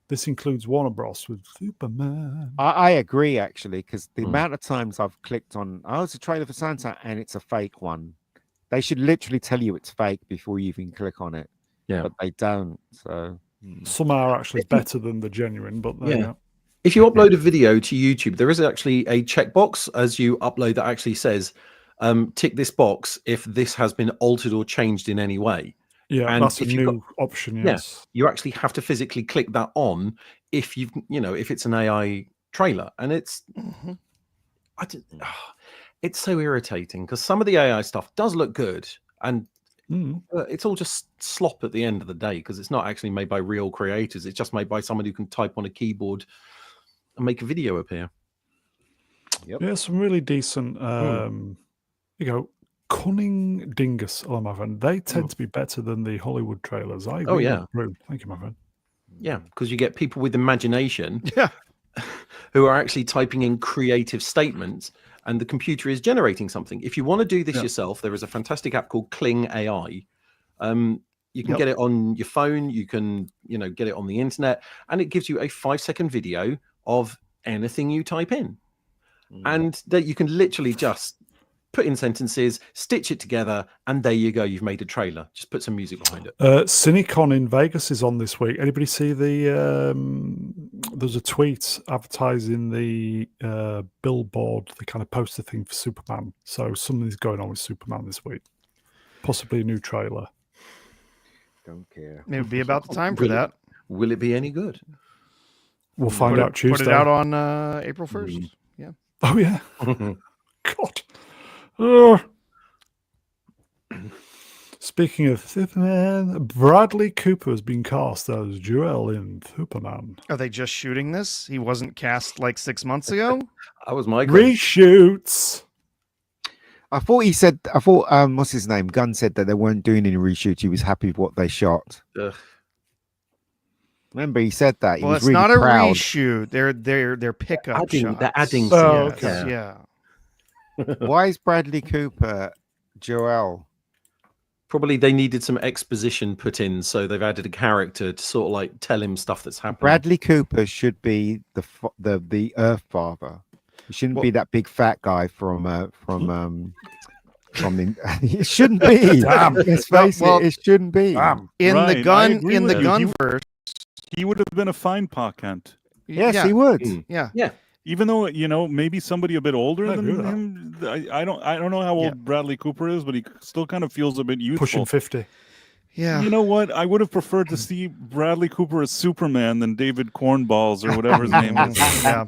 This includes Warner Bros. With Superman. I agree, actually, because the amount of times I've clicked on, it's a trailer for Santa, and it's a fake one. They should literally tell you it's fake before you even click on it. Yeah. But they don't. So some are actually better than the genuine, but if you upload a video to YouTube, there is actually a checkbox as you upload that actually says, tick this box if this has been altered or changed in any way. Yeah, and that's a new option. Yes, you actually have to physically click that on if if it's an AI trailer, and it's it's so irritating because some of the AI stuff does look good, and it's all just slop at the end of the day because it's not actually made by real creators. It's just made by someone who can type on a keyboard and make a video appear. Yeah, some really decent. Cunning Dingus, hello, my friend. They tend to be better than the Hollywood trailers. I agree. Thank you, my friend. Yeah, because you get people with imagination who are actually typing in creative statements and the computer is generating something. If you want to do this yourself, there is a fantastic app called Kling AI. You can get it on your phone. You can, get it on the internet, and it gives you a 5-second video of anything you type in. And that you can literally just put in sentences, stitch it together, and there you go. You've made a trailer. Just put some music behind it. CineCon in Vegas is on this week. Anybody see the? There's a tweet advertising the billboard, the kind of poster thing for Superman. So something's going on with Superman this week. Possibly a new trailer. Don't care. It would be about the time for that. Will it be any good? We'll find out Tuesday. Put it out on April 1st. Yeah. Oh yeah. God. Oh. Speaking of Superman, Bradley Cooper has been cast as Jor-El in Superman. Are they just shooting this? He wasn't cast like 6 months ago? That was my question. Reshoots. I thought what's his name? Gunn said that they weren't doing any reshoots. He was happy with what they shot. Ugh. Remember, he said that. He Well, was it's really not a proud. reshoot. They're pickup shots. They're adding Oh, scenes. okay. Yeah. Why is Bradley Cooper Jor-El? Probably they needed some exposition put in, so they've added a character to sort of like tell him stuff that's happening. Bradley Cooper should be the Earth Father. He shouldn't be that big fat guy from the. It shouldn't be. Damn. Let's face it. It shouldn't be. Damn. In Right, the I gun agree in with the you. gunverse. He would have been a fine Pa Kent. Yes, yeah. he would. Yeah. Even though maybe somebody a bit older I than agree with him. I don't know how old Bradley Cooper is, but he still kind of feels a bit youthful. Pushing 50. Yeah. You know what? I would have preferred to see Bradley Cooper as Superman than David Cornballs or whatever his name is. Yeah.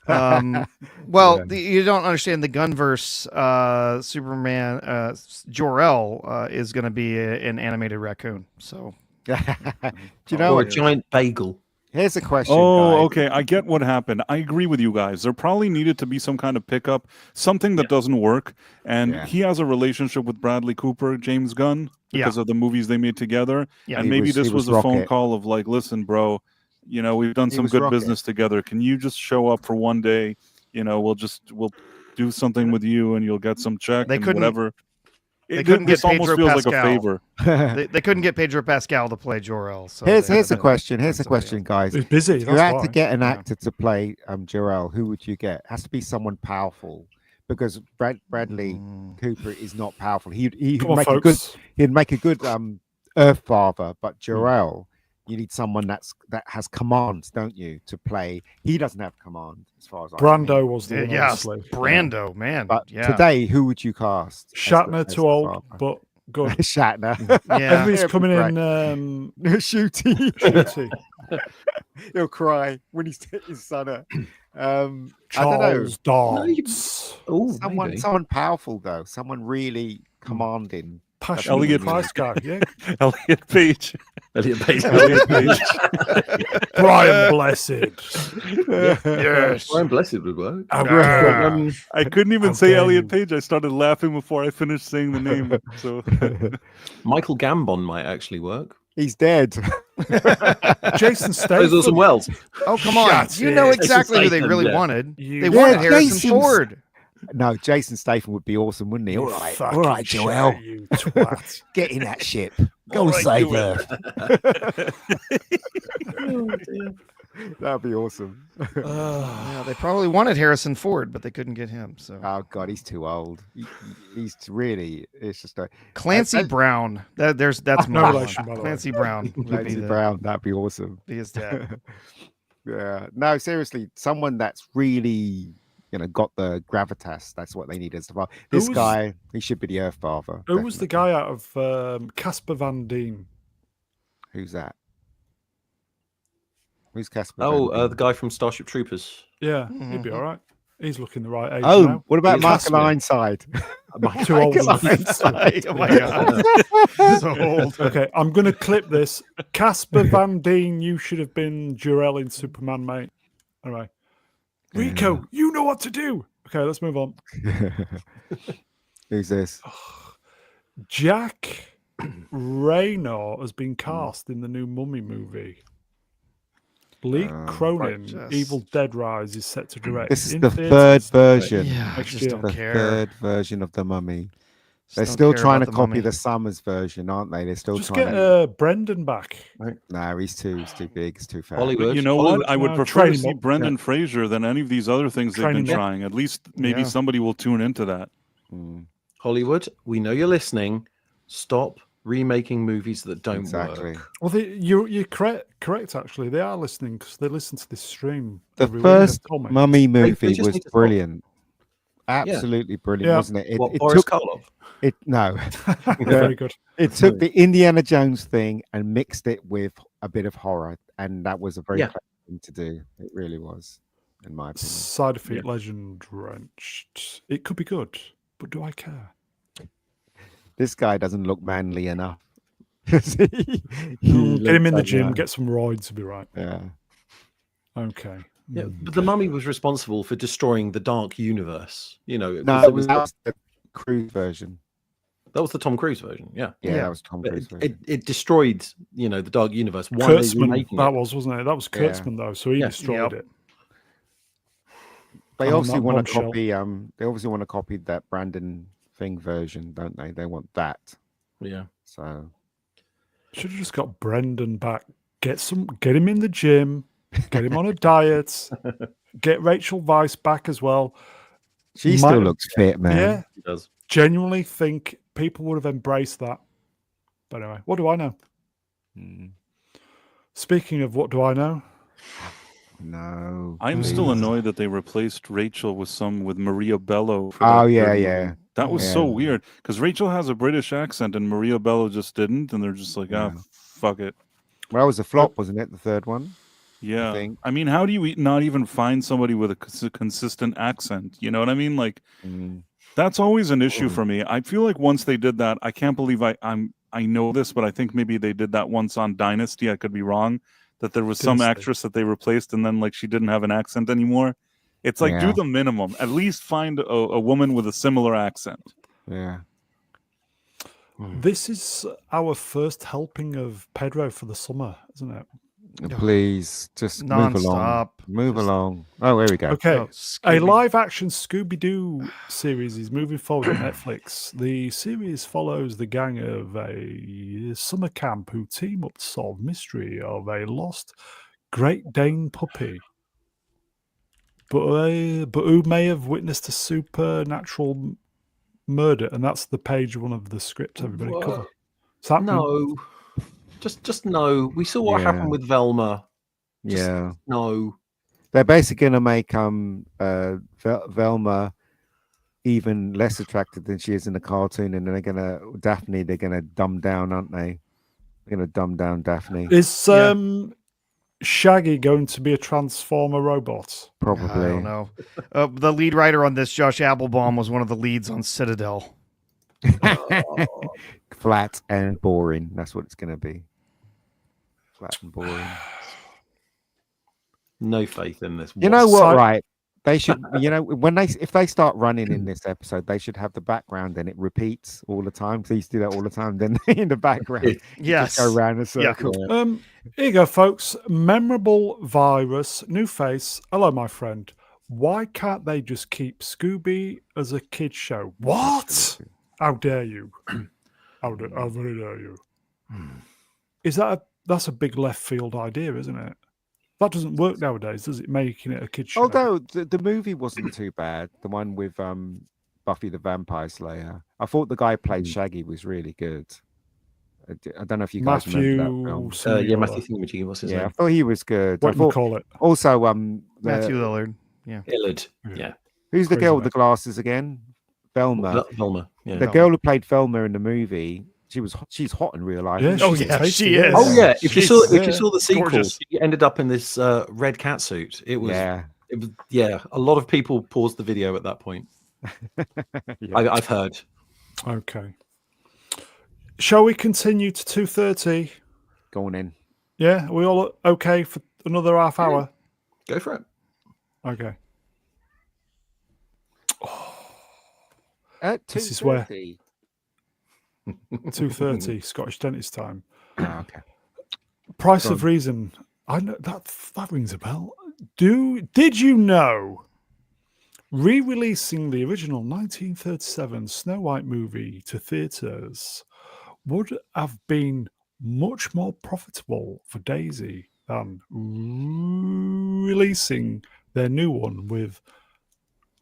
Yeah. Well, you don't understand the Gunverse. Superman, Jor-El is going to be an animated raccoon. So, Do you know Or a what? giant bagel. Here's a question. Oh, guys. okay. I get what happened. I agree with you guys. There probably needed to be some kind of pickup, something that doesn't work. And he has a relationship with Bradley Cooper, James Gunn, because of the movies they made together. Yeah. And He maybe was- this he was was a phone Rocket. call of like, listen, bro, we've done He some was good Rocket. business together. Can you just show up for one day? We'll do something with you and you'll get some check They and couldn't- whatever. they couldn't This get almost Pedro feels like a Pascal. favor. they couldn't get Pedro Pascal to play Jor-El. So Here's they had a to question. find Here's a somebody question, else. guys. He's busy. If you That's had why. to get an actor to play Jor-El, who would you get? Has to be someone powerful, because Bradley Cooper is not powerful. He'd Come on, make a good folks. he'd make a good Earth Father, but Jor-El, you need someone that has command, don't you, to play? He doesn't have command, as far as I Brando was the one, Yeah, honestly. Brando, man. But yeah. today, who would you cast? as Shatner as too the old, father? but good. Shatner. Yeah. Everybody's It'd be coming great. in Shooty. shooty. He'll cry when he's his son. I don't know. Charles Dance. Oh, Someone powerful though. Someone really commanding. Passionate Elliot- price guy, yeah. Elliot Page. Elliot Page. Elliot Page. Brian Blessed. Yes. Brian Blessed would work. I couldn't even How say dare Elliot you. Page. I started laughing before I finished saying the name. So Michael Gambon might actually work. He's dead. Jason Those Statham. Orson Welles. Oh, come on. Shut You know it. exactly who they Jason really Statham, yeah. wanted. You- They wanted Yeah, Harrison Jason's- Ford. No, Jason Statham would be awesome, wouldn't he? You All right, fucking all right, Joel. shit, You twat. get in that ship. Go and save Earth. That'd be awesome. Yeah, they probably wanted Harrison Ford, but they couldn't get him. So Oh God, he's too old. He's really. It's just a Clancy Brown. That's No my relation, by one. the way. Clancy Brown would be Clancy the, Brown. That'd be awesome. be his dad. Yeah. No, seriously, someone that's really got the gravitas. That's what they need as the father. This was- guy, he should be the Earth Father. Who was the definitely. guy out of Casper Van Dien? Who's that? Who's Casper? Oh, Van Dien? the guy from Starship Troopers. Yeah, he'd be all right. He's looking the right age Oh, now. what about He's Michael Casper. Ironside? Too old. Michael Ironside. Oh my God. So old. Okay, I'm going to clip this. Casper Van Dien, you should have been Jor-El in Superman, mate. All right. Rico, you know what to do. Okay, let's move on. Who's this? Jack Raynor has been cast in the new Mummy movie. Lee Cronin, just- Evil Dead Rise, is set to direct. This is in the theaters third version. Yeah, I Next just year. don't The care. third version of the Mummy. Just They're don't still care trying to about the copy Mummy. the Summers version, aren't they? They're still Just trying get to. Brendan back. No, he's too big. He's too fat. Hollywood. you know Hollywood, what? I would no, prefer train to him see up. Brendan Fraser than any of these other things they've Train been him up. trying. At least maybe Yeah. somebody will tune into that. Hollywood, we know you're listening. Stop remaking movies that don't work. Well, you're correct. Actually, they are listening because they listen to this stream. The every week, first they've told me. Mummy movie just was need to stop. brilliant. Absolutely brilliant, wasn't it? What, It Boris took Karloff? it. No, Very good. it took the Indiana Jones thing and mixed it with a bit of horror, and that was a very clever thing to do. It really was, in my opinion. Side effect legend wrenched. It could be good, but do I care? This guy doesn't look manly enough. Get him in the gym, get some roids to be right. Yeah. Okay. Yeah, but the Mummy was responsible for destroying the Dark Universe. You know, No, that was the Cruise version. That was the Tom Cruise version. Yeah, that was Tom Cruise version. It destroyed, the Dark Universe. Why Kurtzman, wasn't it? That was Kurtzman though, so he destroyed it. They obviously want to copy. They obviously want to copy that Brandon Thing version, don't they? They want that. Yeah. So should have just got Brendan back. Get him in the gym. Get him on a diet. Get Rachel Weisz back as well. She still looks fit, man. Yeah, she does. Genuinely think people would have embraced that. But anyway, what do I know? Speaking of what do I know? No, I'm still annoyed that they replaced Rachel with Maria Bello. That was so weird because Rachel has a British accent and Maria Bello just didn't, and they're just like, fuck it. Well, it was a flop, wasn't it? The third one. Yeah, I mean, how do you not even find somebody with a consistent accent? You know what I mean? Like, that's always an issue for me. I feel like once they did that, I can't believe I know this, but I think maybe they did that once on Dynasty. I could be wrong. That there was some actress that they replaced, and then like she didn't have an accent anymore. It's like do the minimum. At least find a woman with a similar accent. Yeah. This is our first helping of Pedro for the summer, isn't it? Please, just Non-stop. Move along. Oh, here we go. Okay. A live-action Scooby-Doo series is moving forward on Netflix. The series follows the gang of a summer camp who team up to solve mystery of a lost Great Dane puppy, but who may have witnessed a supernatural murder. And that's the page one of the script. Everybody cover. No. Just no. We saw what happened with Velma. No. They're basically going to make Velma even less attractive than she is in the cartoon, and then they're going to dumb down, aren't they? They're going to dumb down Daphne. Is Shaggy going to be a Transformer robot? Probably. I don't know. The lead writer on this, Josh Applebaum, was one of the leads on Citadel. Flat and boring. That's what it's going to be. Flat and boring. No faith in this. You know what? Right? They should. If they start running in this episode, they should have the background and it repeats all the time. Please do that all the time. Then in the background, yes, just go around a circle. Yeah. Here you go, folks. Memorable virus, new face. Hello, my friend. Why can't they just keep Scooby as a kids show? What? How dare you? How very dare you? That's a big left field idea, isn't it? That doesn't work nowadays, does it? Making it a kids show. Although the movie wasn't too bad, the one with Buffy the Vampire Slayer. I thought the guy who played Shaggy was really good. I don't know if you guys remember that film. Matthew Thingamajig, what's his name? I thought he was good. What do you call it? Also, Matthew Lillard. Yeah. Lillard. Yeah. Who's the girl with the glasses again? Velma. Velma. Yeah. The girl who played Velma in the movie. She's hot in real life. Yeah, she is. Oh yeah. If you saw the sequel, she ended up in this red cat suit. It was a lot of people paused the video at that point. I've heard. Okay. Shall we continue to 2:30? Go on in. Yeah, are we all okay for another half hour? Go for it. Okay. At 2:30. This is where 2:30 Scottish dentist time. Okay. Price of Reason. I know that rings a bell. Did you know re-releasing the original 1937 Snow White movie to theaters would have been much more profitable for Daisy than releasing their new one with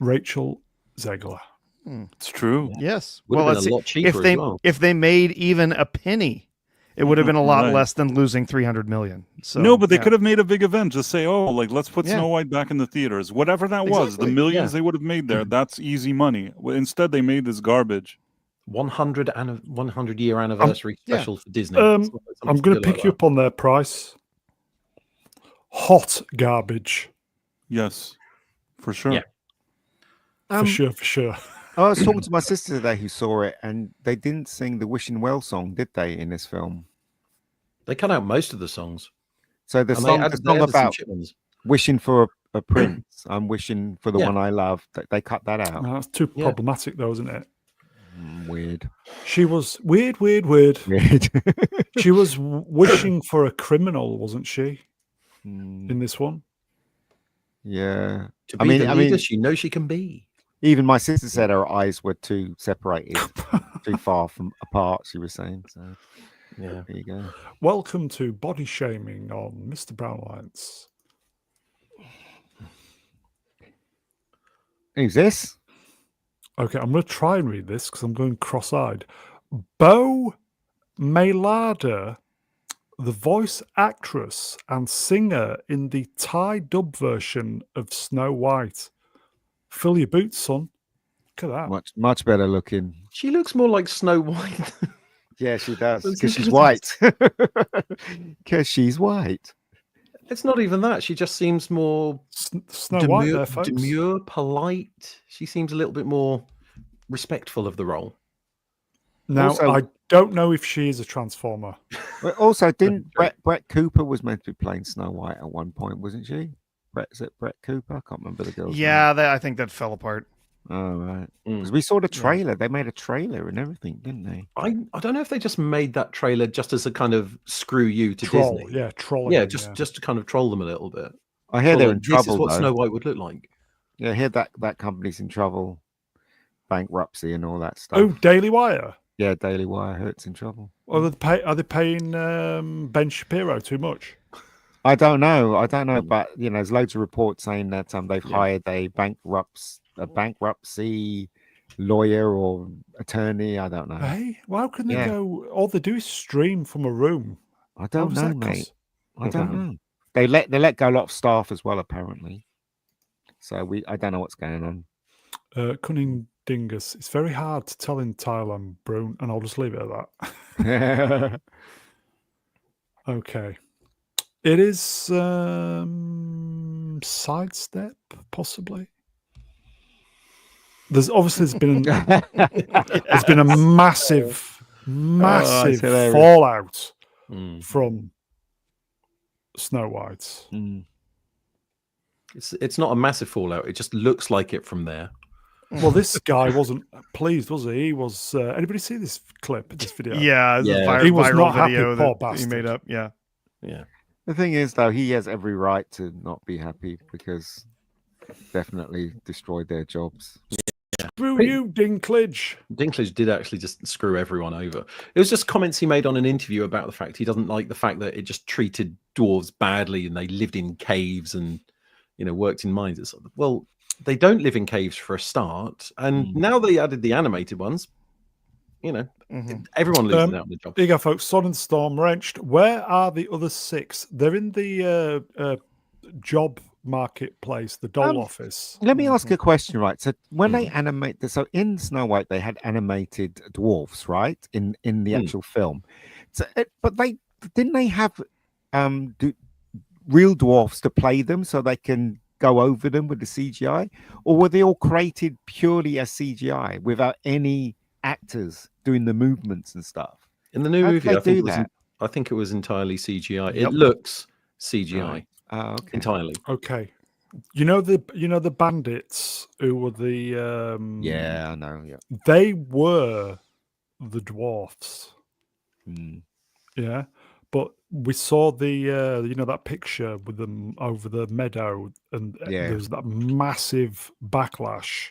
Rachel Zegler? It's true. Yes. Would have well, been let's a see. lot cheaper as well. If they made even a penny, it would have been a lot Right. less than losing 300 million. So No, but they yeah. could have made a big event. Just say, oh, like let's put Yeah. Snow White back in the theaters. Whatever that was, the Exactly. millions Yeah. they would have made there, that's easy money. Well, instead, they made this garbage. 100-year anniversary yeah. special for Disney. I'm Something going to like pick you that. up on their price. Hot garbage. Yes, for sure. Yeah. For sure. I was talking to my sister today who saw it, and they didn't sing the Wishing Well song, did they, in this film? They cut out most of the songs. So the And song, they the added song some about shit ones. wishing for a prince, I'm wishing for the Yeah. one I love, they cut that out. That's too Yeah. problematic, though, isn't it? Weird. She was weird. Weird. She was wishing for a criminal, wasn't she? Mm, In this one, yeah. To I be mean- the I leader mean- she knows she can be. Even my sister said her eyes were too separated, too far from apart, she was saying. So Yeah. there you go. welcome to body shaming on Mr. Brownlights. Who's this? Okay, I'm going to try and read this because I'm going cross-eyed. Bo Mailada, the voice actress and singer in the Thai dub version of Snow White. Fill your boots, son. Look at that. Much better looking. She looks more like Snow White. Yeah, she does. That's Because she's interesting. white. Because she's white. It's not even that. She just seems more Snow White there, folks. demure, polite. She seems a little bit more respectful of the role. Now, Also- I don't know if she is a Transformer. But also, didn't Brett Cooper was meant to be playing Snow White at one point, wasn't she? Is it Brett Cooper? I can't remember the girl's name. Yeah, I think that fell apart. Oh, right. Mm. Because we saw the trailer. They made a trailer and everything, didn't they? I don't know if they just made that trailer just as a kind of screw you to Troll, Disney. yeah, trolling. Yeah, them, just to kind of troll them a little bit. I hear Well, they're like, in this trouble, is what though. Snow White would look like. Yeah, I hear that company's in trouble. Bankruptcy and all that stuff. Oh, Daily Wire. Yeah, Daily Wire hurts in trouble. Are they paying Ben Shapiro too much? I don't know, but there's loads of reports saying that they've hired a bankruptcy lawyer or attorney. I don't know. Hey, well, how can they Yeah. go? All they do is stream from a room. I How don't does know, that mate. cost? I don't know. They let go a lot of staff as well, apparently. So I don't know what's going on. Cunning Dingus. It's very hard to tell in Thailand, Brune, and I'll just leave it at that. Okay. It is sidestep, possibly. There's been there's been a massive hilarious. fallout Mm. from Snow White. Mm. It's not a massive fallout. It just looks like it from there. Well, this guy wasn't pleased, was he? He was. Anybody see this clip, this video? Yeah, it's a Yeah. He was viral not happy, video poor that he made bastard. up. Yeah. Yeah. The thing is, though, he has every right to not be happy because definitely destroyed their jobs. Screw you, Dinklage. Dinklage did actually just screw everyone over. It was just comments he made on an interview about the fact he doesn't like the fact that it just treated dwarves badly and they lived in caves and worked in mines. It's sort of, well, they don't live in caves for a start, and now they added the animated ones. Everyone loses out on the job. Here you go, folks. Sun and Storm wrenched. Where are the other 6? They're in the job marketplace, the doll office. Let me ask a question, right? So when they animate so in Snow White, they had animated dwarfs, right? In the actual film. So, but didn't they have real dwarfs to play them so they can go over them with the CGI, or were they all created purely as CGI without any actors doing the movements and stuff? In the new How did movie, they I think, do that? I think it was entirely CGI. Yep. It looks CGI Right. Oh, okay. entirely. Okay. You know the bandits who were the Yeah, I know. Yeah. they were the dwarfs. Mm. Yeah. But we saw the that picture with them over the meadow, and Yeah. there's that massive backlash.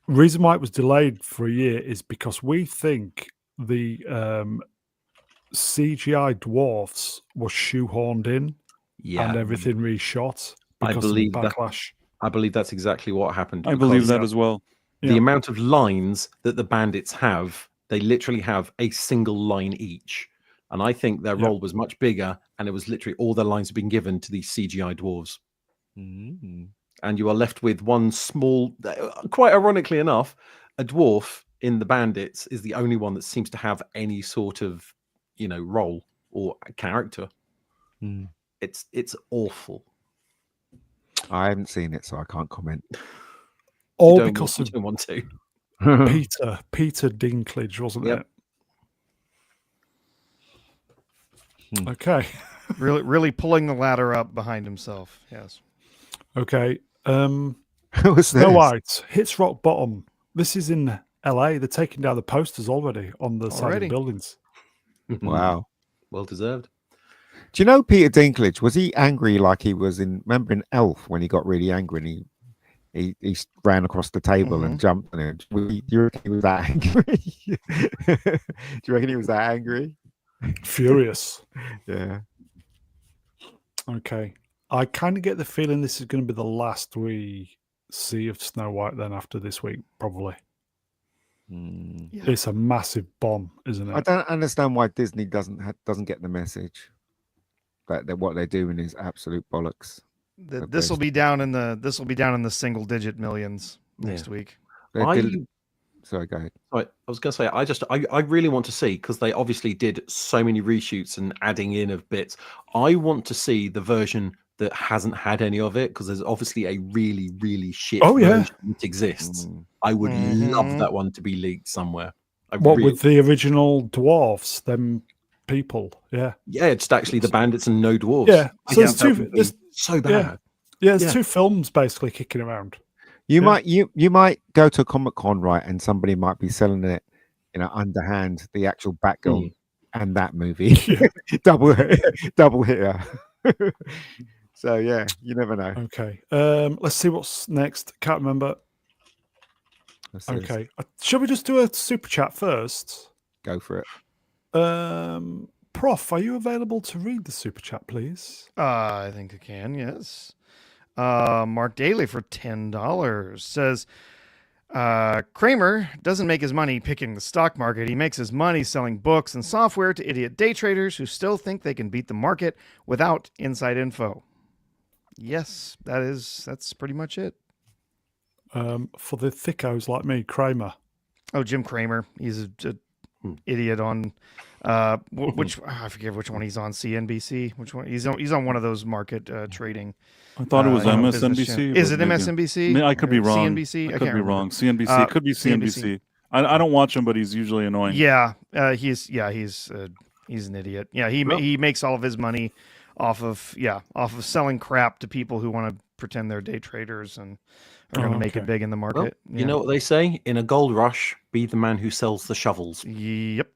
Reason why it was delayed for a year is because we think the CGI dwarfs were shoehorned in Yeah, and everything reshot I because of believe the that. backlash. I believe that's exactly what happened. I believe because that as well. The amount of lines that the bandits have, they literally have a single line each. And I think their role was much bigger, and it was literally all their lines have been given to these CGI dwarves. And you are left with one small, quite ironically enough, a dwarf in the bandits is the only one that seems to have any sort of, role or character. It's awful. I haven't seen it, so I can't comment. All because of don't want to. Peter Dinklage, wasn't it? Okay. really pulling the ladder up behind himself. Yes. Okay. What's Snow this? White hits rock bottom. This is in LA. They're taking down the posters already on the side of the buildings. Wow. Well deserved. Do you know Peter Dinklage? Was he angry like he was remember in Elf when he got really angry and he ran across the table and jumped on it? Do you reckon he was that angry? Do you reckon he was that angry? Furious. Yeah. Okay. I kind of get the feeling this is going to be the last we see of Snow White then after this week, probably. It's a massive bomb, isn't it? I don't understand why Disney doesn't get the message that what they're doing is absolute bollocks. This will be down in the single digit millions next week. Sorry, go ahead. I was going to say, I really want to see, because they obviously did so many reshoots and adding in of bits. I want to see the version that hasn't had any of it, because there's obviously a really, really shit version that exists. I would love that one to be leaked somewhere. With the original dwarves, them people? Yeah. Yeah, it's actually the bandits and no dwarves. Yeah. So there's so bad. Yeah, there's two films basically kicking around. You might go to a Comic-Con, right, and somebody might be selling it, underhand, the actual Batgirl and that movie. double hitter. So yeah, you never know. Okay. Let's see what's next. Can't remember. Okay. Shall we just do a super chat first? Go for it. Prof, are you available to read the super chat, please? I think I can, yes. Mark Daly for $10 says, Kramer doesn't make his money picking the stock market. He makes his money selling books and software to idiot day traders who still think they can beat the market without inside info. Yes, that's pretty much it. For the thickos like me, Kramer. Oh, Jim Cramer. He's an idiot on which I forget which one he's on. CNBC. Which one? He's on one of those market trading. I thought it was MSNBC. Is it MSNBC? I could be wrong. CNBC. I could be wrong. CNBC. It could be CNBC. I don't watch him, but he's usually annoying. Yeah, he's an idiot. Yeah, he makes all of his money off of selling crap to people who want to pretend they're day traders and are going to make it big in the market. Well, you know what they say? In a gold rush, be the man who sells the shovels. Yep.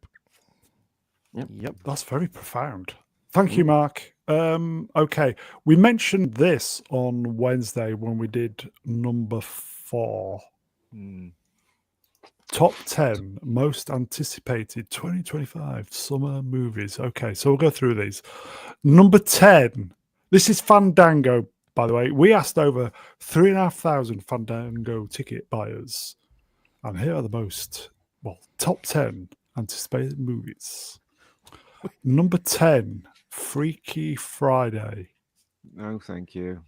That's very profound. Thank you, Mark. Okay. We mentioned this on Wednesday when we did number 4. Top 10 most anticipated 2025 summer movies. Okay, so we'll go through these. Number 10. This is Fandango, by the way. We asked over 3,500 Fandango ticket buyers. And here are the top 10 anticipated movies. Number 10, Freaky Friday. No, thank you.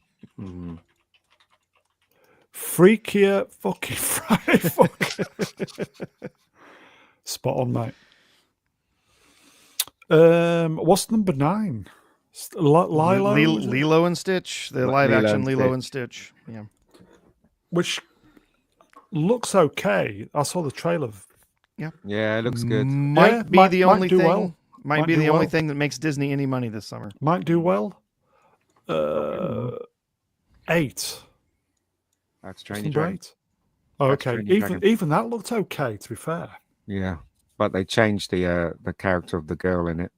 Freakier fucking Friday. Spot on, mate. What's number 9? Lilo and Stitch, the live action Lilo and Stitch. Yeah. Which looks okay. I saw the trailer. Yeah, it looks good. Might be the only thing. Well. Might be the only thing that makes Disney any money this summer. Might do well. 8. That's Strange Dragon. Oh, okay. Even that looked okay, to be fair. Yeah, but they changed the character of the girl in it,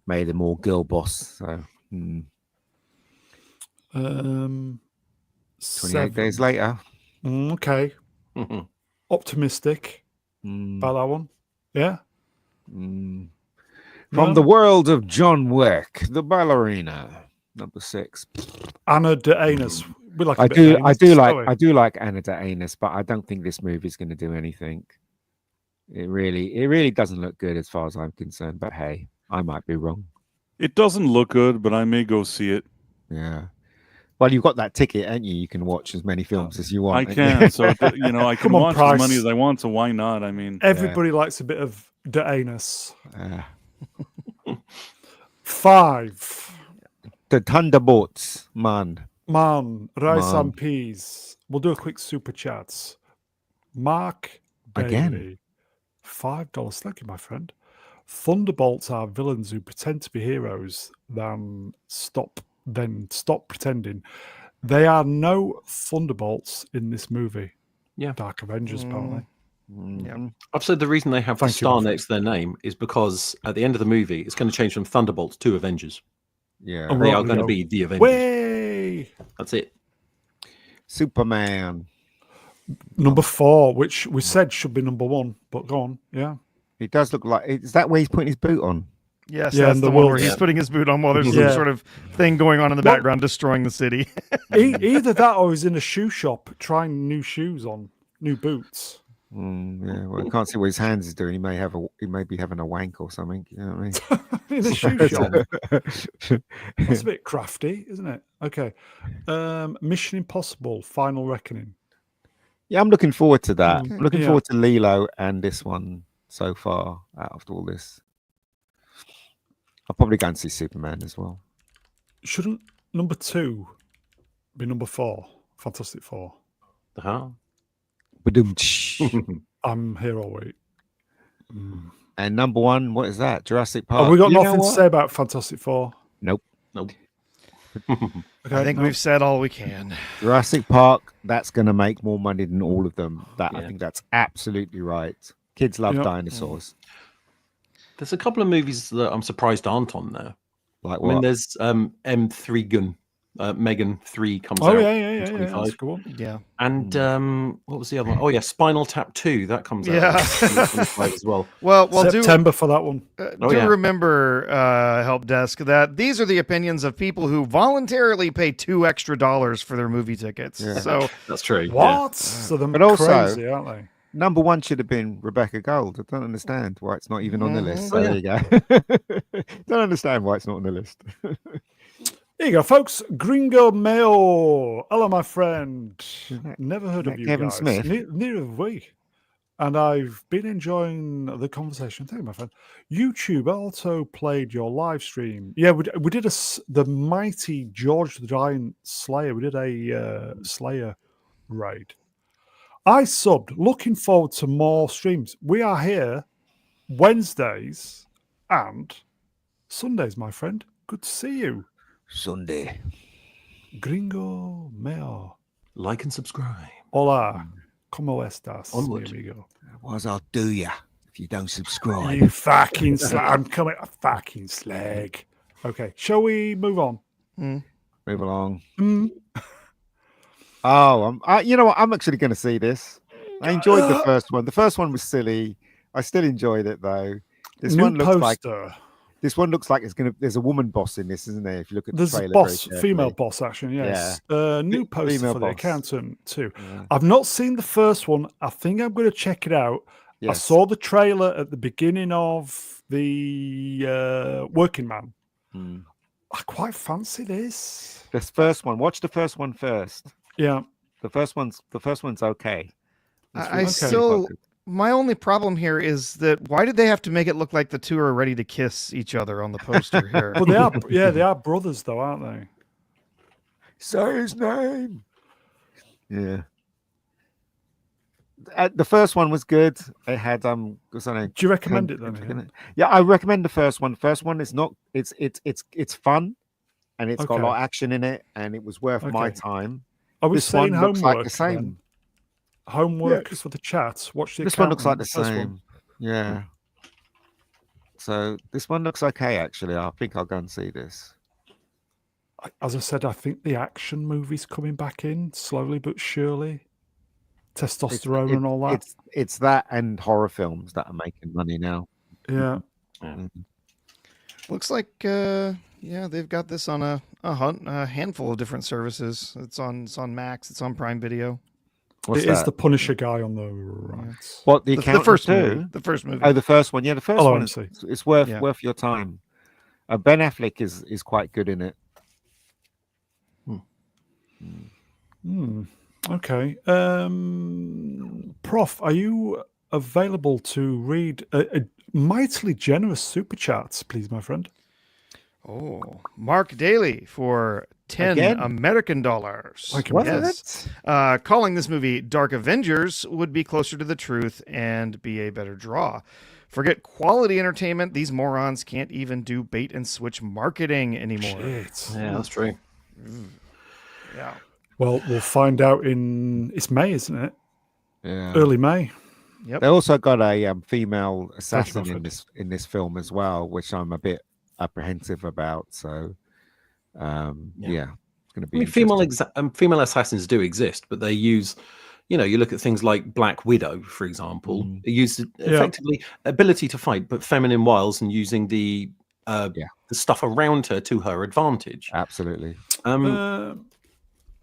made him more girl boss. So 28 days later. Okay. Optimistic about that one. Yeah. From the world of John Wick, the ballerina, number 6. Anna de Armas. We like. I a bit of do Anus, don't we? I do like Anna de Armas, but I don't think this movie is going to do anything. It really doesn't look good as far as I'm concerned. But hey, I might be wrong. It doesn't look good, but I may go see it. Yeah. Well, you've got that ticket, ain't you? You can watch as many films as you want. I can, so I can Come on, watch Price. as many as I want. So why not? I mean, Everybody likes a bit of de Anus. 5. The Thunderbolts, man. Man, rice Man. and peas. We'll do a quick super chats. Mark Again? Bailey, $5. Thank you, my friend. Thunderbolts are villains who pretend to be heroes, then stop pretending. They are no Thunderbolts in this movie. Yeah. Dark Avengers, apparently. Mm-hmm. I've said the reason they have the Thank you, star Alfred. next to their name is because at the end of the movie, it's going to change from Thunderbolts to Avengers. Yeah. Oh, They right, are we going to go. be the Avengers. Way! That's it. Superman. Number 4, which we said should be number 1, but go on. Yeah. He does look like. Is that where he's putting his boot on? Yes, Yeah, that's and the the one where wolves. he's putting his boot on while there's Yeah. some sort of thing going on in the Well- background, destroying the city. Either that or he's in a shoe shop trying new shoes on, new boots. Yeah. Well, I can't see what his hands is doing. He may be having a wank or something. You know what I mean? In a shoe shop. shop. That's a bit crafty, isn't it? Okay. Mission Impossible, Final Reckoning. Yeah, I'm looking forward to that. I'm looking Yeah. forward to Lilo and this one so far out of all this. I'll probably go and see Superman as well. Shouldn't number 2 be number 4? Fantastic Four. Uh-huh. Ba-dum-tsh. I'm here all week. And number 1, what is that? Jurassic Park. Have we got You know nothing to what? say about Fantastic Four? Nope. Nope. Okay, I think no. we've said all we can. Jurassic Park, that's going to make more money than all of them. I Yeah. think that's absolutely right. Kids love Yep. dinosaurs. There's a couple of movies that I'm surprised aren't on there. Like I mean, what? there's M3 Gun. Megan 3 comes Oh, out yeah, in that's a 25. good one. Yeah. And what was the other one? Oh, yeah, Spinal Tap 2. That comes out Yeah. in 25 as well. Well, September for that one. Oh, yeah. remember, Help Desk, that these are the opinions of people who voluntarily pay $2 extra for their movie tickets. Yeah. So That's true. What? Yeah. So they're But also- crazy, aren't they? Number 1 should have been Rebecca Gold. I don't understand why it's not even on the list. So Oh, there you go. Don't understand why it's not on the list. Here you go, folks. Gringo Mayo. Hello, my friend. Never heard that of you Kevin guys. Smith? Neither have we. And I've been enjoying the conversation. Thank you, my friend. YouTube also played your live stream. Yeah, we did the mighty George the Giant Slayer. We did a Slayer raid. I subbed. Looking forward to more streams. We are here Wednesdays and Sundays, my friend. Good to see you. Sunday. Gringo Mayo. Like and subscribe. Hola. ¿Cómo estás, Onward. mi amigo? Otherwise, I'll do ya if you don't subscribe. You fucking slag. I'm coming. A fucking slag. Okay. Shall we move on? Move along. Mm. Oh, you know what? I'm actually going to see this. I enjoyed the first one. The first one was silly. I still enjoyed it though. This New one looks like poster. it's gonna. There's a woman boss in this, isn't there? If you look at the There's a trailer, boss, very female carefully. boss action. Yes. New poster Female for the boss. accountant too. Yeah. I've not seen the first one. I think I'm going to check it out. I Yes. saw the trailer at the beginning of the Working Man. Mm. I quite fancy this. This first one. Watch the first one first. Yeah. The first one's okay. It's I really still, quite good. my only problem here is that why did they have to make it look like the two are ready to kiss each other on the poster here? But they are, yeah, they are brothers though, aren't they? Say his name. Yeah. The first one was good. It had what's her name? Do you recommend it then? Yeah, I recommend the first one. First one is not. It's fun, and it's got a Okay. lot of action in it, and it was worth my Okay. time. I was This saying one looks homework. like the same. then. Homework Yes. for the chat. Watch the. This one looks like the Accountant, first one. same. Yeah. So this one looks okay. Actually, I think I'll go and see this. As I said, I think the action movie's coming back in slowly but surely. Testosterone and all that. It's that and horror films that are making money now. Yeah. Looks like Yeah, they've got this on a handful of different services. It's on Max. It's on Prime Video. What's It is that? the Punisher guy on the right. What the The accountant first too? movie. The first movie. Oh, the first one. Yeah, the first Oh, one MC. it's worth Yeah. worth your time. Ben Affleck is quite good in it. Okay. Prof, are you available to read a mightily generous super chats, please, my friend? Oh, Mark Daly for 10 Again? American dollars. Thank you, my friend. Yes. Calling this movie Dark Avengers would be closer to the truth and be a better draw. Forget quality entertainment. These morons can't even do bait and switch marketing anymore. Shit. Yeah, that's true. Yeah. Well, we'll find out it's May, isn't it? Yeah. Early May. Yep. They also got a female Thank you, assassin my in friend. this film as well, which I'm a bit apprehensive about. So, yeah, it's going to I be. mean, female assassins do exist, but they use, you look at things like Black Widow, for example. They use effectively ability to fight, but feminine wiles and using the stuff around her to her advantage. Absolutely. I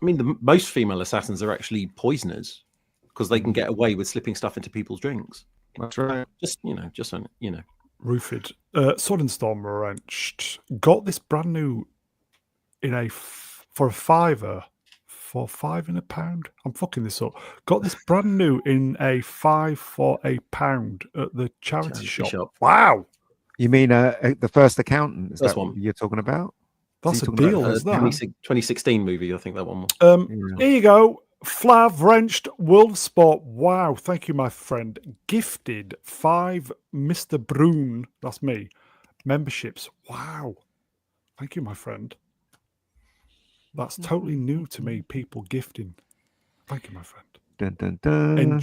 mean, most female assassins are actually poisoners because they can get away with slipping stuff into people's drinks. That's right. Just Roofed. Sword and Storm Wrenched. Got this brand new for a fiver. For £5 in a pound. I'm fucking this up. Got this brand new in a £5 for a pound at the charity shop. Wow. You mean the first accountant? Is That's that one. what you're talking about? That's a deal, isn't that? 2016 movie, I think that one was. Here you go. Flav Wrenched Wolf Sport. Wow. Thank you, my friend. Gifted 5 Mr. Brune. That's me. Memberships. Wow. Thank you, my friend. That's totally new to me. People gifting. Thank you, my friend. Dun, dun, dun.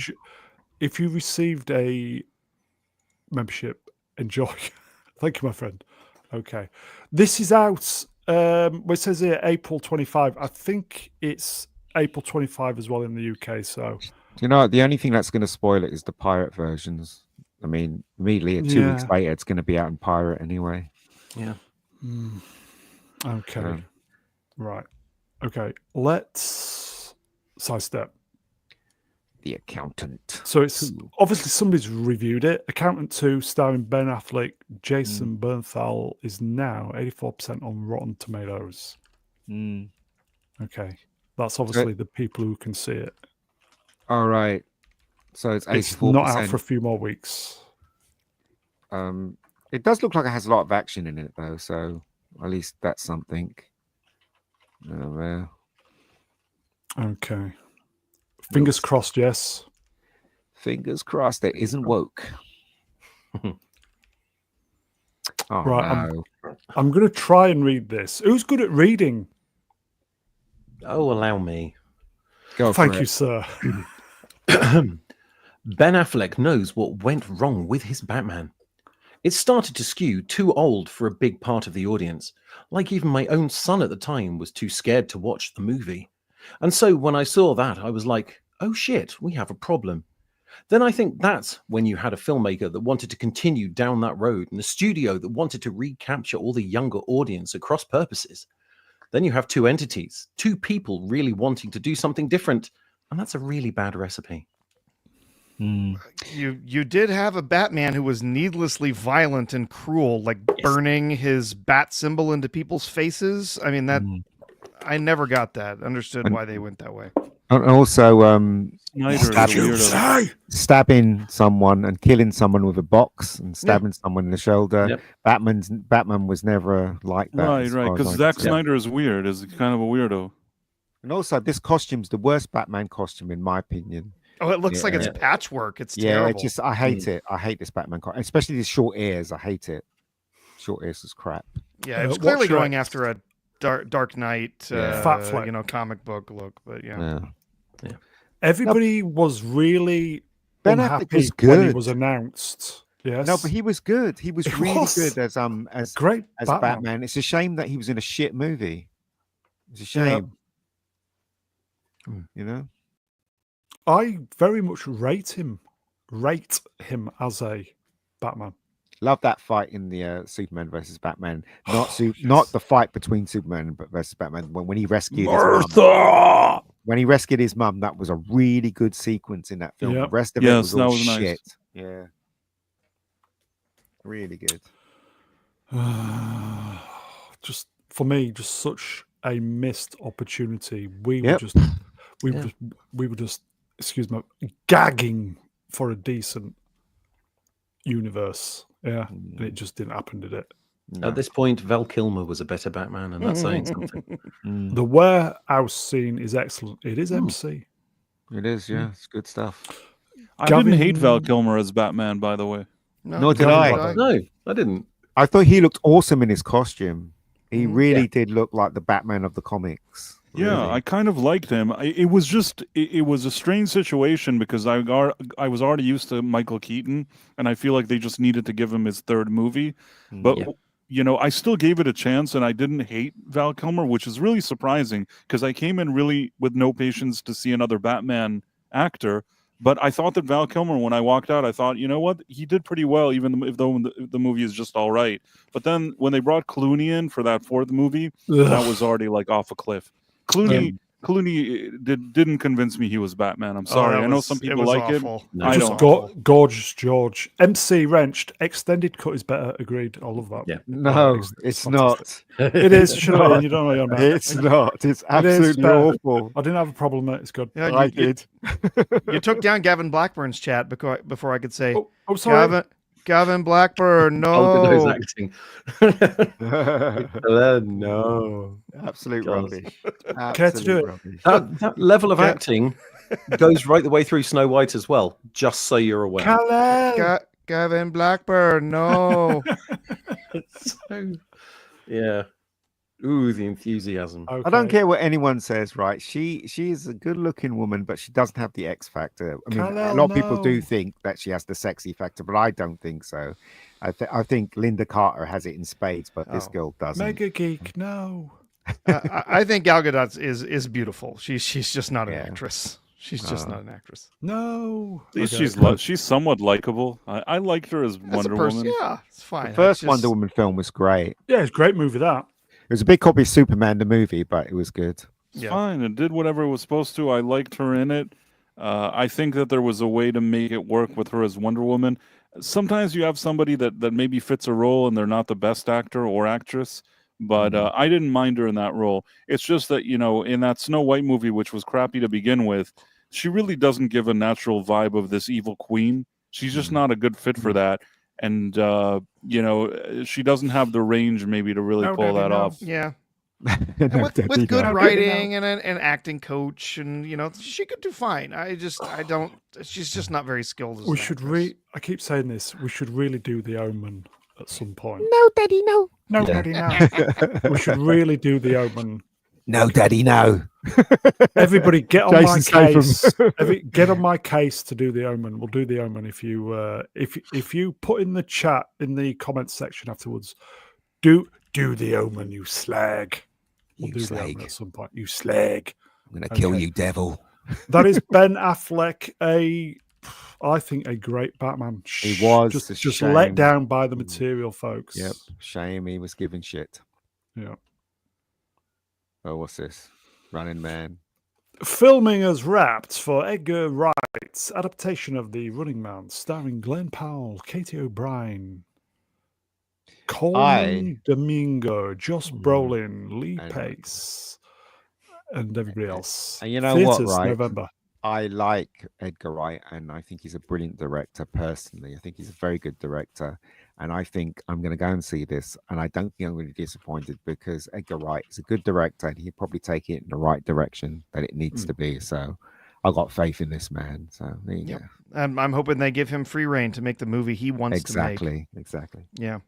If you received a membership, enjoy. Thank you, my friend. Okay. This is out. It says here April 25. I think it's April 25 as well in the UK. So, you know, the only thing that's going to spoil it is the pirate versions. I mean, immediately 2 weeks later, it's going to be out in pirate anyway. Yeah. Okay. Right. Okay. Let's sidestep. The Accountant. So it's obviously somebody's reviewed it. Accountant 2, starring Ben Affleck, Jason Bernthal, is now 84% on Rotten Tomatoes. Okay. That's obviously the people who can see it. All right. So it's 84%. It's not out for a few more weeks. It does look like it has a lot of action in it, though. So at least that's something. Okay. Fingers crossed, yes. Fingers crossed it isn't woke. Right. No. I'm going to try and read this. Who's good at reading? Oh, allow me. Thank you, sir. Ben Affleck knows what went wrong with his Batman. It started to skew too old for a big part of the audience. Like even my own son at the time was too scared to watch the movie. And so when I saw that, I was like, oh shit, we have a problem. Then I think that's when you had a filmmaker that wanted to continue down that road and a studio that wanted to recapture all the younger audience across purposes. Then you have two entities, two people really wanting to do something different. And that's a really bad recipe. You did have a Batman who was needlessly violent and cruel, like burning his bat symbol into people's faces. I mean, that I never got that. Understood why they went that way. And also, Stabbing someone and killing someone with a box and stabbing someone in the shoulder. Yep. Batman was never like that. Right. Because Zack Snyder is weird. Is kind of a weirdo. And also, this costume's the worst Batman costume in my opinion. Oh, it looks like it's patchwork. It's terrible. I hate it. I hate this Batman costume, especially the short ears. I hate it. Short ears is crap. Yeah, it was clearly going after a Dark Knight, comic book look, but yeah. Everybody was really Ben unhappy Affleck was good when he was announced. Yes, no, but he was good. He was really good as great as Batman. It's a shame that he was in a shit movie. It's a shame. You know, I very much rate him as a Batman. Love that fight in the Superman versus Batman. Not Yes. not the fight between Superman versus Batman. When he rescued his mum. Martha. When he rescued his mum, that was a really good sequence in that film. Yep. The rest of it Yes, was that all was nice. shit. Yeah, really good. Just for me, just such a missed opportunity. We Yep. were just, excuse me, gagging for a decent universe. Yeah, and it just didn't happen, did it? No. At this point, Val Kilmer was a better Batman, and that's saying something. Mm, The warehouse scene is excellent. It is MC. it is, yeah, it's good stuff. I didn't hate Val Gavin- Kilmer as Batman, by the way. No, Nor did Gavin I. Blackburn. No, I didn't. I thought he looked awesome in his costume. He Mhm. really did look like the Batman of the comics. Yeah, really. I kind of liked him. It was just it was a strange situation because I was already used to Michael Keaton, and I feel like they just needed to give him his third movie. But Yeah. you know, I still gave it a chance, and I didn't hate Val Kilmer, which is really surprising because I came in really with no patience to see another Batman actor. But I thought that Val Kilmer, when I walked out, I thought, you know what, he did pretty well, even if though the movie is just all right. But then when they brought Clooney in for that fourth movie, that was already like off a cliff. Clooney didn't convince me he was Batman. I'm sorry. I know some people like awful. it. I Just don't. gorgeous George. MC Wrenched. Extended cut is better. Agreed. I love that. Yeah. No, it's fantastic. not. It is. Shut up. not. You don't know what I'm about. It's not. It's absolutely better. awful. I didn't have a problem with it. It's good. Yeah, I you, you, did. you took down Gavin Blackburn's chat before I could say, Oh, sorry. Gavin Blackburn, Oh, no. acting. No. Absolute God. rubbish. Care to do Absolute it? rubbish. That level of Yeah. acting goes right the way through Snow White as well, just so you're aware. Kal-El. Gavin Blackburn, no. So, yeah. Ooh, the enthusiasm. I don't Okay. care what anyone says, right? She is a good-looking woman, but she doesn't have the X factor. I mean, a Kal-El, lot of people do no. think that she has the sexy factor, but I don't think so. I think Linda Carter has it in spades, but this Oh. girl doesn't. Mega Geek. No. I think Gal Gadot is beautiful. She's just not an Yeah. actress. She's just not an actress. No. At least Okay. she's somewhat likable. I liked her as As a Wonder person, Woman. yeah, it's fine. The first It's Wonder just- Woman film was great. Yeah, it's a great movie, that. It was a big copy of Superman the movie, but it was good. It's Yeah. fine. It did whatever it was supposed to. I liked her in it. I think that there was a way to make it work with her as Wonder Woman. Sometimes you have somebody that maybe fits a role and they're not the best actor or actress, but I didn't mind her in that role. It's just that, you know, in that Snow White movie, which was crappy to begin with, she really doesn't give a natural vibe of this evil queen. She's just not a good fit for that. And, you know, she doesn't have the range maybe to really No, pull Daddy, that no. off. Yeah. No, And with Daddy, good no. writing and an acting coach, and she could do fine. I don't. She's just not very skilled. As We an should actress. I keep saying this. We should really do The Omen at some point. No, Daddy, no. No, Yeah. Daddy, no. We should really do The Omen. No, Daddy, no. Everybody, get on my Jason Statham. case. Get on my case to do The Omen. We'll do The Omen if you put in the chat in the comments section afterwards. Do The Omen, you slag. We'll You do The slag. Omen at some point. You slag. I'm going to kill Okay. you, devil. That is Ben Affleck, I think a great Batman. He was, just it's a let shame. down by the material, folks. Yep. Shame he was given shit. Yeah. Oh, what's this? Running Man. Filming has wrapped for Edgar Wright's adaptation of The Running Man, starring Glenn Powell, Katie O'Brien, Coleman Domingo, Josh Brolin, Lee And- Pace, and everybody else. And you know what, Theatres, right? November. I like Edgar Wright, and I think he's a brilliant director personally. I think he's a very good director. And I think I'm going to go and see this. And I don't think I'm going to be disappointed because Edgar Wright is a good director and he'll probably take it in the right direction that it needs to be. So I got faith in this man. So there you Yep. go. And I'm hoping they give him free reign to make the movie he wants to make. Exactly. Yeah.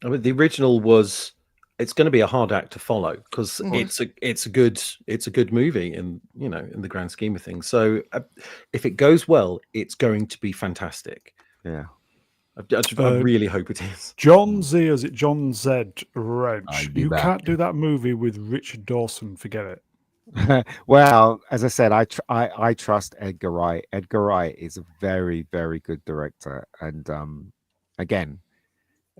I mean, the original was. It's going to be a hard act to follow because Mhm. it's a good movie in the grand scheme of things. So if it goes well, it's going to be fantastic. Yeah. I really hope it is. John Z, is it John Z Reg? I'll be You back. can't do that movie with Richard Dawson. Forget it. Well, as I said, I trust Edgar Wright. Edgar Wright is a very, very good director. And again,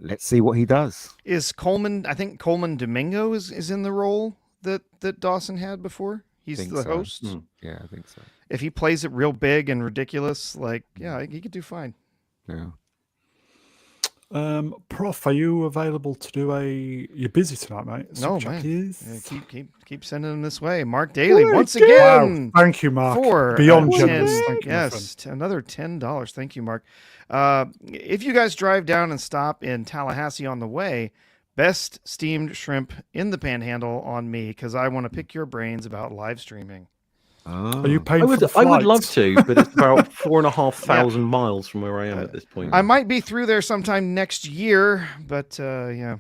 let's see what he does. Is Coleman? I think Coleman Domingo is in the role that Dawson had before. He's Think the so. host. Yeah, I think so. If he plays it real big and ridiculous, like he could do fine. Yeah. Prof, are you available to do You're busy tonight, mate. No, Subject man. is- Keep sending them this way. Mark Daly What once a gift! again. Wow, thank you, Mark. For Beyond 10. generous. Thank you, my Yes, friend. another $10. Thank you, Mark. If you guys drive down and stop in Tallahassee on the way, best steamed shrimp in the Panhandle on me, because I want to pick your brains about live streaming. Oh. Are you paying I for would, the I would love flights? to, but it's about 4,500 miles from where I am at this point. I might be through there sometime next year, but yeah.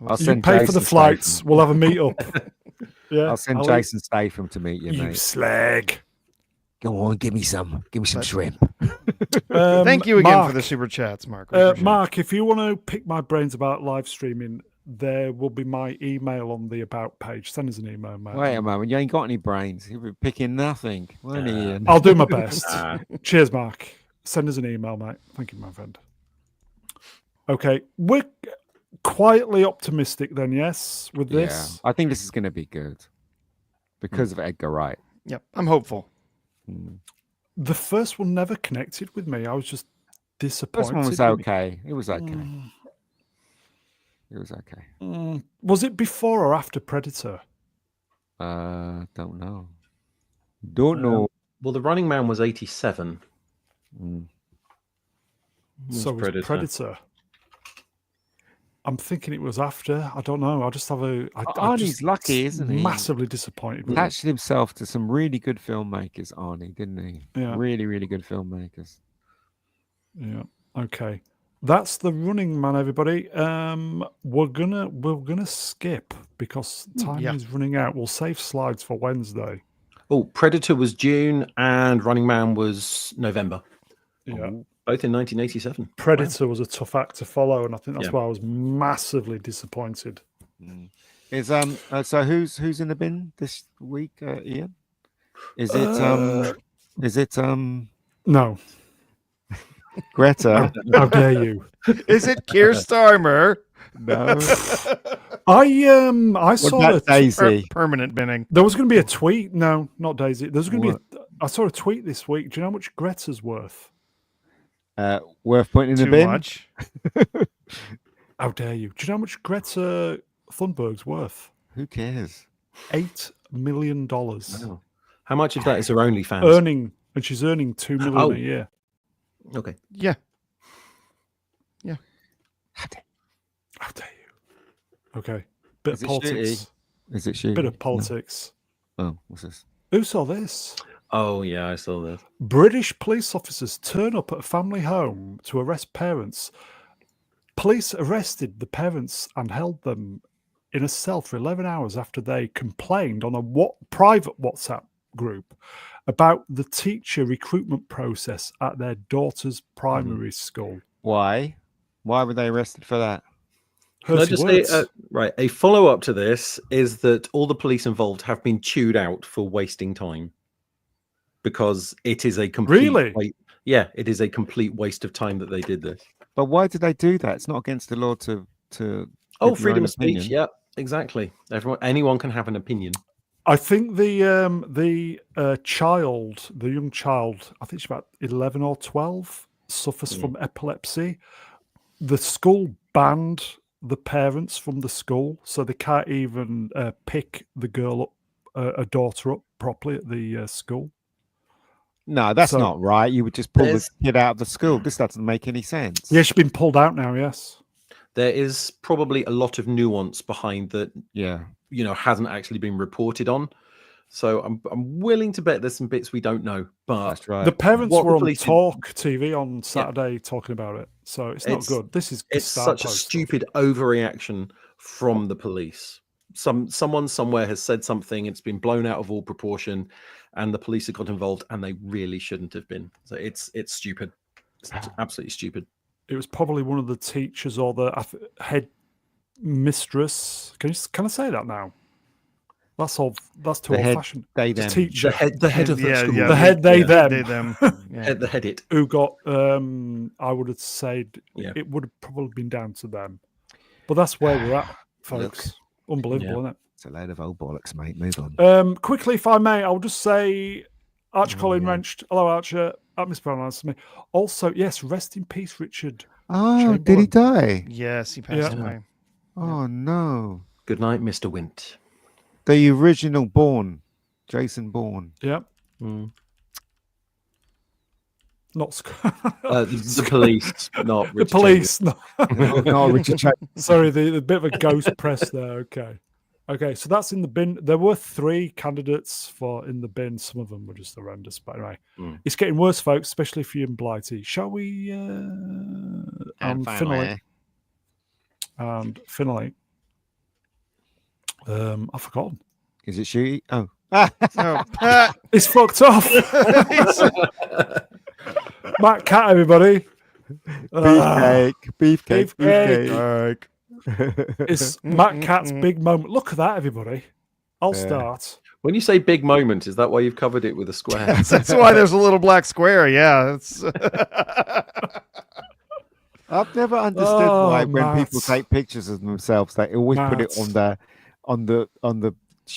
I'll You send pay for the Jason flights. Statham. We'll have a meet up. Yeah, I'll send I'll- Jason Statham to meet you, You mate. slag. Go on, give me some shrimp. Thank you again for Mark, the super chats, Mark. We appreciate it. Mark, if you want to pick my brains about live streaming, there will be my email on the about page. Send us an email, mate. Wait a moment, you ain't got any brains. You've been picking nothing, weren't you, Ian? I'll do my best. Cheers, Mark. Send us an email, mate. Thank you, my friend. Okay, we're quietly optimistic then, yes, with this. I think this is going to be good because of Edgar Wright. Yep, I'm hopeful. The first one never connected with me. I was just disappointed. First one was in it. okay. It was okay. It was okay. Was it before or after Predator? Don't know. Don't know. Well, The Running Man was 87. So it was Predator. I'm thinking it was after. I don't know. I just have a. Arnie's just lucky, isn't he? Massively disappointed. With it. Attached himself to some really good filmmakers, Arnie, didn't he? Yeah. Really, really good filmmakers. Yeah. Okay. That's The Running Man, everybody. We're gonna skip because time is running out. We'll save slides for Wednesday. Oh, Predator was June and Running Man was November. Yeah. Both in 1987. Predator was a tough act to follow, and I think that's Yeah. why I was massively disappointed. Is so who's in the bin this week, Ian? Is it No. Greta? How dare you? Is it Keir Starmer? No. I What saw about Daisy? Permanent binning. there was going to be a tweet. No, not Daisy. There's going to be. I saw a tweet this week. Do you know how much Greta's worth? Worth putting in the Too bin? much. How dare you? Do you know how much Greta Thunberg's worth? Who cares? $8 million. Wow. How much of that is her OnlyFans? Earning, and she's earning $2 million Oh. a year. Okay. Yeah. How dare you? Okay. Bit Is of it politics. shitty? Is it she? Bit of politics. Oh, what's this? Who saw this? Oh, yeah, I saw that. British police officers turn up at a family home to arrest parents. Police arrested the parents and held them in a cell for 11 hours after they complained on a private WhatsApp group about the teacher recruitment process at their daughter's primary school. Why? Why were they arrested for that? Can I Hurty just words. say, right, a follow-up to this is that all the police involved have been chewed out for wasting time because it is a complete Really? yeah, it is a complete waste of time that they did this. But why did they do that? It's not against the law to Oh, give your freedom own of speech. opinion. Yeah, exactly. Anyone can have an opinion. I think the child, the young child, I think she's about 11 or 12, suffers from epilepsy. The school banned the parents from the school, so they can't even pick the girl up, a daughter up properly at the school. No, that's So- not right. You would just pull the There's- kid out of the school. This doesn't make any sense. Yeah, she's been pulled out now. Yes. There is probably a lot of nuance behind that, Yeah. hasn't actually been reported on. So I'm willing to bet there's some bits we don't know. But That's right. The parents What were the on police did- Talk TV on Saturday talking about it, so it's not It's- good. This is it's Gestapo such a stuff. stupid overreaction from the police. Someone somewhere has said something, it's been blown out of all proportion, and the police have got involved, and they really shouldn't have been. So it's stupid. It's absolutely stupid. It was probably one of the teachers or the head mistress. Can I say that now? That's all. That's too The old head, fashioned. they, Just them. teacher. The head of the school. The head, they, them. They, them. Yeah. The head it. Who got? I would have said Yeah. it would have probably been down to them. But that's where we're at, folks. Unbelievable, isn't it? It's a load of old bollocks, mate. Move on. Quickly, if I may, I'll just say, Archer Colin Wrenched. Hello, Archer. Mispronounced me. Also, yes, rest in peace, Richard. Oh, did he die? Yes, he passed away. Oh, no. Good night, Mr. Wint. The original Bourne. Jason Bourne. Yeah. Mm. Not The police, not the Richard police. No. No, Richard Chambers. Sorry, the bit of a ghost press there. Okay, so that's in the bin. There were 3 candidates for in the bin. Some of them were just horrendous. But anyway, it's getting worse, folks, especially for you and Blighty. Shall we? And finally, I've forgotten. Is it Shooty? Oh. Oh. It's fucked off. Matt Cat, everybody. Beefcake. It's Matt Cat's big moment. Look at that, everybody. I'll start. When you say big moment, is that why you've covered it with a square? That's why there's a little black square. Yeah. It's I've never understood why when people take pictures of themselves, they always put it on the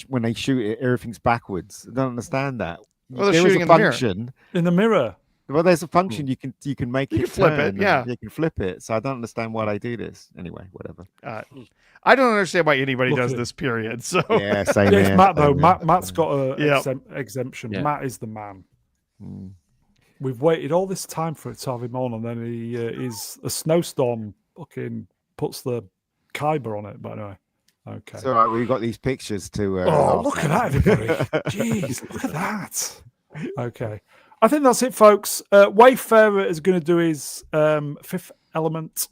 when they shoot it, everything's backwards. I don't understand that. Well, they're there is shooting a in the mirror. function In the mirror. Well, there's a function you can make You it can flip turn it, yeah. and you can flip it. So I don't understand why they do this. Anyway, whatever. I don't understand why anybody Look does at it. this period. So Yeah, same Yeah, it's here, Matt though. same here. Matt's got a Yeah. exemption. Yeah. Matt is the man. Mm. We've waited all this time for it to have him on, and then he is a snowstorm. Fucking puts the Kyber on it. But anyway, okay. It's all right. We've got these pictures to. Look at that, everybody! Jeez, look at that. Okay, I think that's it, folks. Wayfarer is going to do his Fifth Element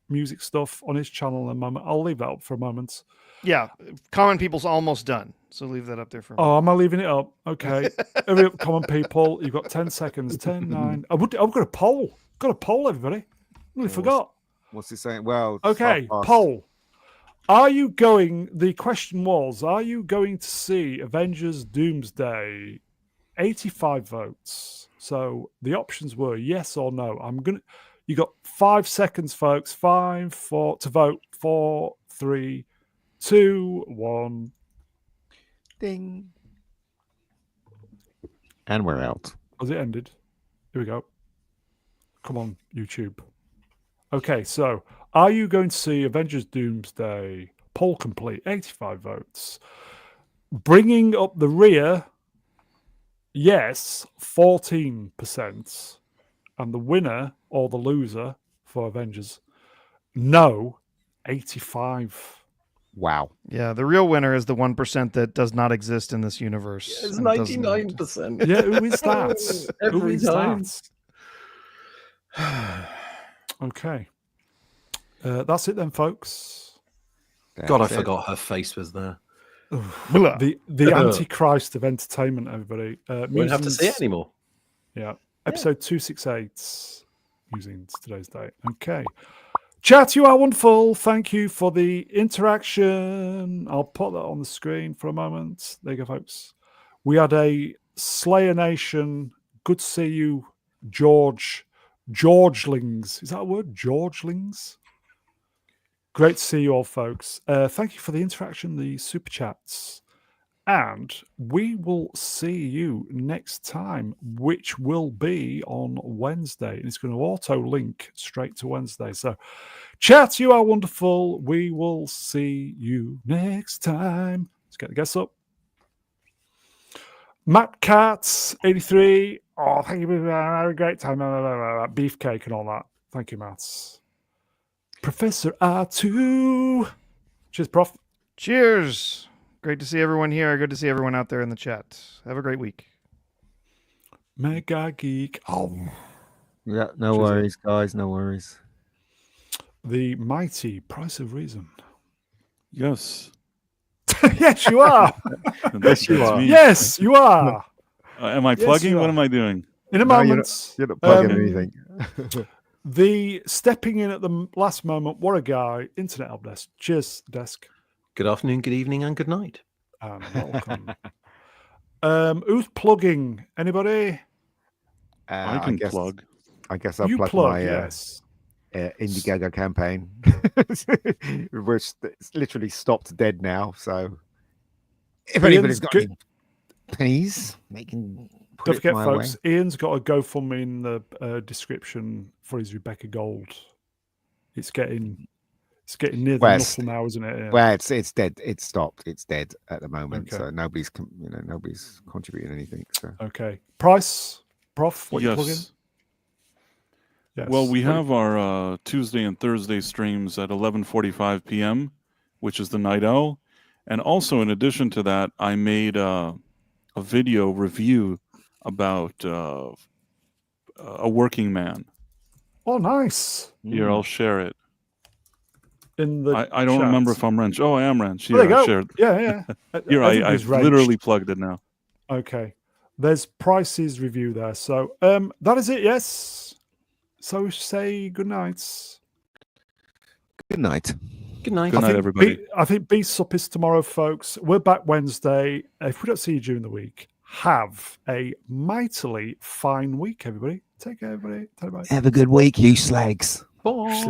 music stuff on his channel in a moment. I'll leave that up for a moment. yeah, common people's almost done. So leave that up there for a moment. Oh, am I leaving it up? Okay. Hurry up, common people. You've got 10 seconds. 10, 9. I've got a poll. Got a poll, everybody. Really forgot. What's he saying? Well, Okay, fast. poll. The question was, are you going to see Avengers Doomsday? 85 votes. So the options were yes or no. You got 5 seconds, folks. 5, 4 to vote. 4, 3, 2, 1. Ding. And we're out. Has it ended? Here we go. Come on, YouTube. Okay, so are you going to see Avengers Doomsday? Poll complete. 85 votes. Bringing up the rear, yes, 14%. And the winner or the loser for Avengers, no, 85. Wow. Yeah, the real winner is the 1% that does not exist in this universe. It's and doesn't- 99%. Yeah, who is that? Who Every is time. that? Okay. That's it then, folks. God, I That's it. forgot her face was there. Blah. The Antichrist of entertainment, everybody. Won't have to see it anymore. Yeah. Episode 268. Musings, today's date. Okay. Chat, you are wonderful. Thank you for the interaction. I'll put that on the screen for a moment. There you go, folks. We had a Slayer Nation. Good to see you, Georgelings. Is that a word? Georgelings? Great to see you all, folks. Thank you for the interaction, the super chats. And we will see you next time, which will be on Wednesday. And it's going to auto-link straight to Wednesday. So, chat, you are wonderful. We will see you next time. Let's get the guests up. Matt Katz, 83. Oh, thank you. Had a great time. Beefcake and all that. Thank you, Matt. Professor R2. Cheers, Prof. Cheers. Great to see everyone here. Good to see everyone out there in the chat. Have a great week. Mega Geek. Oh, Yeah, no Cheers. worries, guys. No worries. the mighty Price of Reason. Yes. Yes, you are. That's you are. me. Yes, you are. Am I Yes, plugging? you What are. am I doing? In a No, you're moment. You're not plugging Um, anything. The stepping in at the last moment. What a guy. Internet help desk. Cheers, desk. Good afternoon, good evening, and good night. And welcome. Who's plugging? Anybody? I can plug. I guess I'll You plug plug, my yes. Indiegogo campaign, which it's literally stopped dead now. So if anybody's got any pennies, they can put Don't it forget, my folks, way. Ian's got a GoFundMe in the description for his Rebecca Gold. It's getting near the Well, knuckle now, isn't it? Yeah. Well, it's dead. It's stopped. It's dead at the moment. Okay. So nobody's contributing anything. So Okay. Price, Prof, what you plugging? Yes. Well, we have our Tuesday and Thursday streams at 11:45 p.m., which is the Night Owl. And also, in addition to that, I made a video review about A Working Man. Oh, nice. Here, I'll share it. In the I don't chat. remember if I'm Wrench. Oh, I am Wrench. There you Here, I go. shared. Yeah. Here, I've Everybody's literally wrenched. plugged it now. Okay. There's Price's review there. So that is it, yes. So say good nights. good night. Good night. Good night, everybody. I think Beast Up is tomorrow, folks. We're back Wednesday. If we don't see you during the week, have a mightily fine week, everybody. Take care, everybody. Bye. Have a good week, you slags. Bye.